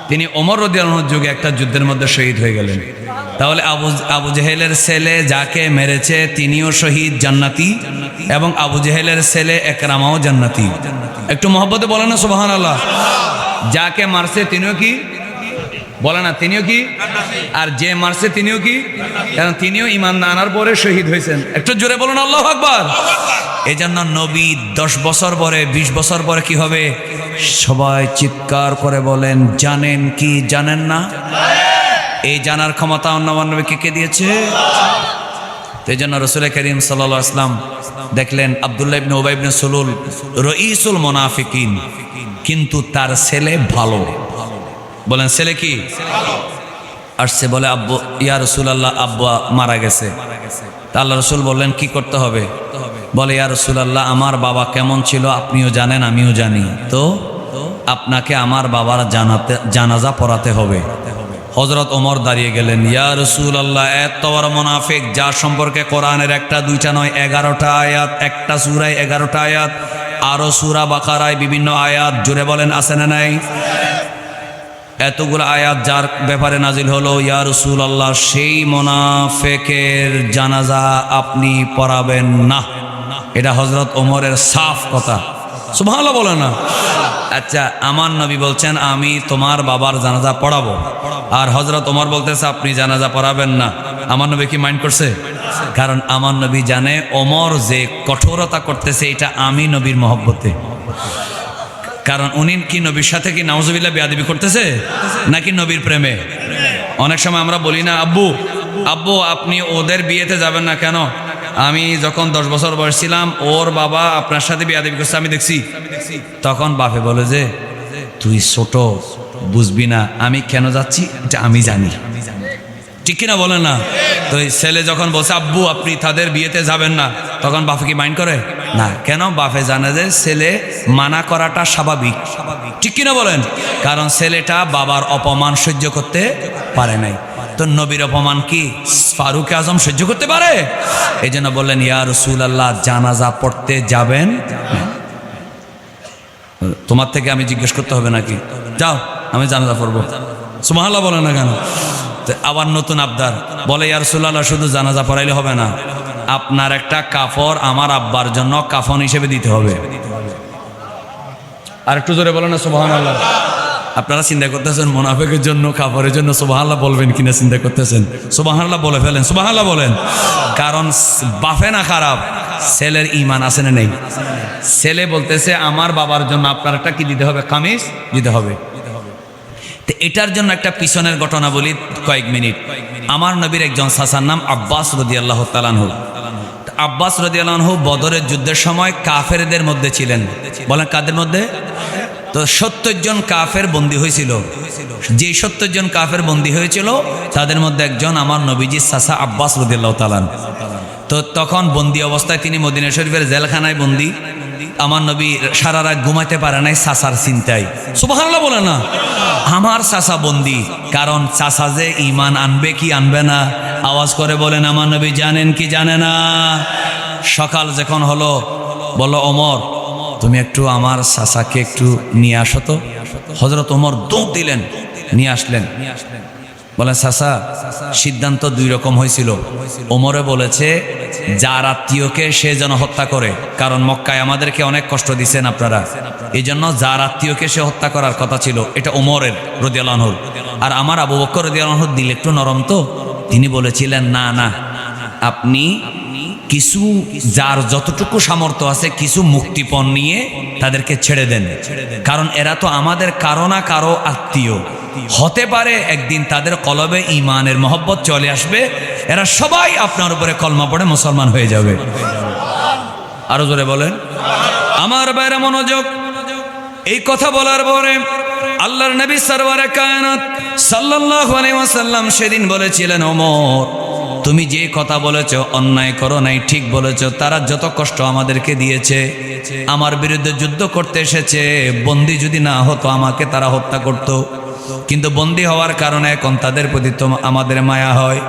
তিনি ওমর রাদিয়াল্লাহু আনহুর যুগে একটা যুদ্ধের মধ্যে শহীদ হয়ে গেলেন। তাহলে আবু জেহেলের ছেলে যাকে মেরেছে তিনিও শহীদ জান্নাতি, এবং আবু জেহেলের ছেলে ইকরামাও জান্নাতি। একটু মহব্বতে বলেন না সুবহানাল্লাহ। যাকে মারছে তিনিও কি বলে না, তিনিও কি, আর যে মারছে তিনিও কি, কারণ তিনিও ঈমান না আনার পরে শহীদ হয়েছেন। একটু জোরে বলুন আল্লাহু আকবার। এই জন্য নবী 10 বছর পরে 20 বছর পরে কি হবে? সবাই চিৎকার করে বলেন, জানেন কি জানেন না? এই জানার ক্ষমতা অন্য নবীকে কে দিয়েছে? এই জন্য রাসূল করিম সাল্লাল্লাহু আলাইহি ওয়াসাল্লাম দেখলেন আব্দুল্লাহ ইবনে উবাই ইবনে সুলুল রঈসুল মুনাফিকিন, কিন্তু তার ছেলে ভালো। বলেন ছেলে কি আসছে? বলে, আব্বু ইয়া রাসূলুল্লাহ আব্বা মারা গেছে। তা আল্লাহ রাসূল বললেন, কি করতে হবে? বলে, ইয়া রাসূলুল্লাহ আমার বাবা কেমন ছিল আপনিও জানেন আমিও জানি, তো আপনাকে আমার বাবার জানাজা পড়াতে হবে। হযরত ওমর দাঁড়িয়ে গেলেন, ইয়া রাসূলুল্লাহ এত বড় মুনাফিক যার সম্পর্কে কোরআনের একটা দুইটা নয় 11টা আয়াত, একটা সূরায় 11টা আয়াত, আরো সূরা বাকারায় বিভিন্ন আয়াত, জুড়ে বলেন আছে না নাই? এতগুলো আয়াত যার ব্যাপারে নাজিল হলো, ইয়া রাসূলুল্লাহ সেই মুনাফিকের জানাজা আপনি পড়াবেন না। এটা হযরত ওমরের সাফ কথা, সুবহানাল্লাহ বলেন না। আচ্ছা, আমার নবী বলছেন আমি তোমার বাবার জানাজা পড়াবো, আর হযরত ওমর বলতেছে আপনি জানাজা পড়াবেন না। আমার নবী কি মাইন্ড করছে? কারণ আমার নবী জানে ওমর যে কঠোরতা করতেছে এটা আমি নবীর মহব্বতে। কারণ উনি কি নবীর সাথে কি নাউজুবিল্লাহ বেয়াদবি করতেছে নাকি নবীর প্রেমে? অনেক সময় আমরা বলি না, আব্বু আব্বু আপনি ওদের বিয়েতে যাবেন না কেন? আমি যখন 10 বছর বয়স ছিলাম ওর বাবা আপনার সাথে বেয়াদবি করছে আমি দেখছি। তখন বাপে বলে যে তুই ছোট বুঝবি না, আমি কেন যাচ্ছি এটা আমি জানি, ঠিক কিনা বলে না? তো ছেলে যখন বলছে আব্বু আপনি তাদের বিয়েতে যাবেন না, তখন বাপে কি মাইন্ড করে না? কেন? বাপে জানে যে ছেলে মানা করাটা স্বাভাবিক, ঠিক কিনা বলেন? কারণ ছেলেটা বাবার অপমান সহ্য করতে পারে নাই। তো নবীর অপমান কি ফারুক আজম সহ্য করতে পারে? এই জন্য বললেন, ইয়া রাসূলুল্লাহ জানাজা পড়তে যাবেন? তোমার থেকে আমি জিজ্ঞেস করতে হবে নাকি? যাও আমি জানাজা পড়বো। সুবহানাল্লাহ বলেন না কেন? আবার নতুন আবদার বলে, ইয়া রাসূলুল্লাহ শুধু জানাজা পড়াইলে হবে না, আপনার একটা কাফড় আমার আব্বার জন্য কাফন হিসেবে দিতে হবে। আর একটু জোরে বলেন না সুবহানাল্লাহ। আপনারা চিন্তা করতেছেন মুনাফিকের জন্য কাফরের জন্য সুবহানাল্লাহ বলবেন কিনা চিন্তা করতেছেন? সুবহানাল্লাহ বলে ফেলেন, সুবহানাল্লাহ বলেন। কারণ বাপে না খারাপ, ছেলের ঈমান আছে না নেই? ছেলে বলতেছে আমার বাবার জন্য আপনার একটা কি দিতে হবে? কামিজ দিতে হবে। তো এটার জন্য একটা পিছনের ঘটনা বলি কয়েক মিনিট। আমার নবীর একজন চাচার নাম আব্বাস রাদিয়াল্লাহু তাআলা আনহু। আব্বাস রাদিয়াল্লাহু আনহু বদরের যুদ্ধের সময় কাফেরদের মধ্যে ছিলেন। বলেন কাদের মধ্যে? তো 70 জন কাফের বন্দী হয়েছিল। যে 70 জন কাফের বন্দী হয়েছিল তাদের মধ্যে একজন আমার নবীজির চাচা আব্বাস রাদিয়াল্লাহু তাআলা। তো তখন বন্দী অবস্থায় তিনি মদিনা শরীফের জেলখানায় বন্দী। আমার নবী সারা রাত ঘুমাইতে পারে নাই চাচার চিন্তায়। সুবহানাল্লাহ বলে না? আমার চাচা বন্দী, কারণ চাচা যে ঈমান আনবে কি আনবে না আওয়াজ করে বলেন আমার নবী জানেন কি জানে না? সকাল যখন হলো বলল, ওমর তুমি একটু আমার চাচাকে একটু নিয়ে আসো তো। হযরত ওমর দৌড় দিলেন, নিয়ে আসলেন। বলেন চাচা সিদ্ধান্ত 2 রকম হয়েছিল। ওমরে বলেছে যার আত্মীয়কে সে যেন হত্যা করে, কারণ মক্কায় আমাদেরকে অনেক কষ্ট দিচ্ছেন আপনারা, এই জন্য যার আত্মীয়কে সে হত্যা করার কথা ছিল, এটা ওমরের রাদিয়াল্লাহু আনহু। আর আমার আবু বকর রাদিয়াল্লাহু আনহু দিল একটু নরম, তো তিনি বলেছিলেন না না আপনি কিছু যার যতটুকু সামর্থ্য আছে কিছু মুক্তিপণ নিয়ে তাদেরকে ছেড়ে দেন, কারণ এরা তো আমাদের কারো না কারো আত্মীয়। হতে পারে একদিন তাদের কলবে ঈমানের মহব্বত চলে আসবে, এরা সবাই আপনার উপরে কলমা পড়ে মুসলমান হয়ে যাবে। আরো জোরে বলেন। আমার বাইরে মনোযোগ। এই কথা বলার পরে আল্লাহর নবী সরওয়ারে কায়নাত সাল্লাল্লাহু আলাইহি ওয়াসাল্লাম সেদিন বলেছিলেন, ওমর তুমি যে কথা বলেছো অন্যায় করো নাই, ঠিক বলেছো। তারা যত কষ্ট আমাদেরকে দিয়েছে, আমার বিরুদ্ধে যুদ্ধ করতে এসেছে, বন্দী যদি না হতো আমাকে তারা হত্যা করত, কিন্তু বন্দী হওয়ার কারণে এখন তাদের প্রতি তো আমাদের মায়া হয়।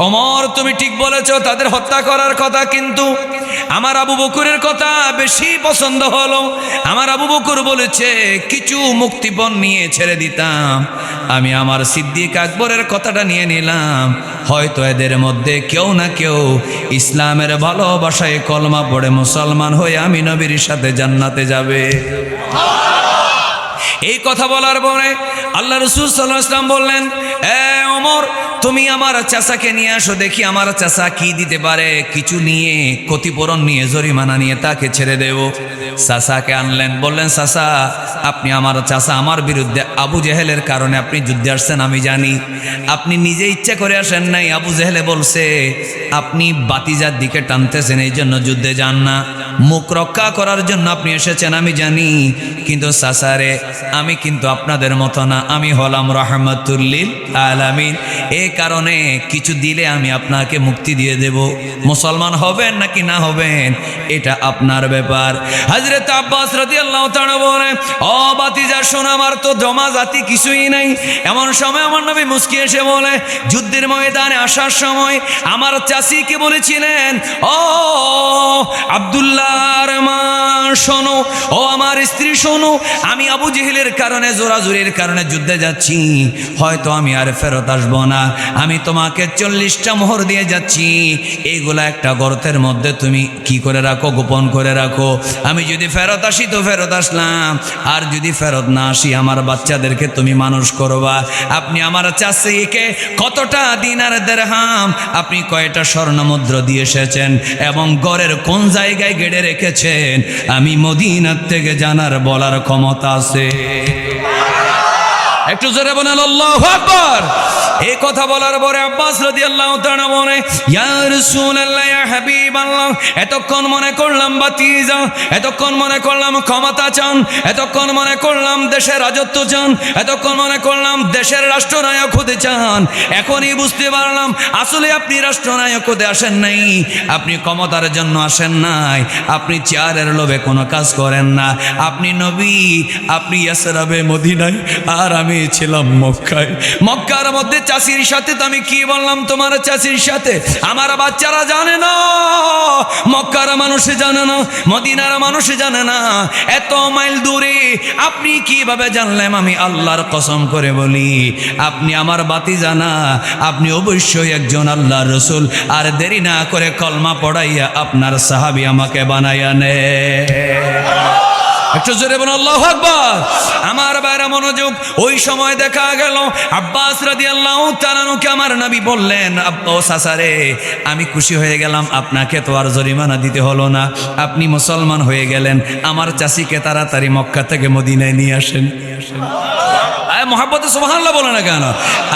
ওমর তুমি ঠিক বলেছো তাদের হত্যা করার কথা, কিন্তু আমার আবু বকরের কথা বেশি পছন্দ হলো। আমার আবু বকর বলেছে কিছু মুক্তিপণ নিয়ে ছেড়ে দিতাম, আমি আমার সিদ্দিক আকবরের কথাটা নিয়ে নিলাম, হয়তো এদের মধ্যে কেউ না কেউ ইসলামের ভালোবাসায় কলমা পড়ে মুসলমান হয়ে আমি নবীর সাথে জান্নাতে যাবে। এই কথা বলার পরে আল্লাহ রাসূল সাল্লাল্লাহু আলাইহি ওয়াসাল্লাম বললেন, এ ওমর তুমি আমার চাচাকে নিয়ে আসো, দেখি আমার চাচা কি দিতে পারে, কিছু নিয়ে ক্ষতিপূরণ নিয়ে জরিমানা নিয়ে তাকে ছেড়ে দেব। চাচাকে আনলেন, বললেন চাচা আপনি আমার চাচা, আমার বিরুদ্ধে আবু জেহেলের কারণে আপনি যুদ্ধে আসছেন আমি জানি, আপনি নিজে ইচ্ছা করে আসেন নাই, আবু জেহেলে বলছে আপনি বাতিজার দিকে টানতেছেন এই জন্য যুদ্ধে যান না, মুখ রক্ষা করার জন্য আপনি এসেছেন আমি জানি, কিন্তু চাচারে আমি কিন্তু আপনাদের মতো না, আমি হলাম রাহমাতুল লিল আলামিন, এই কারণে কিছু দিলে আমি আপনাকে মুক্তি দিয়ে দেব, মুসলমান হবেন নাকি না হবেন এটা আপনার ব্যাপার। হযরত আব্বাস রাদিয়াল্লাহু তাআলা বলেন, ও বাতিজা শোনো, আমার তো জমা জাতি কিছুই নাই। এমন সময় আমার নবী মুস্কি এসে বলে, যুদ্ধের ময়দানে আসার সময় আমার চাচিকে বলেছিলেন, ও আব্দুল্লাহর মা শোনো, ও আমার স্ত্রী শোনো, আমি আবু জেহেলের কারণে জোরাজুরির কারণে যুদ্ধে যাচ্ছি, হয়তো আমি আর ফেরত আসবো না, আমি তোমাকে 40টা মোহর দিয়ে যাচ্ছি, এইগুলা একটা গর্তের মধ্যে তুমি কি করে রাখো, গোপন করে রাখো, আমি যদি ফেরত আসি তো ফেরত আসলাম, আর যদি ফেরত না আসি আমার বাচ্চাদেরকে তুমি মানুষ করবা। আপনি আমার চাচিকে কতটা দিনার দিরহাম, আপনি কয়টা স্বর্ণ মুদ্রা দিয়ে এসেছেন এবং ঘরের কোন জায়গায় গেড়ে রেখেছেন আমি মদিনার থেকে জানার বলার ক্ষমতা আছে। একটু জোরে বলেন আল্লাহু আকবার। এই কথা বলার পরে আব্বাস রাদিয়াল্লাহু তাআলা বলে, ইয়া রাসূলুল্লাহ ইয়া হাবিবাল্লাহ, এতক্ষণ মনে করলাম বাতিজা, এতক্ষণ মনে করলাম ক্ষমতা চান, এতক্ষণ মনে করলাম দেশের রাজত্ব চান, এতক্ষণ মনে করলাম দেশের রাষ্ট্রনায়ক হতে চান, এখনই বুঝতে পারলাম আসলে আপনি রাষ্ট্রনায়ক হতে আসেন নাই, আপনি ক্ষমতার জন্য আসেন নাই, আপনি চেয়ারের লোভে কোনো কাজ করেন না, আপনি নবী, আপনি ইয়াসরাবে মদিনায়, আর আমি ছিলাম মক্কায়। মক্কার মধ্যে চাচির সাথে তো আমি কি বললাম, তোমার চাচির সাথে আমার বাচ্চারা জানে না, মক্কার মানুষে জানে না, মদিনার মানুষে জানে না, এত মাইল দূরে আপনি কিভাবে জানলেন? আমি আল্লাহর কসম করে বলি আপনি আমার বাতি জানা, আপনি অবশ্যই একজন আল্লাহর রাসূল, আর দেরি না করে কলমা পড়াইয়া আপনার সাহাবী আমাকে বানাইয়া নে। একটু জোরে বলুন আল্লাহু আকবার। আমার বাইরে মনোযোগ। ওই সময় দেখা গেল আব্বাস রাদিয়াল্লাহু তাআলা কে আমার নবী বললেন, আব্বাস সাসারে আমি খুশি হয়ে গেলাম, আপনাকে তো আর জরিমানা দিতে হলো না, আপনি মুসলমান হয়ে গেলেন, আমার চাচিকে তাড়াতাড়ি মক্কা থেকে মদিনায় নিয়ে আসেন। মোহাব্বতে সুবহানাল্লাহ বলে না কেন?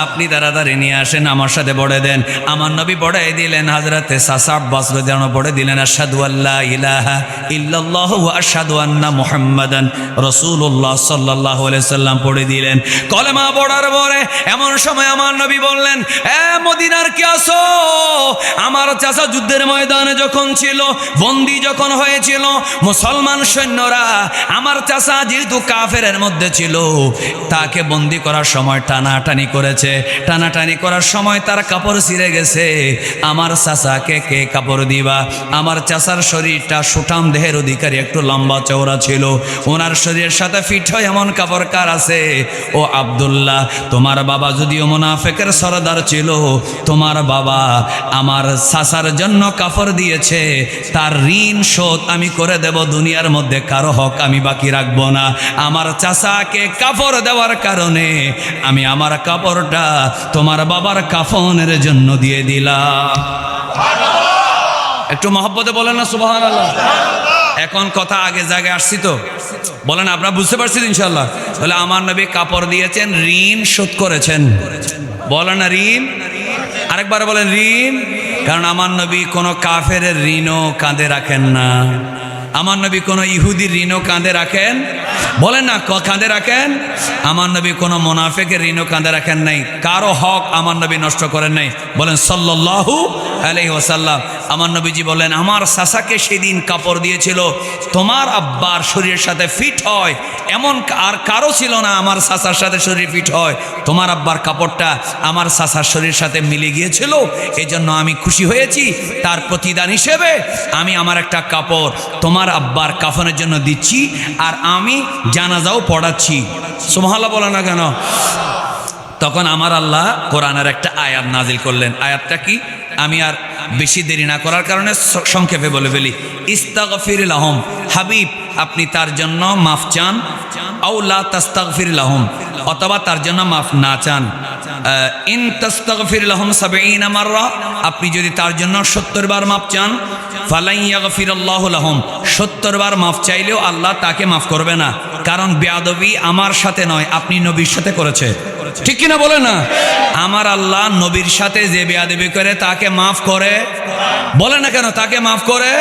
আপনি তাড়াতাড়ি নিয়ে আসেন, আমার সাথে পড়ে দেন। আমার নবী পড়াই দিলেন, হযরতে চাচা আব্বাস রাদিয়াল্লাহু আনহু পড়ে দিলেন, আশহাদু আল্লা ইলাহা ইল্লাল্লাহু ওয়া আশহাদু আন্না মুহাম্মাদান রাসূলুল্লাহ সাল্লাল্লাহু আলাইহি সাল্লাম পড়ে দিলেন। কলেমা পড়ার পরে এমন সময় আমার নবী বললেন, এ মদিনার কে আছো? আমার চাচা যুদ্ধের ময়দানে যখন ছিল, বন্দী যখন হয়েছিল, মুসলমান সৈন্যরা আমার চাচা যেহেতু কাফেরের মধ্যে ছিল, তাকে বন্দী করার সময় টানাটানি করেছে, টানাটানি করার সময় তার কাপড় ছিঁড়ে গেছে, আমার চাচাকে কে কাপড় দিবা? আমার চাচার শরীরটা সুঠাম দেহের অধিকারী, একটু লম্বা চওড়া ছিল, ওনার শরীরের সাথে ফিট হয় এমন কাপড় কার আছে? ও আব্দুল্লাহ, তোমার বাবা যদিও মুনাফিকের সরদার ছিল, তোমার বাবা আমার চাচার জন্য কাপড় দিয়েছে, তার ঋণ শোধ আমি করে দেব, দুনিয়ার মধ্যে কারো হক আমি বাকি রাখবো না। আমার চাচাকে কাপড় দেওয়ার কারণে আমি আমার কাপড়টা তোমার বাবার কাফনের জন্য দিয়ে দিলাম। একটু মহব্বতে বলেন না সুবহানাল্লাহ। এখন কথা আগে জায়গায় আসছি তো, বলেন আপনারা বুঝতে পারছেন ইনশাল্লাহ? তাহলে আমার নবী কাপড় দিয়েছেন, ঋণ শোধ করেছেন। বলেন না ঋণ, আরেকবার বলেন ঋণ। কারণ আমার নবী কোনো কাফের ঋণও কাঁধে রাখেন না, আমার নবী কোনো ইহুদির ঋণও কাঁধে রাখেন, বলেন না কাঁধে রাখেন। আমার নবী কোনো মুনাফিকের ঋণও কাঁধে রাখেন নাই, কারো হক আমার নবী নষ্ট করেন নাই। বলেন সাল্লাল্লাহু আলাইহি ওয়াসাল্লাম। আমার নবীজি বলেন, আমার চাচাকে সেদিন কাপড় দিয়েছিল তোমার আব্বার শরীরের সাথে ফিট হয়, এমন আর কারো ছিল না আমার চাচার সাথে শরীর ফিট হয়। তোমার আব্বার কাপড়টা আমার চাচার শরীরের সাথে মিলে গিয়েছিল, এই জন্য আমি খুশি হয়েছি। তার প্রতিদান হিসেবে আমি আমার একটা কাপড় তোমার আব্বার কাফনের জন্য দিচ্ছি, আর আমি জানাজাও পড়াচ্ছি। সুবহানাল্লাহ বলে না কেন? তখন আমার আল্লাহ কোরআনের একটা আয়াত নাজিল করলেন। আয়াতটা কি? আমি আর বেশি দেরি না করার কারণে সংক্ষেপে বলে ফেলি। ইস্তাগফির লাহুম, হাবিব আপনি তার জন্য মাফ চান, আও লা তাস্তাগফির লাহুম, অথবা তার জন্য মাফ না চান। ইন তাস্তাগফির লাহুম ৭০ মাররা, আপনি যদি তার জন্য ৭০ বার মাফ চান, ফালাই ইয়াগফিরাল্লাহু লাহুম, ৭০ বার মাফ চাইলেও আল্লাহ তাকে মাফ করবে না। কারণ বেয়াদবি আমার সাথে নয়, আপনি নবীর সাথে করেছে, ঠিক কিনা বলে না? আমার আল্লাহ নবীর সাথে যে বেয়াদবি করে তাকে মাফ করে, বলে না কেন তাকে মাফ করে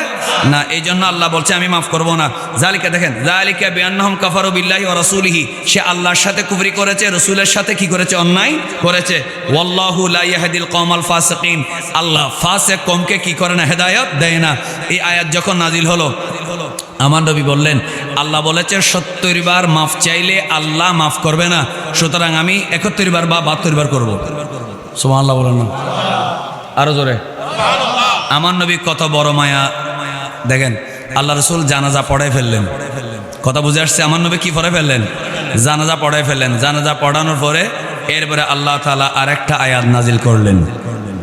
না? এই জন্য আল্লাহ বলছে আমি মাফ করব না। জালিকা দেখেন, জালিকা বিআন্নাহুম কাফারু বিল্লাহি ওয়া রাসূলিহি, সে আল্লাহর সাথে কুফরি করেছে, রাসূলের সাথে কি করেছে? অন্যায় করেছে। ওয়াল্লাহু লা ইয়াহদিল কওমাল ফাসিকিন, আল্লাহ ফাসিক কওমকে কি করে না? হেদায়েত দেয় না। এই আয়াত যখন নাজিল হলো, আমার নবী বললেন আল্লাহ বলেছে ৭০ বার মাফ চাইলে আল্লাহ মাফ করবে না, সুতরাং আমি ৭১ বার বা ৭২ বার করবো। সুবহানাল্লাহ বলেন না, আরো জোরে। আমার নবী কত বড় মায়া দেখেন, আল্লাহ রসুল জানাজা পড়াই ফেললেন। কথা বুঝে আসছে? আমার নবী কি পড়ে ফেললেন? জানাজা পড়াই ফেললেন। জানাজা পড়ানোর পরে এরপরে আল্লাহ তাআলা আরেকটা আয়াত নাজিল করলেন।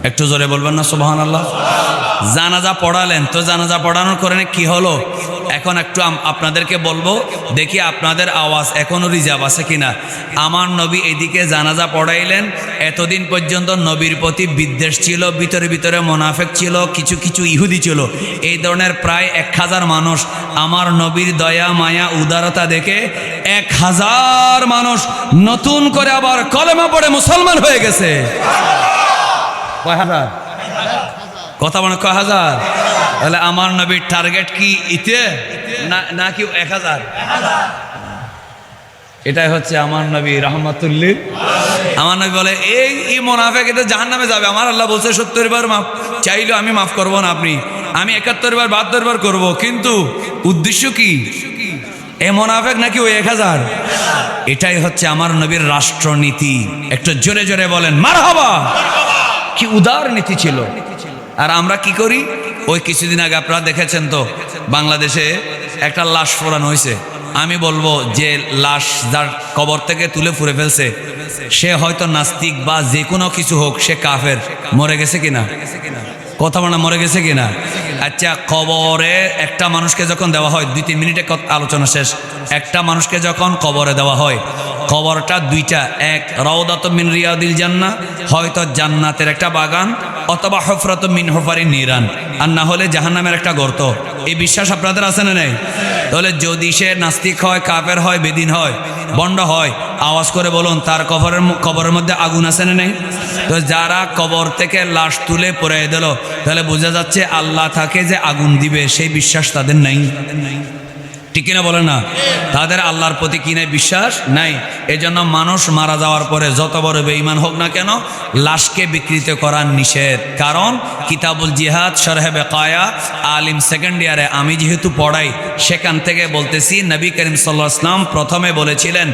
একটু জোরে বলবেন না সুবহানাল্লাহ? জানাজা পড়ালেন, তো জানাজা পড়ানোর কারণে কি হলো? এখন একটু আপনাদেরকে বলবো, দেখি আপনাদের আওয়াজ এখনো রিজার্ভ আছে কিনা। আমার নবী এদিকে জানাজা পড়াইলেন, এতদিন পর্যন্ত নবীর প্রতি বিদ্বেষ ছিল, ভিতরে ভিতরে মুনাফিক ছিল, কিছু কিছু ইহুদি ছিল, এই ধরনের প্রায় ১,০০০ মানুষ আমার নবীর দয়া মায়া উদারতা দেখে ১,০০০ মানুষ নতুন করে আবার কলেমা পড়ে মুসলমান হয়ে গেছে। কয় হাজার? কথা বলে কয় হাজার? তাহলে আমার নবীর টার্গেট কি ইতে নাকি ১,০০০? এটাই হচ্ছে আমার নবী রাহমাতুল্লিল। আমার নবী বলে এই মুনাফিক এতে জাহান্নামে যাবে। আমার আল্লাহ বলছে ৭০ বার মাফ চাইলেও আমি মাফ করব না, আমি ৭১ বার ৭২ বার করব, কিন্তু উদ্দেশ্য কি? এ মুনাফিক নাকি ওই ১,০০০? এটাই হচ্ছে আমার নবীর রাষ্ট্রনীতি। একটু জোরে জোরে বলেন মারহাবা। কি উদার নীতি ছিল। আর আমরা কি করি? ওই কিছুদিন আগে আপনারা দেখেছেন তো, বাংলাদেশে একটা লাশ পোড়ানো হয়েছে। আমি বলবো যে লাশ যার কবর থেকে তুলে ফুঁড়ে ফেলছে, সে হয়তো নাস্তিক বা যে কোনো কিছু হোক, সে কাফের। মরে গেছে কিনা? কথা বলা মরে গেছে কিনা? আচ্ছা, কবরে একটা মানুষকে যখন দেওয়া হয়, ২-৩ মিনিটে আলোচনা শেষ। একটা মানুষকে যখন কবরে দেওয়া হয়, কবরটা দুইটা, এক রাউদাতুম মিন রিয়াদিল জান্নাহ, হয়তো জান্নাতের একটা বাগান, অথবা হুফরাতুম মিন হুফারিন নিরান, আর না হলে জাহান্নামের একটা গর্ত। এই বিশ্বাস আপনাদের আছে না নেই? তাহলে যদি সে নাস্তিক হয়, কাফের হয়, বেদিন হয়, বন্ড হয়, আওয়াজ করে বলুন তার কবরের মধ্যে আগুন আছে না নেই? তো যারা কবর থেকে লাশ তুলে পড়ে দিল, তাহলে বোঝা যাচ্ছে আল্লাহ তাকে যে আগুন দিবে সেই বিশ্বাস তাদের নাই। ঠিক কিনা বলে না? তাদের আল্লাহর প্রতি কি নাই? বিশ্বাস নাই। এই জন্য মানুষ মারা যাওয়ার পরে যত বড় বেঈমান হোক না কেন, লাশকে বিকৃত করা নিষেধ। কারণ কিতাবুল জিহাদ শরহে বেকায়া আলিম সেকেন্ড ইয়ারে আমি যেহেতু পড়াই, সেখান থেকে বলতেছি, নবী করিম সাল্লাল্লাহু আলাইহি ওয়াসাল্লাম প্রথমে বলেছিলেন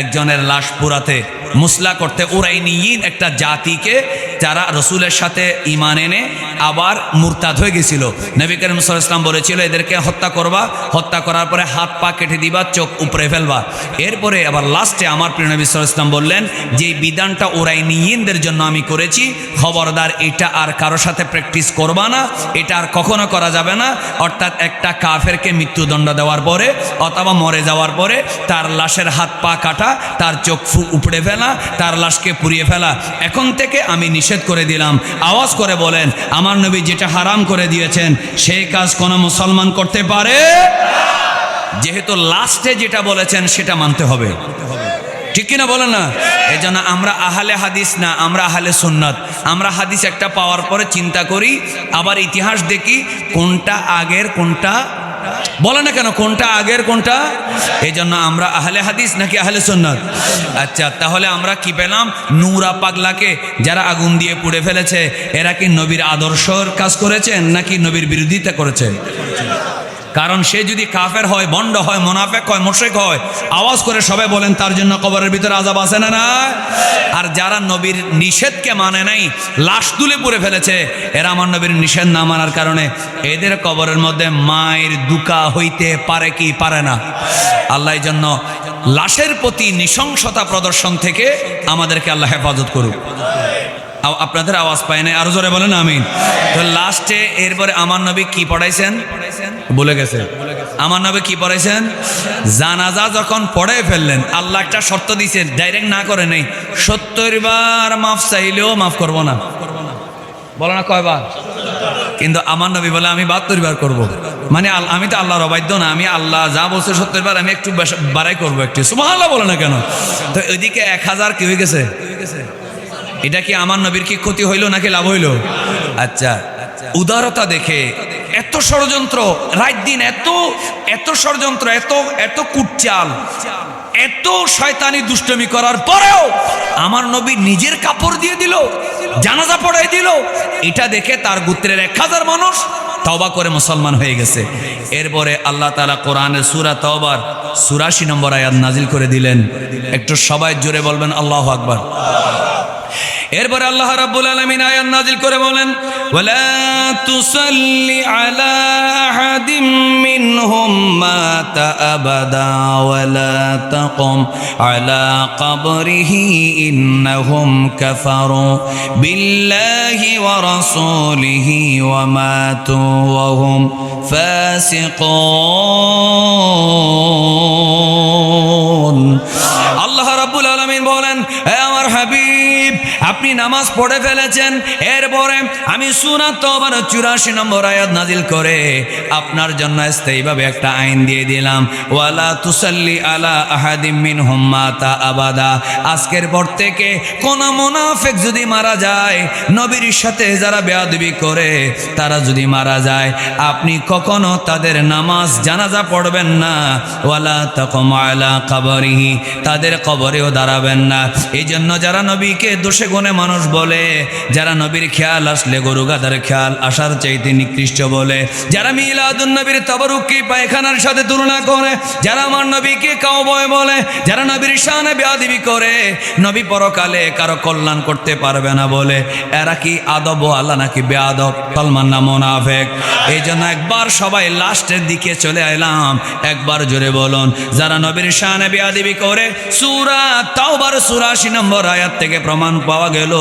একজনের লাশ পুরাতে, মুসলা করতে, উরাইনিয়িন একটা জাতিকে যারা রসুলের সাথে ঈমান এনে আবার মুরতাদ হয়ে গেছিল। নবী করিম সাল্লাল্লাহু আলাইহি ওয়াসাল্লাম বলেছিল এদেরকে হত্যা করবা, হত্যা করার পরে হাত পা কেটে দিবা, চোখ উপরে ফেলবা। এরপরে আবার লাস্টে আমার প্রিয় নবী সাল্লাল্লাহু আলাইহি ওয়াসাল্লাম বললেন যে বিধানটা উরাইনিয়িনদের জন্য আমি করেছি, খবরদার এটা আর কারো সাথে প্র্যাকটিস করবা না, এটা আর কখনো করা যাবে না। অর্থাৎ একটা কাফেরকে মৃত্যুদণ্ড দেওয়ার পরে অথবা মরে যাওয়ার পরে তার লাশের হাত পা কাটা, তার চোখ উপড়ে ফেলা, ফেলা, তার লাশকে পুড়িয়ে ফেলা। এখন থেকে আমি নিষেধ করে দিলাম। আওয়াজ করে বলেন, আমার নবী যেটা হারাম করে দিয়েছেন সেই কাজ কোনো মুসলমান করতে পারে? যেহেতু লাস্টে যেটা বলেছেন সেটা মানতে হবে, ঠিক কিনা বলেন না? এই জন্য আমরা আহলে হাদিস না, আমরা আহলে সুন্নাত। আমরা হাদিস একটা পাওয়ার পরে চিন্তা করি, আবার ইতিহাস দেখি কোনটা আগের কোনটা, বলে না কেন কোনটা আগের কোনটা। এই জন্য আমরা আহলে হাদিস নাকি আহলে সুন্নাত? আচ্ছা, তাহলে আমরা কি পেলাম? নূরা পাগলাকে যারা আগুন দিয়ে পুড়ে ফেলেছে, এরা কি নবীর আদর্শর কাজ করেছেন নাকি নবীর বিরোধিতা করেছে? কারণ সে যদি কাফের হয়, বন্ড হয়, মুনাফিক হয়, মুশরিক হয়, আওয়াজ করে সবাই বলেন তার জন্য কবরের ভিতরে আযাব আছে না না? আর যারা নবীর নিষেধকে মানে নাই, লাশ তুলে পুড়ে ফেলেছে, এরা আমার নবীর নিষেধ না মানার কারণে এদের কবরের মধ্যে মায়ের দুকা হইতে পারে কি পারে না? আল্লাহ এই জন্য লাশের প্রতি নৃশংসতা প্রদর্শন থেকে আমাদেরকে আল্লাহ হেফাজত করুক। আপনাদের আওয়াজ পায় না, আরো জোরে বলেন আমিন। তো লাস্টে এরপরে আমার নবী কি পড়াইছেন বলে গেছে। আমার নবী কি পড়াইছেন? জানাজা যখন পড়াই ফেললেন, আল্লাহ একটা শর্ত দিয়েছেন, ডাইরেক্ট না করে নেই, 70 বার মাফ চাইলেও মাফ করব না। বলো না কয়বার? কিন্তু আমার নবী বলে আমি 72 বার করবো। মানে আমি তো আল্লাহর অবাধ্য না, আমি আল্লাহ যা বলছে 70 বার, আমি একটু বাড়াই করবো একটু। সুবহানাল্লাহ বলে না কেন? তো ওইদিকে 1000 কি হয়ে গেছে? এটা কি আমার নবীর কি ক্ষতি হইল নাকি লাভ হইল? আচ্ছা, উদারতা দেখে এত ষড়যন্ত্র, রাত দিন এত ষড়যন্ত্র, এত কুটচাল, এত শয়তানি দুষ্টমি করার পরেও আমার নবী নিজের কাপড় দিয়ে দিল, জানাজা পড়াই দিল। এটা দেখে তার গোত্রের 1000 মানুষ তওবা করে মুসলমান হয়ে গেছে। এরপরে আল্লাহ তাআলা কোরআনের সূরা তওবার 84 নম্বর আয়াত নাজিল করে দিলেন। একটু সবাই জোরে বলবেন আল্লাহু আকবার। এরপরে আল্লাহ রাব্বুল আলামিন আয়াত নাজিল করে বলেন, ওয়ালা তুসাল্লি আলা আহাদিম মিনহুম মাতা আবাদা ওয়ালা তাকুম আলা কবরিহি ইন্নাহুম কাফারু বিল্লাহি ওয়া রাসূলিহি ওয়া মাতু ওয়া হুম ফাসিকুন। আল্লাহ রাব্বুল আলামিন বলেন, হে আমার হাবিব, আপনি নামাজ পড়ে ফেলেছেন, এরপরে আমি সূরা তওবার 84 নম্বর আয়াত নাজিল করে আপনার জন্য স্থায়ীভাবে একটা আইন দিয়ে দিলাম, ওয়ালা তুসাল্লি আলা আহাদিম মিনহুম মাতা আবাদা। আজকের পর থেকে কোন মুনাফিক যদি মারা যায়, নবীর সাথে যারা বেয়াদবি করে তারা যদি মারা যায়, আপনি কখনো তাদের নামাজ জানাজা পড়বেন না। ওয়ালা তাকুম আলা কবরিহি, তাদের কবরেও দাঁড়াবেন না। এই জন্য যারা নবীকে দোষে গুণে মানুষ বলে, যারা নবীর খেয়াল আসলে গরু গাধার খেয়াল আসার চাইতে নিকৃষ্ট বলে, যারা মিলাদুন নবীর তবরুকি পায়খানার সাথে তুলনা করে, যারা আমার নবীকে কাউবয় বলে, যারা নবীর শানে বেয়াদবি করে, নবী পরকালে কারো কল্যাণ করতে পারবে না বলে, এরা কি আদব আল্লাহ নাকি বেয়াদব? সালমান না মুনাফিক? এই জন্য একবার সবাই লাস্টের দিকে চলে এলাম, একবার জোরে বলুন, যারা নবীর শানে বেয়াদবি করে, সূরা তাওবার 84 নম্বর আয়াত থেকে প্রমাণ পাওয়া গেল,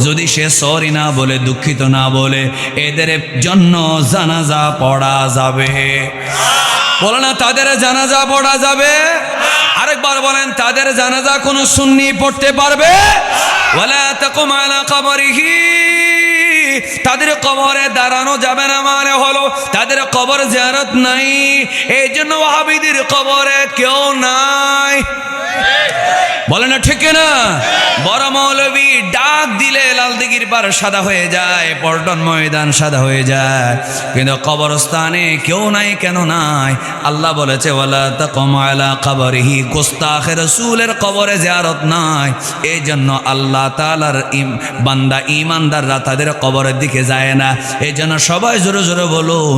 যদি সে সরি না বলে, দুঃখিত না বলে, এদের জন্য জানাজা পড়া যাবে। বলে না তাদের জানাজা পড়া যাবে? আরেকবার বলেন, তাদের জানাজা কোন সুন্নি পড়তে পারবে? ওয়ালা তাকুম আলা কবরিহি, তাদের কবরে দাঁড়ানো যাবে না, মানে হলো তাদের কবর জিয়ারত নাই। এই জন্য ওয়াহাবিদের কবরে কেউ নাই। বলে না ঠিক না? বড় মৌলবী ডাক দিলে লালদিঘির পার সাদা হয়ে যায়, পল্টন ময়দান সাদা হয়ে যায়, কিন্তু কবরস্থানে কেউ নাই। কেন নাই? আল্লাহ বলেছে, ওয়ালা তাকুম আলা কবরিহি, গোস্তাখে রাসূলের কবরে জিয়ারত নাই। এই জন্য আল্লাহ তাআলার বান্দা ঈমানদাররা তাদের কবরের দিকে যায় না। এই জন্য সবাই জোরে জোরে বলুন,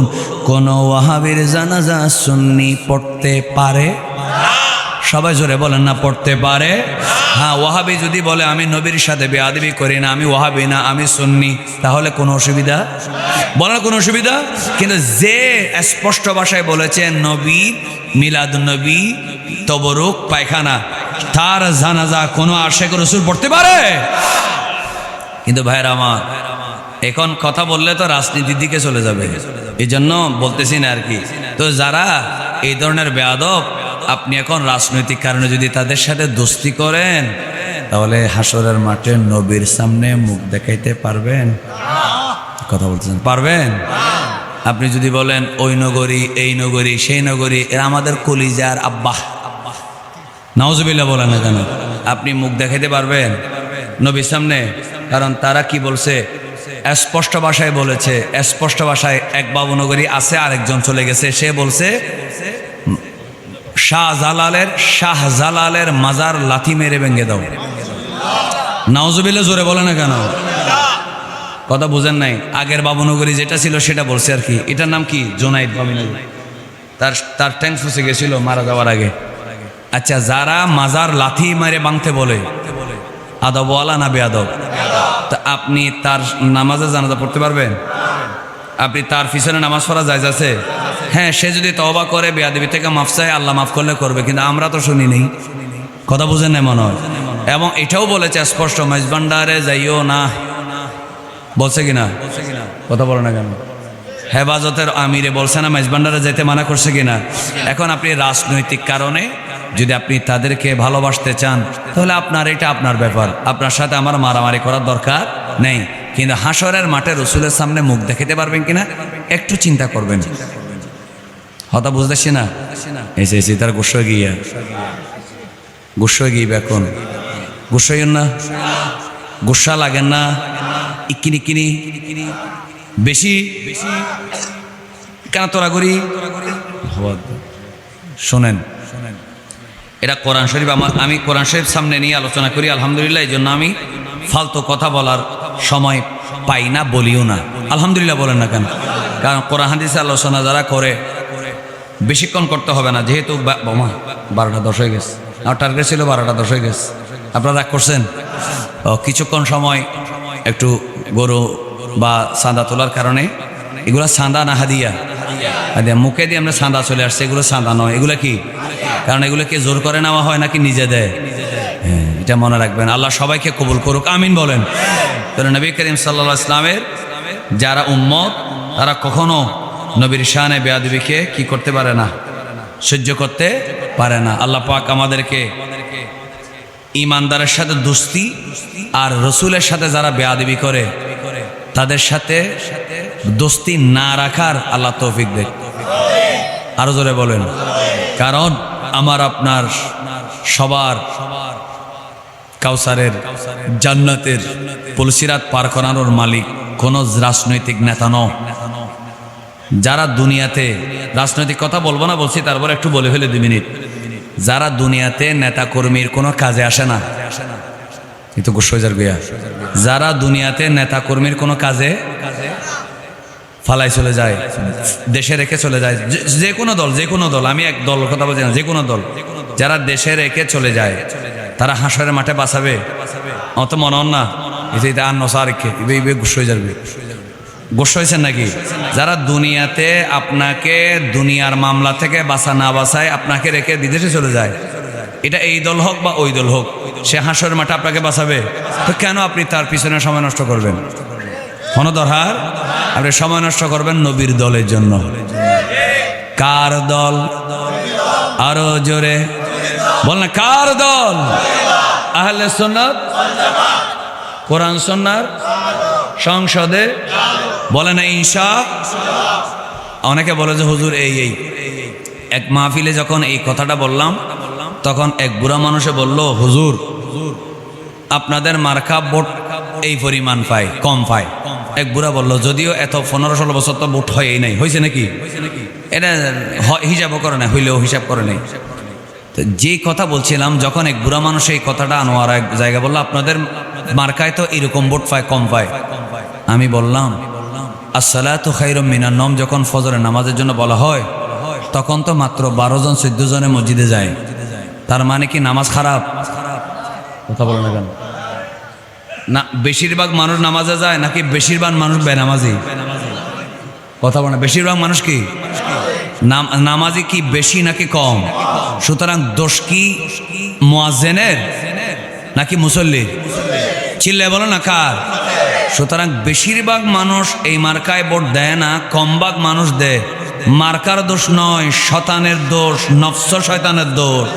কোন ওয়াহাবির জানাজা সুন্নি পড়তে পারে? সবাই জোরে বলেন না, পড়তে পারে। হ্যাঁ, ওয়াহাবি যদি বলে আমি নবীর সাথে বেয়াদবি করি না, আমি ওয়াহাবি না, আমি সুন্নি, তাহলে কোনো অসুবিধা? বলার কোনো অসুবিধা? কিন্তু যে স্পষ্ট ভাষায় বলেছে নবী, মিলাদুন নবী, তবরুক পায়খানা, তার জানাজা কোনো আশিক রাসূল পড়তে পারে? কিন্তু ভাইরা আমার, এখন কথা বললে তো রাজনীতির দিকে চলে যাবে, এই জন্য বলতেছি না আর কি। তো যারা এই ধরনের বেয়াদব, আপনি এখন রাজনৈতিক কারণে যদি তাদের সাথে দোস্তি করেন, তাহলে হাসরের মাঠে নবীর সামনে মুখ দেখাইতে পারবেন? কথা বলতেছেন, পারবেন? আপনি যদি বলেন ওই নগরী, এই নগরী, সেই নগরী, এরা আমাদের কলিজার আব্বা, নাউজুবিল্লাহ বলেন না কেন? আপনি মুখ দেখাইতে পারবেন নবীর সামনে? কারণ তারা কি বলছে? স্পষ্ট ভাষায় বলেছে, স্পষ্ট ভাষায় এক বাবুনগরী আছে, আরেকজন চলে গেছে। সে বলছে শাহজালালের মাজার লাথি মেরে ভেঙে দাও। নাউজুবিল্লাহ জোরে বলে না কেন? কথা বুঝেন নাই? আগের বাবুনগরী যেটা ছিল সেটা বলছে আর কি। এটার নাম কি? জোনাইদ বাবুনগরী। তার ট্যাঙ্ক ফুসে গেছিল মারা যাওয়ার আগে। আচ্ছা, যারা মাজার লাথি মেরে ভাঙতে বলে, আদবওয়ালা না বেয়াদব? তা আপনি তার নামাজে জানাজা পড়তে পারবেন? আপনি তার পিছনে নামাজ পড়া জায়েজ আছে? হ্যাঁ, সে যদি তওবা করে বেয়াদবি থেকে মাফ চায়, আল্লাহ মাফ করলে করবে, কিন্তু আমরা তো শুনি নেই। কথা বুঝেন না মনে হয়? এবং এটাও বলেছে স্পষ্ট, মেজবান্ডারে যাইও না, বলছে কিনা? কথা বলে না কেন? হেফাজতের আমিরে বলছে না মেজবান্ডারে যেতে মানা করছে কিনা? এখন আপনি রাজনৈতিক কারণে যদি আপনি তাদেরকে ভালোবাসতে চান, তাহলে আপনার এটা আপনার ব্যাপার, আপনার সাথে আমার মারামারি করার দরকার নেই। কিন্তু হাসরের মাঠে রসুলের সামনে মুখ দেখাতে পারবেন কিনা একটু চিন্তা করবেন। হতা বুঝতেছি না? এসে তার গুসো গিয়ে এখন গুসইন না, গুসা লাগেন না, ইকিনি বেশি কেন তোরা করি? শোনেন, এটা কোরআন শরীফ। আমি কোরআন শরীফ সামনে নিয়ে আলোচনা করি আলহামদুলিল্লাহ। এই জন্য আমি ফালতু কথা বলার সময় পাই না, বলিও না। আলহামদুলিল্লাহ বলেন না কেন? কারণ কোরআন হাদিসে আলোচনা যারা করে বেশিক্ষণ করতে হবে না, যেহেতু 12:10 হয়ে গেছে। আমার টার্গেট ছিল 12:10 হয়ে গেছে। আপনারা রাগ করছেন? কিছুক্ষণ সময় একটু গরু বা চাঁদা তোলার কারণে, এগুলো চাঁদা না হাদিয়া? মুখে দিয়ে আমরা চাঁদা চলে আসছে, এগুলো চাঁদা নয়। এগুলো কি? কারণ এগুলোকে জোর করে নেওয়া হয় নাকি নিজে দেয়? হ্যাঁ, এটা মনে রাখবেন। আল্লাহ সবাইকে কবুল করুক, আমিন বলেন। তাহলে নবী করিম সাল্লাল্লাহু আলাইহি ওয়াসাল্লামের যারা উম্মত, তারা কখনো নবীর শানে বেয়াদবিকে কি করতে পারে না? সহ্য করতে পারে না। আল্লাহ পাক আমাদেরকে ইমানদারের সাথে দোস্তি আর রসুলের সাথে যারা বেয়াদবি করে তাদের সাথে দোস্তি না রাখার আল্লাহ তৌফিক দেন। আরো জোরে বলেন। কারণ আমার আপনার সবার কাউসারের জান্নাতের পুলসিরাত পার করানোর মালিক কোন রাজনৈতিক নেতা নয়। যারা দুনিয়াতে, রাজনৈতিক কথা বলবো না বলছি, তারপর একটু বলে ফেলে 2 মিনিট। যারা দুনিয়াতে নেতা কর্মীর কোনো কাজে আসে না, কিন্তু গুসইজার গিয়া, যারা দুনিয়াতে নেতা কর্মীর কোনো কাজে ফালাই চলে যায়, দেশে রেখে চলে যায়, যে কোনো দল, আমি এক দল কথা বলছি না, যে কোনো দল, যারা দেশে রেখে চলে যায় তারা হাসরের মাঠে বাঁচাবে? অত মনে হন না এটা আর নসা রেখে গুসই যাবে। গোস্ব হয়েছেন নাকি? যারা দুনিয়াতে আপনাকে দুনিয়ার মামলা থেকে বাঁচা না বাঁচায় আপনাকে রেখে বিদেশে চলে যায়, এটা এই দল হোক বা ওই দল হোক, সে হাসরের মাঠে আপনাকে বাঁচাবে? তো কেন আপনি তার পিছনে সময় নষ্ট করবেন? হনদরহার আপনি সময় নষ্ট করবেন নবীর দলের জন্য। কার দল? আরো জোরে বল না, কার দল? আহলে সুন্নাত কোরআন সুন্নাহর সংসদে বলে না ইনশাআল্লাহ। অনেকে বলে যে হুজুর এই এক মাহফিলে যখন এই কথাটা বললাম, তখন এক বুড়া মানুষে বলল, হুজুর আপনাদের মার্কা ভোট এই পরিমাণ পায়, কম পায়। এক বুড়া বলল, যদিও এত 15-16 বছর তো ভোট হয়ই নাই, হয়েছে নাকি? এটা হিসাবও করে না, হইলেও হিসাব করে নাই। তো যে কথা বলছিলাম, যখন এক বুড়া মানুষ এই কথাটা আনোয়ার এক জায়গায় বললো, আপনাদের মার্কায় তো এরকম ভোট পায়, কম পায়। আমি বললাম, আসসালাতু খায়রুম মিনান নওম যখন ফজরের নামাজের জন্য বলা হয়, তখন তো মাত্র 12 জন 14 জনে মসজিদে যায়। তার মানে কি নামাজ খারাপ? কথা বলে না কেন? না, বেশিরভাগ মানুষ নামাজে যায় নাকি বেশিরভাগ মানুষ বেনামাজি? কথা বলে না, বেশিরভাগ মানুষ কি নামাজি? কি বেশি নাকি কম? সুতরাং দোষ কি মুয়াজ্জিনের নাকি মুসল্লির? চিল্লায় বলো না কার? সুতরাং বেশিরভাগ মানুষ এই মার্কায় ভোট দেয় না, কম ভাগ মানুষ দেয়। মার্কার দোষ নয়, শয়তানের দোষ, নফস শয়তানের দোষ।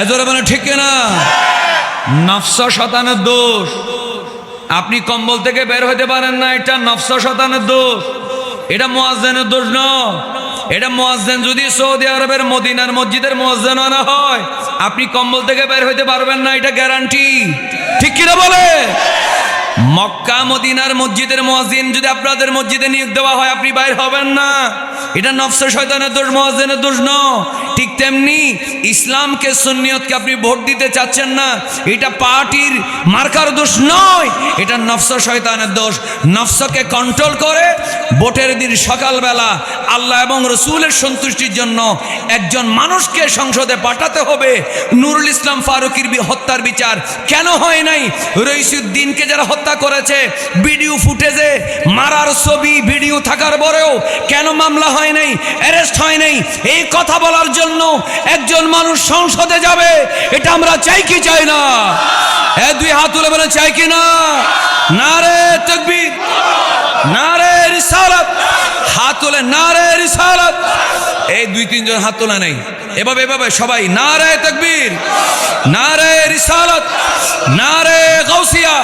এজরে মানে ঠিক না? নফস শয়তানের দোষ। আপনি কম্বল থেকে বের হতে পারেন না, এটা নফস শয়তানের দোষ, এটা মুয়াজ্জিনের দোষ নয়। এটা মুয়াজ্জিন যদি সৌদি আরবের মদিনার মসজিদের মুয়াজ্জিন আনা হয়, আপনি কম্বল থেকে বের হইতে পারবেন না, এটা গ্যারান্টি। ঠিক কিনা বলে? মক্কা মদিনার মসজিদের মুয়াজ্জিন যদি আপনাদের মসজিদে নিয়োগ দেওয়া হয়, আপনি বাইর হবেন না, এটা নফস শয়তানের দোষ, মুয়াজ্জিনের দোষ নয়। ঠিক তেমনি ইসলামকে সুন্নিয়তকে আপনি ভোট দিতে চাচ্ছেন না, এটা পার্টির মার্কার দোষ নয়, এটা নফস শয়তানের দোষ। নফসকে কন্ট্রোল করে ভোটের দিন সকালবেলা আল্লাহ এবং রসুলের সন্তুষ্টির জন্য একজন মানুষকে সংসদে পাঠাতে হবে। নুরুল ইসলাম ফারুকীর হত্যার বিচার কেন হয় নাই? রইসুদ্দিনকে যারা হত্যা করেছে, ভিডিও ফুটেজে মারার ছবি ভিডিও থাকার পরেও কেন মামলা হয় নাই, অ্যারেস্ট হয় নাই? এই কথা বলার জন্য একজন মানুষ সংসদে যাবে, এটা আমরা চাই কি চাই না? দুই হাত তুলে বলেন চাই কি না? নারে তাকবীর, নারে রিসালাত, হাত তুলে নারে রিসালাত। এই দুই তিনজন হাত তোলা নেই, এভাবে এভাবে সবাই নারে তাকবীর, নারে রিসালাত, নারে গাউসিয়া,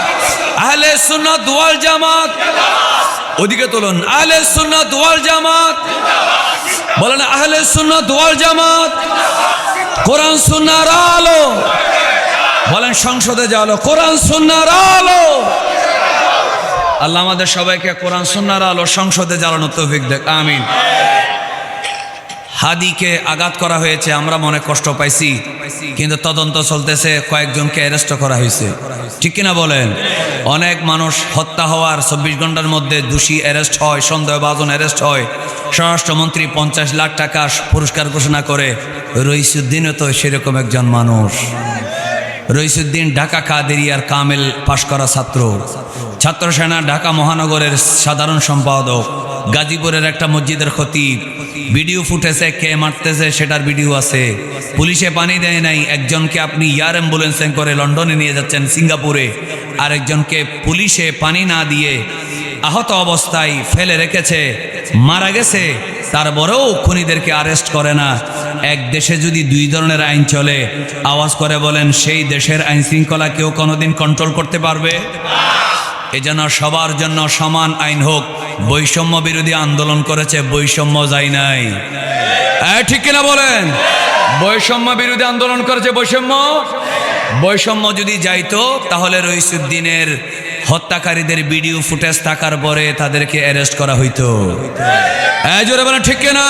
আহলে সুন্নাত ওয়াল জামাত। ওদিকে তুলুন, আহলে সুন্নাত ওয়াল জামাত। বলেন আহলে সুন্নাত ওয়াল জামাত। কোরআন সুন্নাহর আলো। বলেন সংসদে যাও, কোরআন সুন্নাহর আলো। আল্লাহ আমাদের সবাইকে কোরআন সুন্নাহর আলো সংসদে জ্বালানোর তৌফিক দেখ, আমিন। হাদিকে আঘাত করা হয়েছে, আমরা মনে কষ্ট পাইছি, কিন্তু তদন্ত চলতেছে, কয়েকজনকে অ্যারেস্ট করা হয়েছে। ঠিক কিনা বলেন? অনেক মানুষ হত্যা হওয়ার 24 ঘন্টার মধ্যে দোষী অ্যারেস্ট হয়, সন্দেহভাজন অ্যারেস্ট হয়। স্বরাষ্ট্রমন্ত্রী 50 লাখ টাকা পুরস্কার ঘোষণা করে। রইসুদ্দিনও তো সেরকম একজন মানুষ। রইসুদ্দিন ঢাকা কাদেরিয়ার কামেল পাশ করা ছাত্র, ছাত্র সেনা ঢাকা মহানগরের সাধারণ সম্পাদক, গাজীপুরের একটা মসজিদের খতিব। ভিডিও ফুটেছে, কে মারতেছে সেটার ভিডিও আছে। পুলিশে পানি দেয় নাই, একজনকে আপনি এয়ার অ্যাম্বুলেন্সে করে লন্ডনে নিয়ে যাচ্ছেন, সিঙ্গাপুরে। আরেকজনকে পুলিশে পানি না দিয়ে আহত অবস্থায় ফেলে রেখেছে, মারা গেছে। তারপরেও খুনিদেরকে আরেস্ট করে না। এক দেশে যদি দুই ধরনের আইন চলে, আওয়াজ করে বলেন সেই দেশের আইন শৃঙ্খলা কেউ কোনোদিন কন্ট্রোল করতে পারবে? এজন্য সবার জন্য সমান আইন হোক। বৈষম্য বিরোধী আন্দোলন করেছে, বৈষম্য যায় নাই। ঠিক কিনা বলেন? বৈষম্য বিরোধী আন্দোলন করেছে, বৈষম্য যদি যাইতো তাহলে রইসুদ্দিনের হত্যাকারীদের ভিডিও ফুটেজ থাকার পরে তাদেরকে অ্যারেস্ট করা হইতো। জোরে বলেন ঠিক কিনা?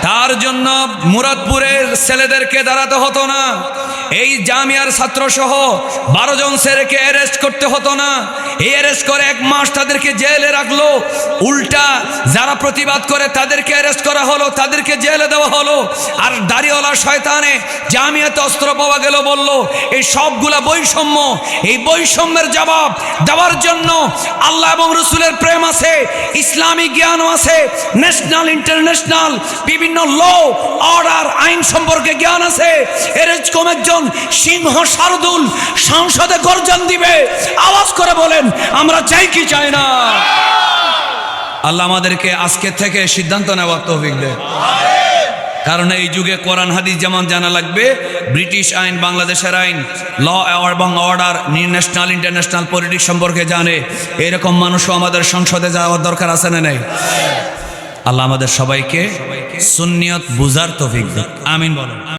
তার জন্য মুরাদপুরের ছেলেদেরকে দাঁড়াতে হতো না, এই জামিয়ার ছাত্র সহ 12 জন ছেলেকে অ্যারেস্ট করতে হতো না। এই অ্যারেস্ট করে 1 মাস তাদেরকে জেলে রাখলো। উল্টা যারা প্রতিবাদ করে তাদেরকে অ্যারেস্ট করা হলো, তাদেরকে জেলে দেওয়া হলো। আর দাড়িওয়ালা শয়তানে জামিয়াতে অস্ত্র পাওয়া গেল, বলল এই সবগুলা বৈষম্য। এই বৈষম্যের জবাব দেওয়ার জন্য আল্লাহ এবং রসুলের প্রেম আছে, ইসলামী জ্ঞানও আছে, ন্যাশনাল ইন্টারন্যাশনাল বিভিন্ন ল অর্ডার আইন সম্পর্কে জ্ঞান আছে। এরকম একজন সিংহ শারদুল সংসদে গর্জন দিবে, আওয়াজ করে বলেন আমরা চাই কি চাই না? আল্লাহ আমাদেরকে আজকে থেকে সিদ্ধান্ত নেওয়ার তৌফিক দেয়। কারণ এই যুগে কোরআন হাদিস যেমন জানা লাগবে, ব্রিটিশ আইন, বাংলাদেশের আইন, ল এবং অর্ডার, ন্যাশনাল ইন্টারন্যাশনাল পলিটিক্স সম্পর্কে জানে, এরকম মানুষও আমাদের সংসদে যাওয়ার দরকার আছে না নাই? আল্লাহ আমাদের সবাইকে সুন্নিয়ত বুঝার তৌফিক দেয়, আমিন বলেন।